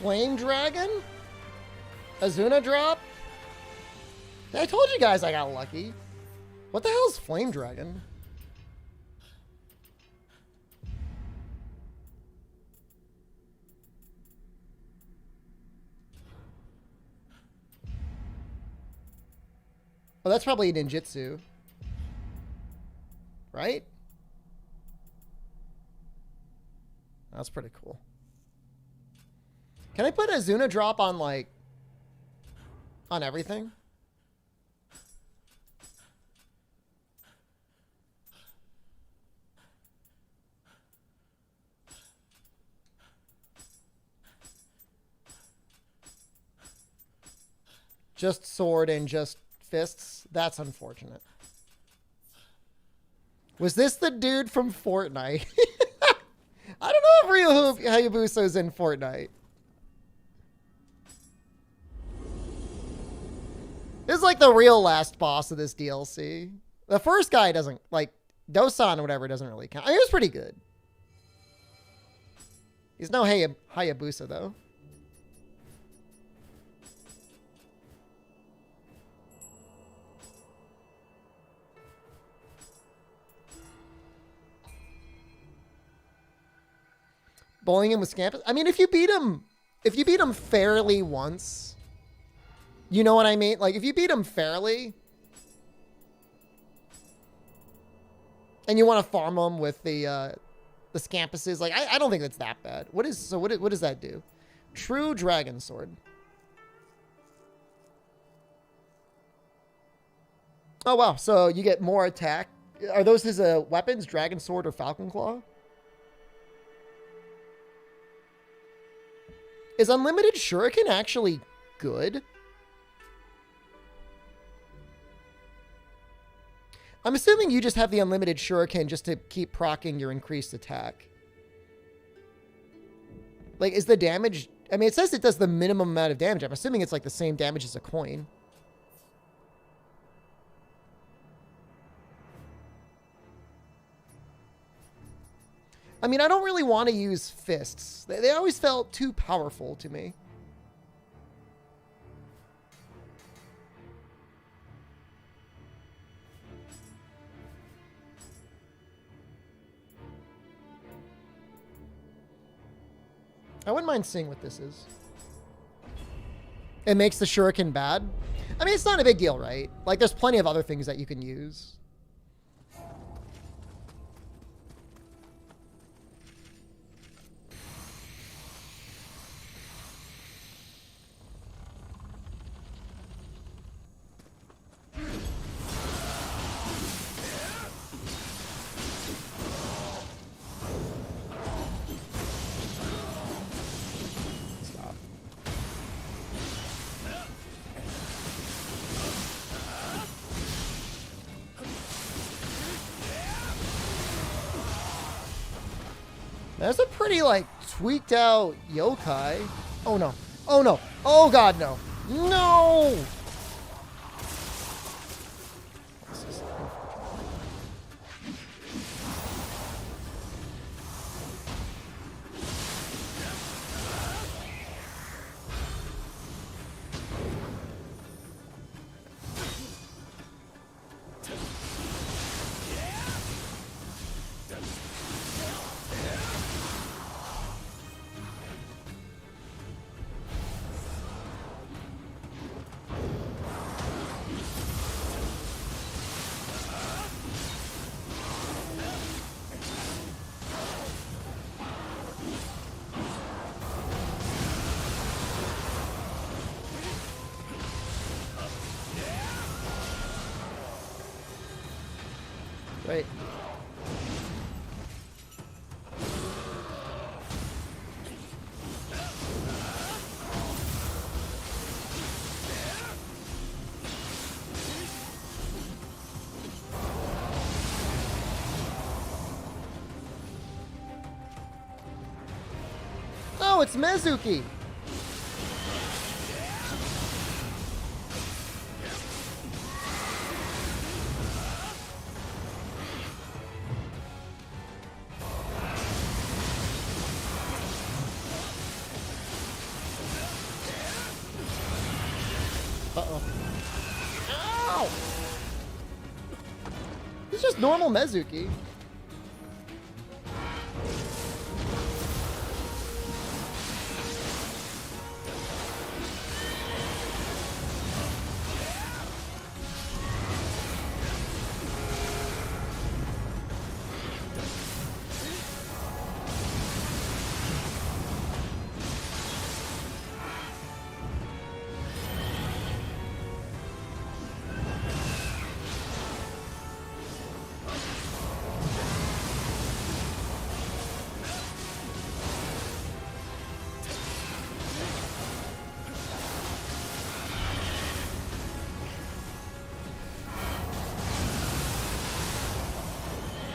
Flame Dragon? Azuna drop? I told you guys I got lucky. What the hell is Flame Dragon? Oh, that's probably ninjutsu. Right? That's pretty cool. Can I put Azuna drop on, like, on everything? Just sword and just fists? That's unfortunate. Was this the dude from Fortnite? I don't know if Ryu Hayabusa's in Fortnite. This is like the real last boss of this DLC. The first guy doesn't, like, Dosan or whatever doesn't really count. I mean, he was pretty good. He's no Hayabusa, though. Bowling him with Scampus. I mean, if you beat him fairly once, You know what I mean? Like, if you beat him fairly, and you want to farm him with the scampuses, like, I don't think that's that bad. What does that do? True Dragon Sword. Oh, wow. So you get more attack. Are those his weapons? Dragon Sword or Falcon Claw? Is Unlimited Shuriken actually good? I'm assuming you just have the Unlimited Shuriken just to keep proccing your increased attack. Like, is the damage... I mean, it says it does the minimum amount of damage. I'm assuming it's like the same damage as a coin. I mean, I don't really want to use fists. They always felt too powerful to me. I wouldn't mind seeing what this is. It makes the shuriken bad. I mean, it's not a big deal, right? Like, there's plenty of other things that you can use. That's a pretty, like, tweaked out yokai. Oh, no. Oh, no. Oh, God, no. No! Right. Oh, it's Mizuki. Uh-oh. Ow! It's just normal Mizuki.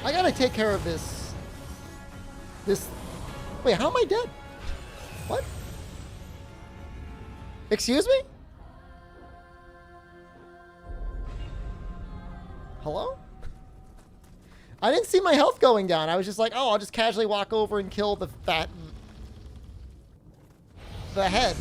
I gotta take care of this. Wait, how am I dead? What? Excuse me? Hello? I didn't see my health going down. I was just like, oh, I'll just casually walk over and kill the head.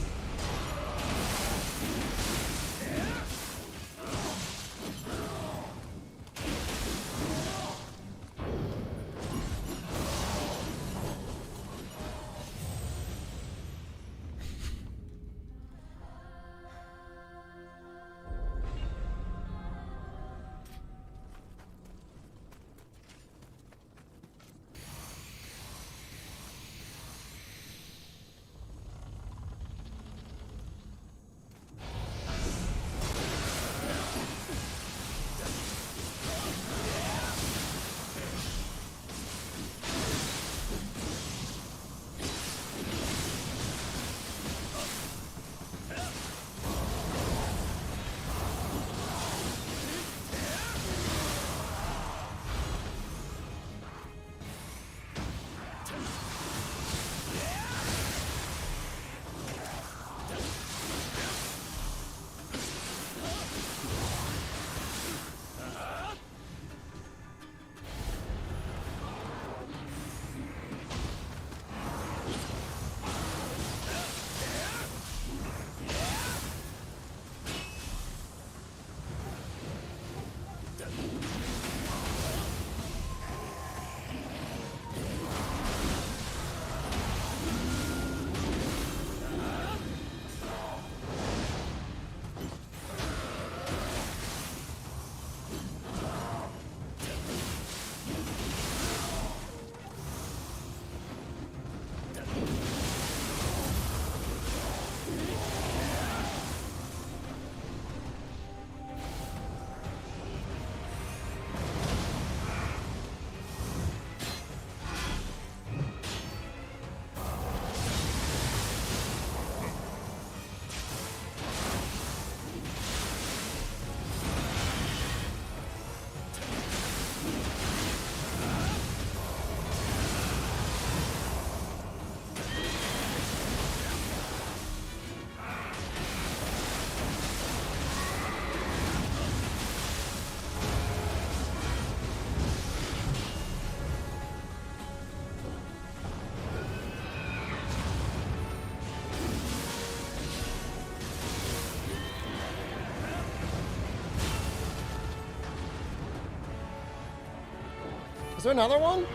Is there another one?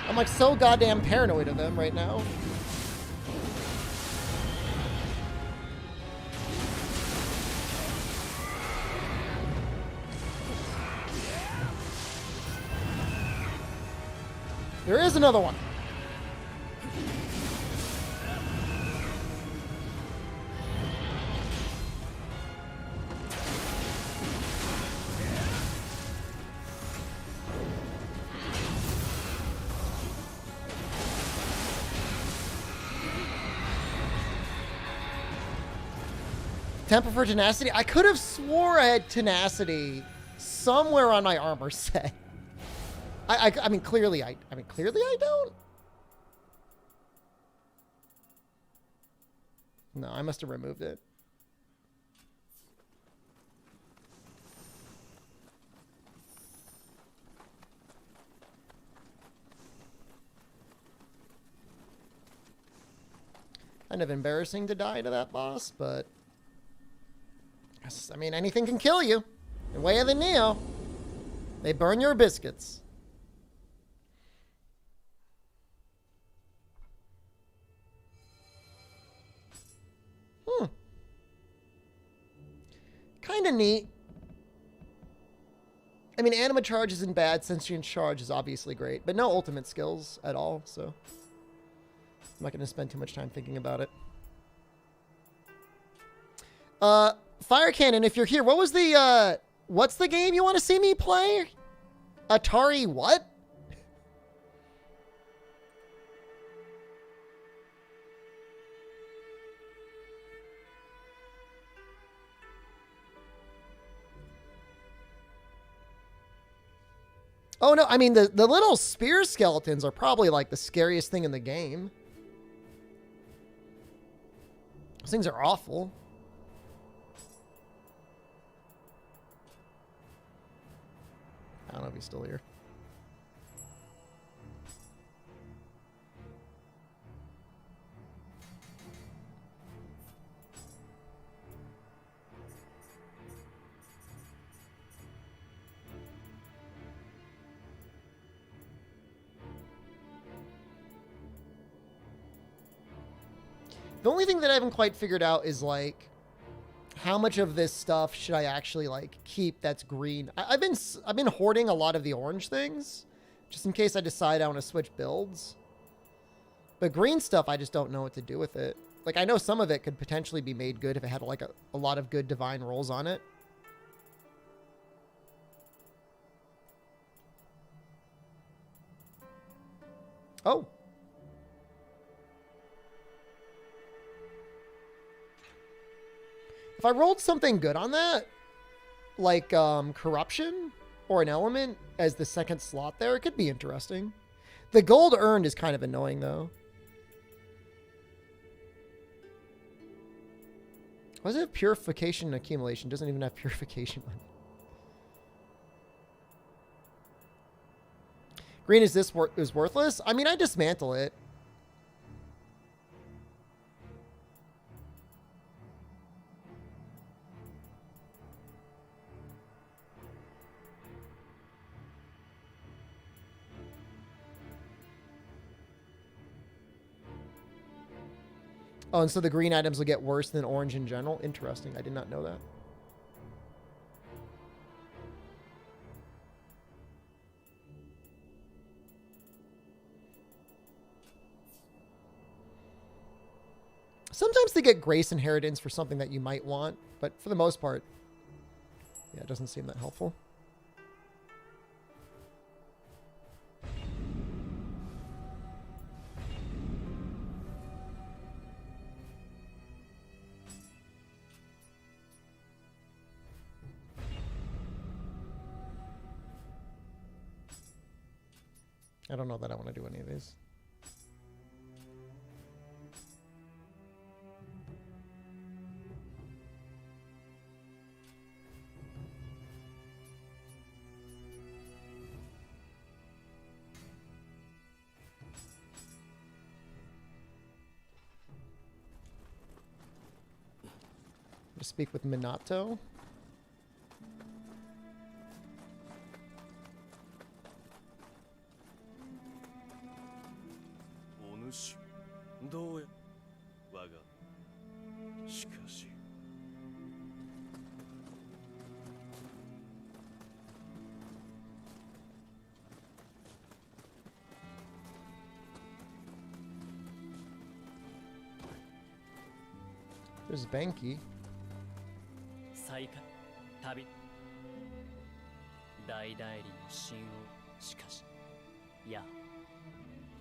I'm like so goddamn paranoid of them right now. There is another one. Temper for tenacity? I could have swore I had tenacity somewhere on my armor set. I mean, clearly I don't. No, I must have removed it. Kind of embarrassing to die to that boss, but I mean, anything can kill you. The way of the Nioh. They burn your biscuits. Kind of neat. I mean, anima charge isn't bad. Sentient charge is obviously great, but no ultimate skills at all, so I'm not going to spend too much time thinking about it. Fire Cannon, if you're here, what was the, what's the game you want to see me play? Atari what? Oh, no, I mean, the little spear skeletons are probably, like, the scariest thing in the game. Those things are awful. I don't know if he's still here. The only thing that I haven't quite figured out is, like, how much of this stuff should I actually, like, keep that's green? I've been hoarding a lot of the orange things, just in case I decide I want to switch builds. But green stuff, I just don't know what to do with it. Like, I know some of it could potentially be made good if it had, like, a lot of good divine rolls on it. Oh. If I rolled something good on that, like corruption or an element as the second slot there, it could be interesting. The gold earned is kind of annoying, though. Why does it have purification and accumulation? It doesn't even have purification on it. Green is worthless? I mean, I dismantle it. Oh, and so the green items will get worse than orange in general? Interesting. I did not know that. Sometimes they get grace inheritance for something that you might want, but for the most part, yeah, it doesn't seem that helpful. I don't know that I want to do any of these. Speak with Minato.
どうや我がしかし
There's Banky.
再開旅大代理の神王しかしいや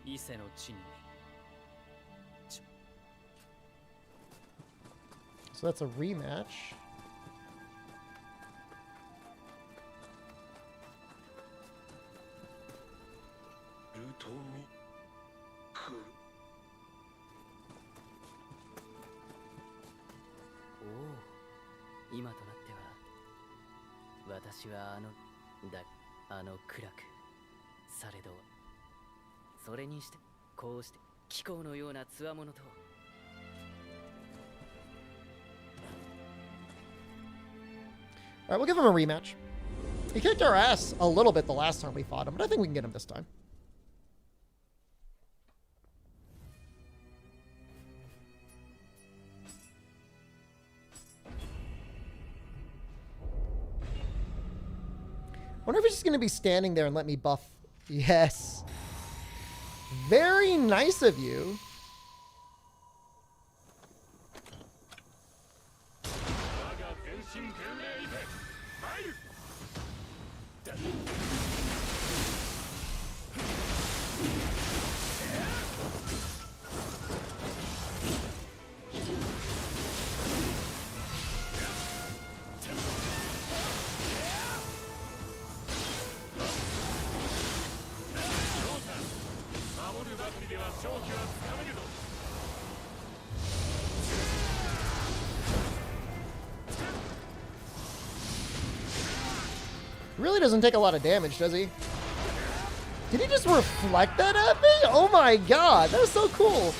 伊勢の地に
So that's a rematch.
Oh, 今となっては私はあの暗くされどそれにしてこうして気候のような強者と
All right, we'll give him a rematch. He kicked our ass a little bit the last time we fought him, but I think we can get him this time. Wonder if he's just going to be standing there and let me buff. Yes. Very nice of you. Really doesn't take a lot of damage, does he? Did he just reflect that at me? Oh my god, that was so cool.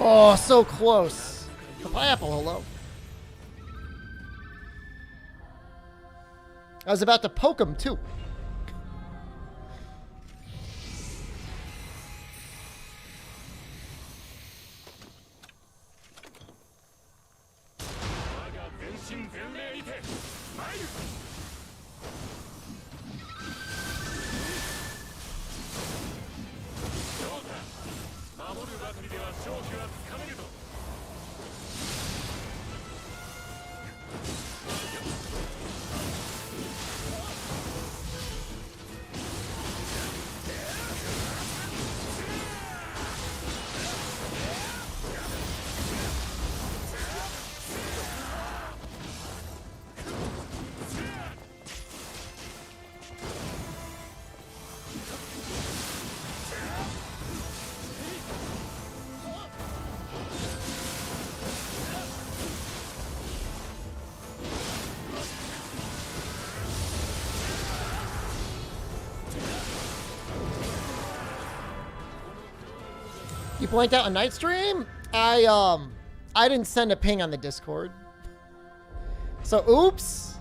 Oh, so close. The pineapple, hello. I was about to poke him, too. You point out a night stream? I didn't send a ping on the Discord. So oops.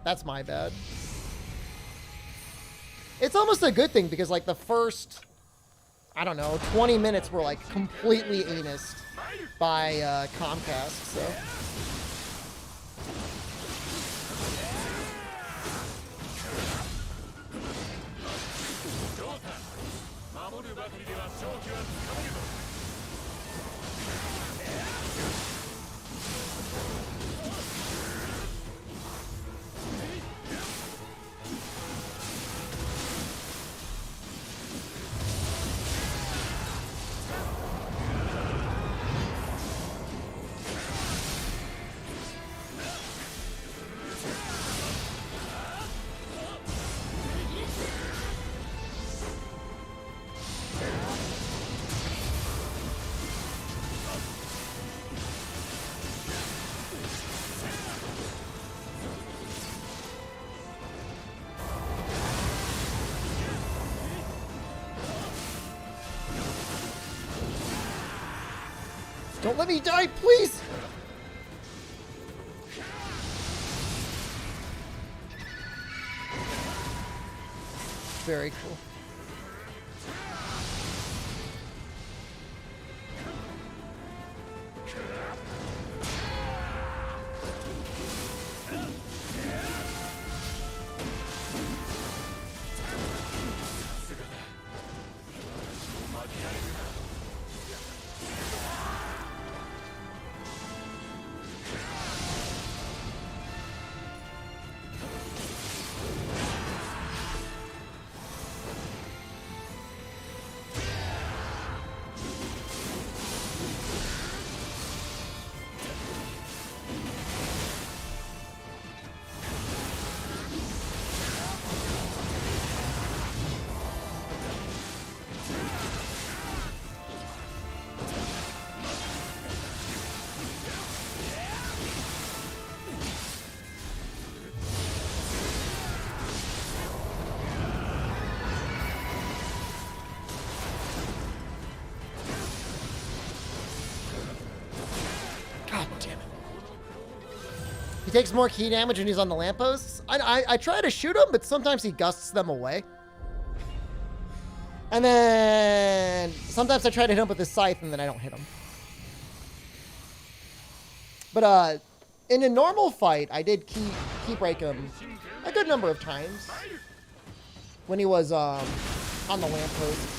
That's my bad. It's almost a good thing because, like, the first, I don't know, 20 minutes were, like, completely anused by Comcast, so. Don't let me die, please! Very cool. God damn it. He takes more key damage when he's on the lampposts. I try to shoot him, but sometimes he gusts them away. And then sometimes I try to hit him with his scythe and then I don't hit him. But in a normal fight, I did key break him a good number of times when he was on the lamppost.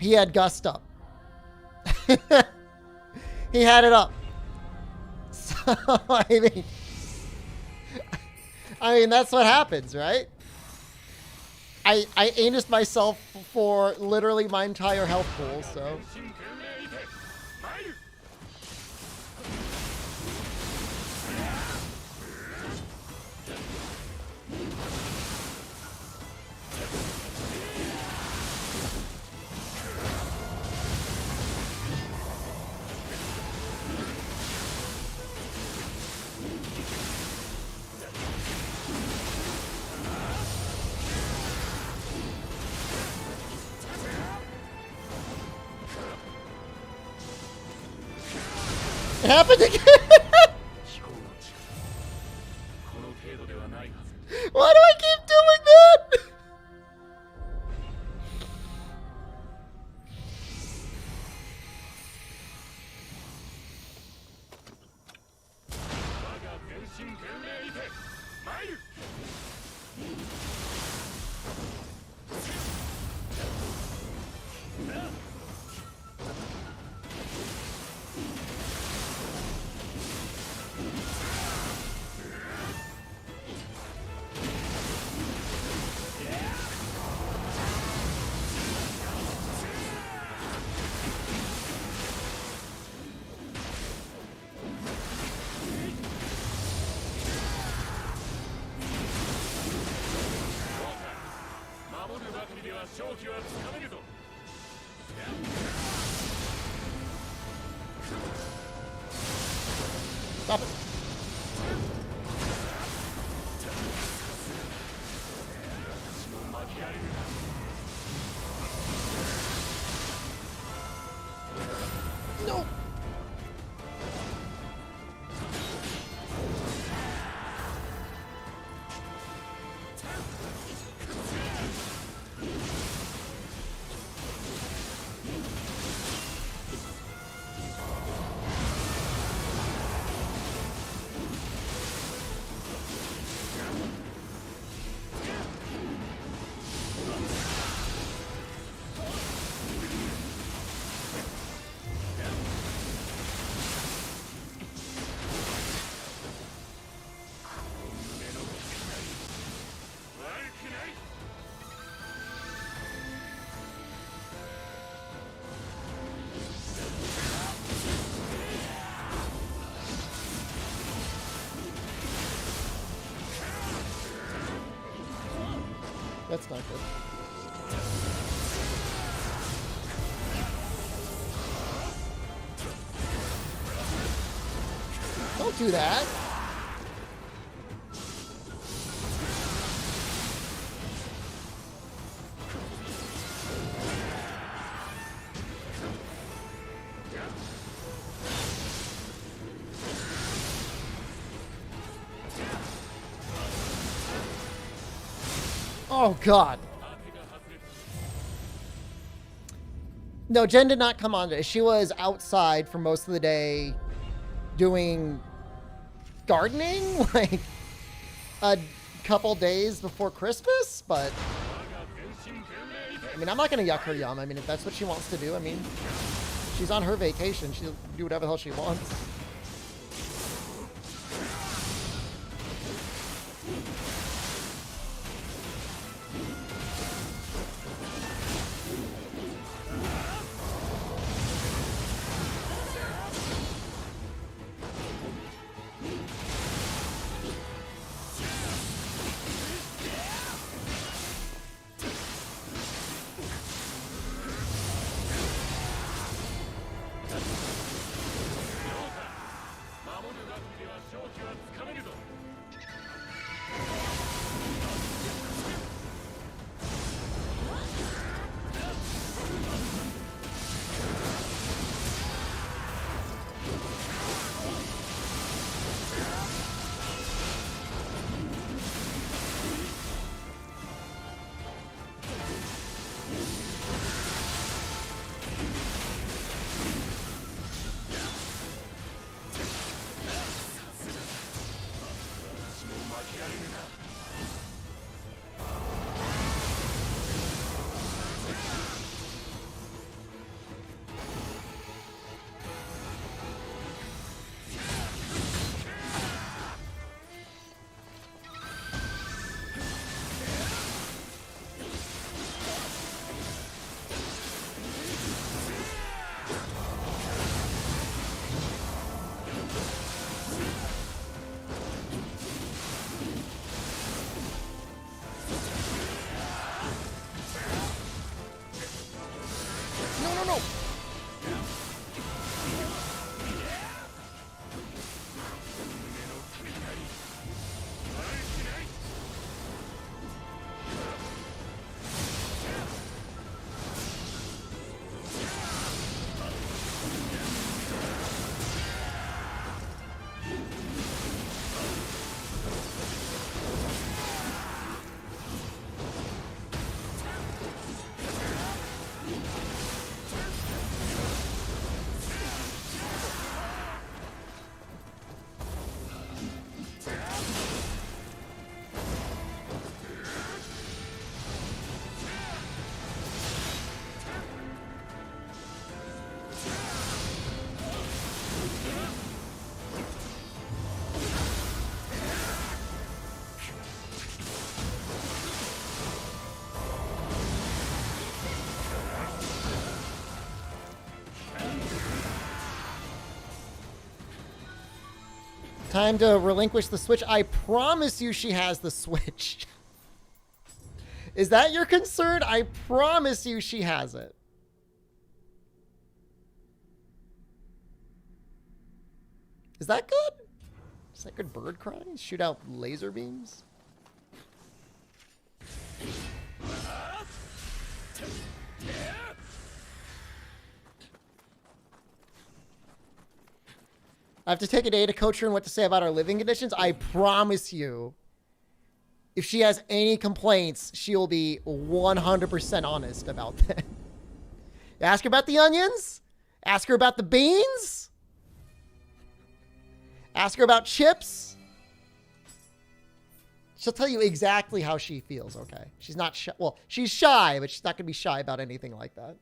He had gust up. He had it up. So, I mean, that's what happens, right? I anused myself for literally my entire health pool, so. It happened again! Why do I keep doing that? Stop it. No. That's not good. Don't do that. Oh, God. No, Jen did not come on today. She was outside for most of the day doing gardening, like a couple days before Christmas, but I mean, I'm not going to yuck her yum. I mean, if that's what she wants to do, I mean, she's on her vacation. She'll do whatever the hell she wants. Time to relinquish the Switch. I promise you she has the Switch. Is that your concern? I promise you she has it. Is that good? Is that good bird crying? Shoot out laser beams? I have to take a day to coach her on what to say about our living conditions. I promise you, if she has any complaints, she'll be 100% honest about that. Ask her about the onions. Ask her about the beans. Ask her about chips. She'll tell you exactly how she feels, okay? She's not shy. Well, she's shy, but she's not going to be shy about anything like that.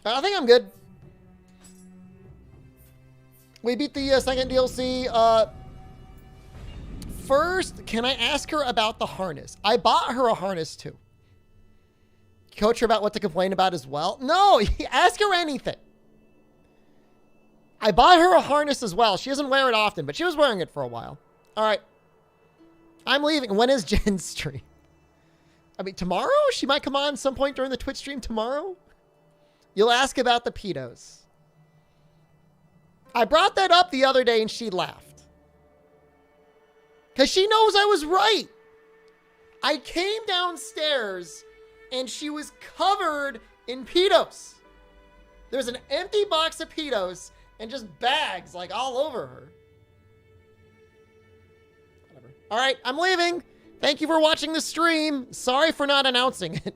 I think I'm good. We beat the second DLC. First, can I ask her about the harness? I bought her a harness too. Coach her about what to complain about as well? No, ask her anything. I bought her a harness as well. She doesn't wear it often, but she was wearing it for a while. All right. I'm leaving. When is Jen's stream? I mean, tomorrow? She might come on some point during the Twitch stream tomorrow. You'll ask about the pedos. I brought that up the other day and she laughed. Because she knows I was right. I came downstairs and she was covered in pedos. There's an empty box of pedos and just bags like all over her. Whatever. All right, I'm leaving. Thank you for watching the stream. Sorry for not announcing it.